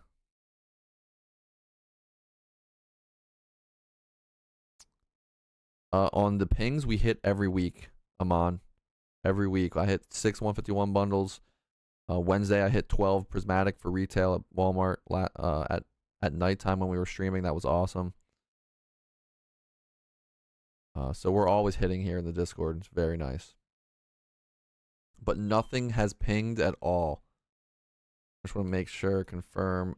On the pings, we hit every week. Amon, every week I hit 6 151 bundles. Wednesday I hit 12 prismatic for retail at Walmart. at nighttime when we were streaming. That was awesome. So we're always hitting here in the Discord. It's very nice. But nothing has pinged at all. I just want to make sure, confirm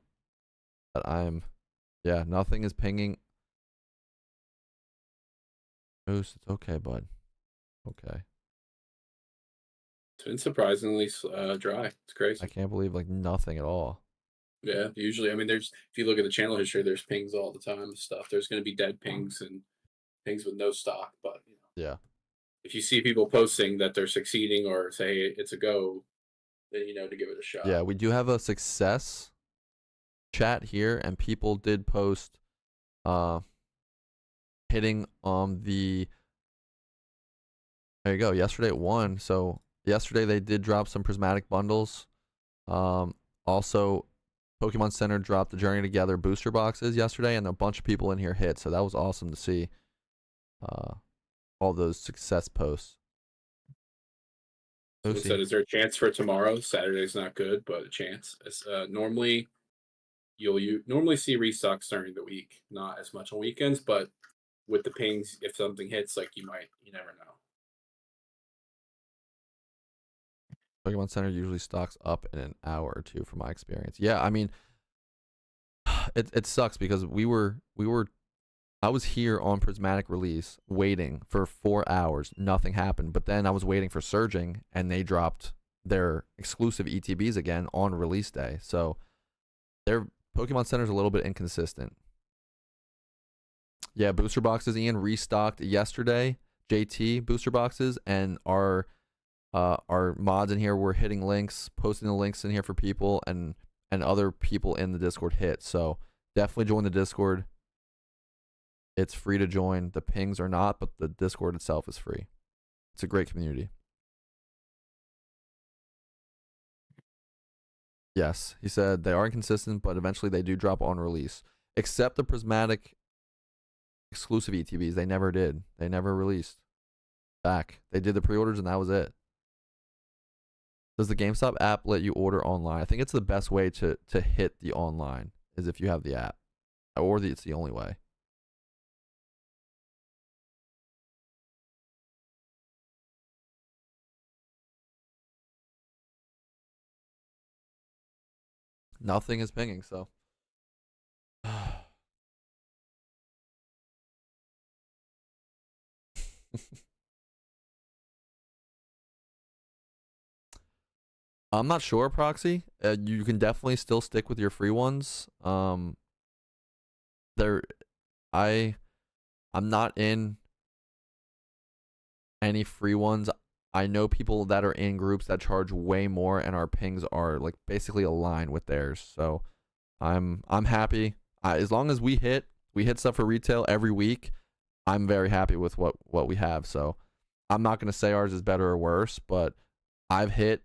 that yeah, nothing is pinging. Moose, it's okay, bud. Okay. It's been surprisingly dry. It's crazy. I can't believe like nothing at all. Yeah, usually, I mean, there's if you look at the channel history, there's pings all the time and stuff. There's going to be dead pings and pings with no stock, but Yeah. if you see people posting that they're succeeding or say it's a go, then you know to give it a shot. Yeah, we do have a success chat here, and people did post hitting on the. There you go. Yesterday at 1. So yesterday they did drop some prismatic bundles. Also, Pokemon Center dropped the Journey Together booster boxes yesterday, and a bunch of people in here hit. So that was awesome to see. All those success posts. So said, is there a chance for tomorrow? Saturday's not good, but a chance. Normally, you normally see restocks during the week, not as much on weekends, but with the pings, if something hits, like you never know. Pokemon Center usually stocks up in an hour or two, from my experience. Yeah, I mean, it sucks because I was here on Prismatic release waiting for 4 hours. Nothing happened. But then I was waiting for Surging, and they dropped their exclusive ETBs again on release day. So their Pokemon Center is a little bit inconsistent. Yeah, booster boxes, Ian, restocked yesterday. JT booster boxes, and our mods in here were hitting links, posting the links in here for people, and other people in the Discord hit. So definitely join the Discord. It's free to join. The pings are not, but the Discord itself is free. It's a great community. Yes, he said they are inconsistent, but eventually they do drop on release. Except the Prismatic exclusive ETBs. They never did. They never released back. They did the pre-orders, and that was it. Does the GameStop app let you order online? I think it's the best way to hit the online is if you have the app. Or it's the only way. Nothing is pinging, so. I'm not sure, Proxy. You can definitely still stick with your free ones. I'm not in any free ones. I know people that are in groups that charge way more, and our pings are like basically aligned with theirs. So I'm happy. As long as we hit stuff for retail every week, I'm very happy with what we have. So I'm not gonna say ours is better or worse, but I've had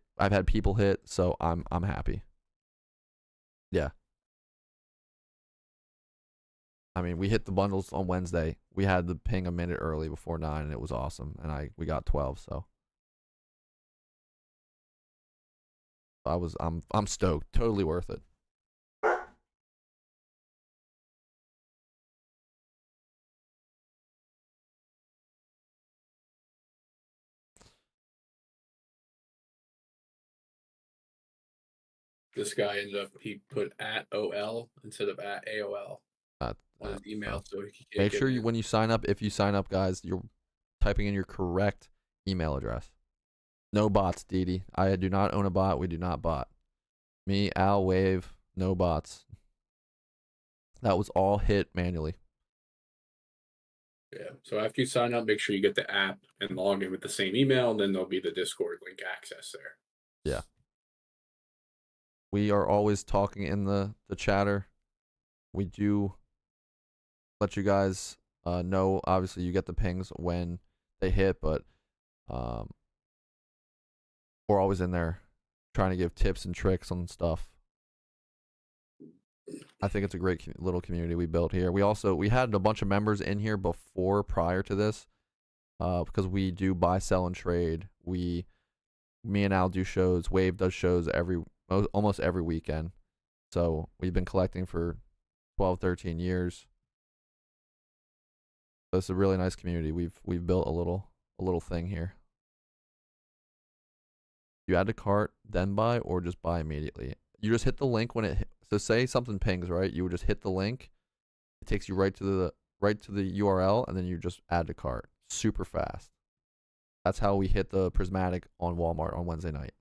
people hit, so I'm happy. Yeah. I mean, we hit the bundles on Wednesday. We had the ping a minute early before 9, and it was awesome. And we got 12, so I'm stoked. Totally worth it. This guy ended up, he put at OL instead of at AOL on his email, so he can't make get sure in. when you sign up, if you sign up, guys, you're typing in your correct email address. No bots, Didi. I do not own a bot. We do not bot. Me, Al, Wave, no bots. That was all hit manually. Yeah. So after you sign up, make sure you get the app and log in with the same email, and then there'll be the Discord link access there. Yeah. We are always talking in the chatter. We do let you guys know. Obviously, you get the pings when they hit, but we're always in there trying to give tips and tricks on stuff. I think it's a great little community we built here. We had a bunch of members in here prior to this, because we do buy, sell, and trade. Me and Al do shows. Wave does shows almost every weekend. So we've been collecting for 12, 13 years. So it's a really nice community. We've built a little thing here. You add to cart, then buy, or just buy immediately. You just hit the link when it. So say something pings, right? You would just hit the link. It takes you right to the URL, and then you just add to cart. Super fast. That's how we hit the Prismatic on Walmart on Wednesday night.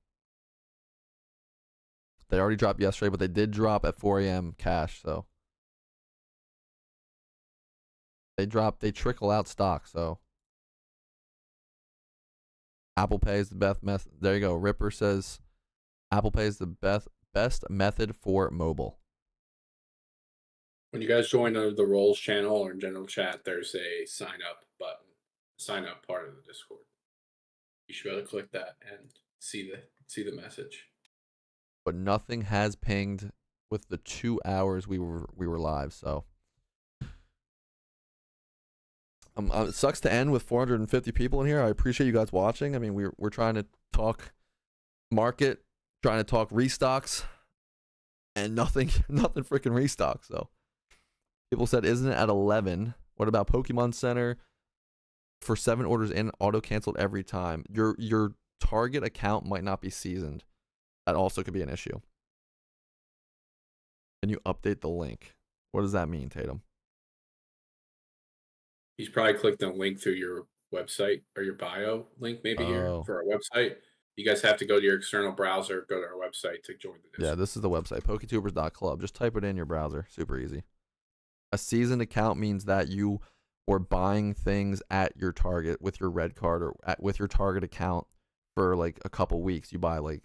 They already dropped yesterday, but they did drop at 4 a.m. cash. So they trickle out stock. So Apple Pay is the best method. There you go. Ripper says Apple Pay is the best method for mobile. When you guys join the roles channel or in general chat, there's a sign up button, sign up part of the Discord. You should be able to click that and see the message. But nothing has pinged with the 2 hours we were live. So it sucks to end with 450 people in here. I appreciate you guys watching. I mean, we're trying to talk market, trying to talk restocks, and nothing freaking restock. So people said, isn't it at 11? What about Pokemon Center? For 7 orders in, auto canceled every time. Your target account might not be seasoned. That also could be an issue. Can you update the link? What does that mean, Tatum? He's probably clicked on a link through your website or your bio link maybe here for our website. You guys have to go to your external browser, go to our website to join the Discord. Yeah, this is the website, poketubers.club. Just type it in your browser. Super easy. A seasoned account means that you were buying things at your target with your red card or with your target account for like a couple weeks. You buy like,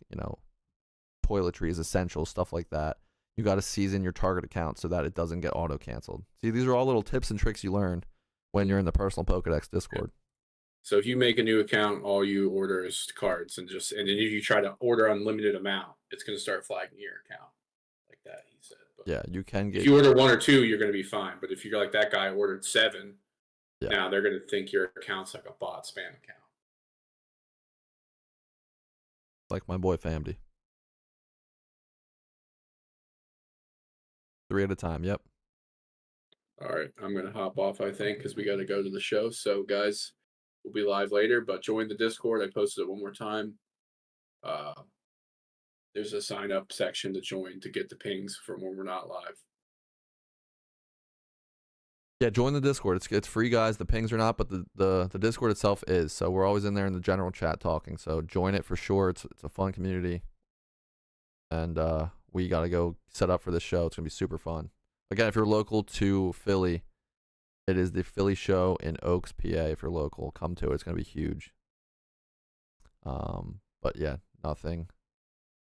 toiletries, essentials, stuff like that. You got to season your target account so that it doesn't get auto canceled. See, these are all little tips and tricks you learn when you're in the personal Pokedex Discord. So if you make a new account, all you order is cards, and then if you try to order unlimited amount, it's going to start flagging your account like that. He said. But yeah, you can get. If you order 1 or 2, you're going to be fine. But if you're like that guy ordered 7, yeah. Now they're going to think your account's like a bot spam account. Like my boy Famdy. 3 at a time. Yep. All right, I'm going to hop off, I think, because we got to go to the show. So, guys, we'll be live later, but join the Discord. I posted it one more time. There's a sign up section to join to get the pings from when we're not live. Yeah, join the Discord. It's free, guys. The pings are not, but the Discord itself is. So we're always in there in the general chat talking. So join it for sure. It's a fun community. And we got to go set up for this show. It's going to be super fun. Again, if you're local to Philly, it is the Philly show in Oaks, PA. If you're local, come to it. It's going to be huge. But yeah, nothing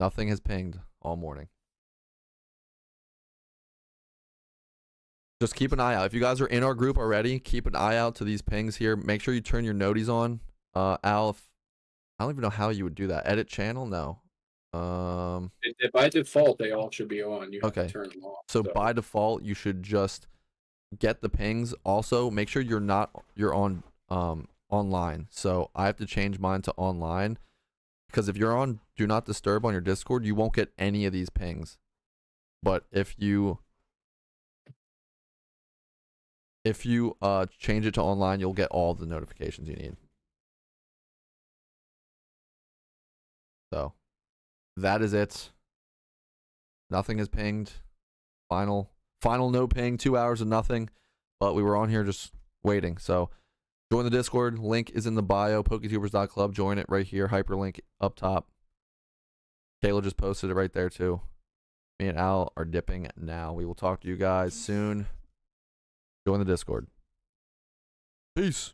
has pinged all morning. Just keep an eye out. If you guys are in our group already, keep an eye out to these pings here. Make sure you turn your noties on. Al, I don't even know how you would do that. Edit channel? No. By default, they all should be on. You have to turn them off. So by default, you should just get the pings. Also, make sure you're on online. So I have to change mine to online, because if you're on Do Not Disturb on your Discord, you won't get any of these pings. But if you change it to online, you'll get all the notifications you need. So that is it. Nothing has pinged. Final no ping. 2 hours of nothing. But we were on here just waiting. So join the Discord. Link is in the bio. Poketubers.club. Join it right here. Hyperlink up top. Kayla just posted it right there too. Me and Al are dipping now. We will talk to you guys soon. Join the Discord. Peace.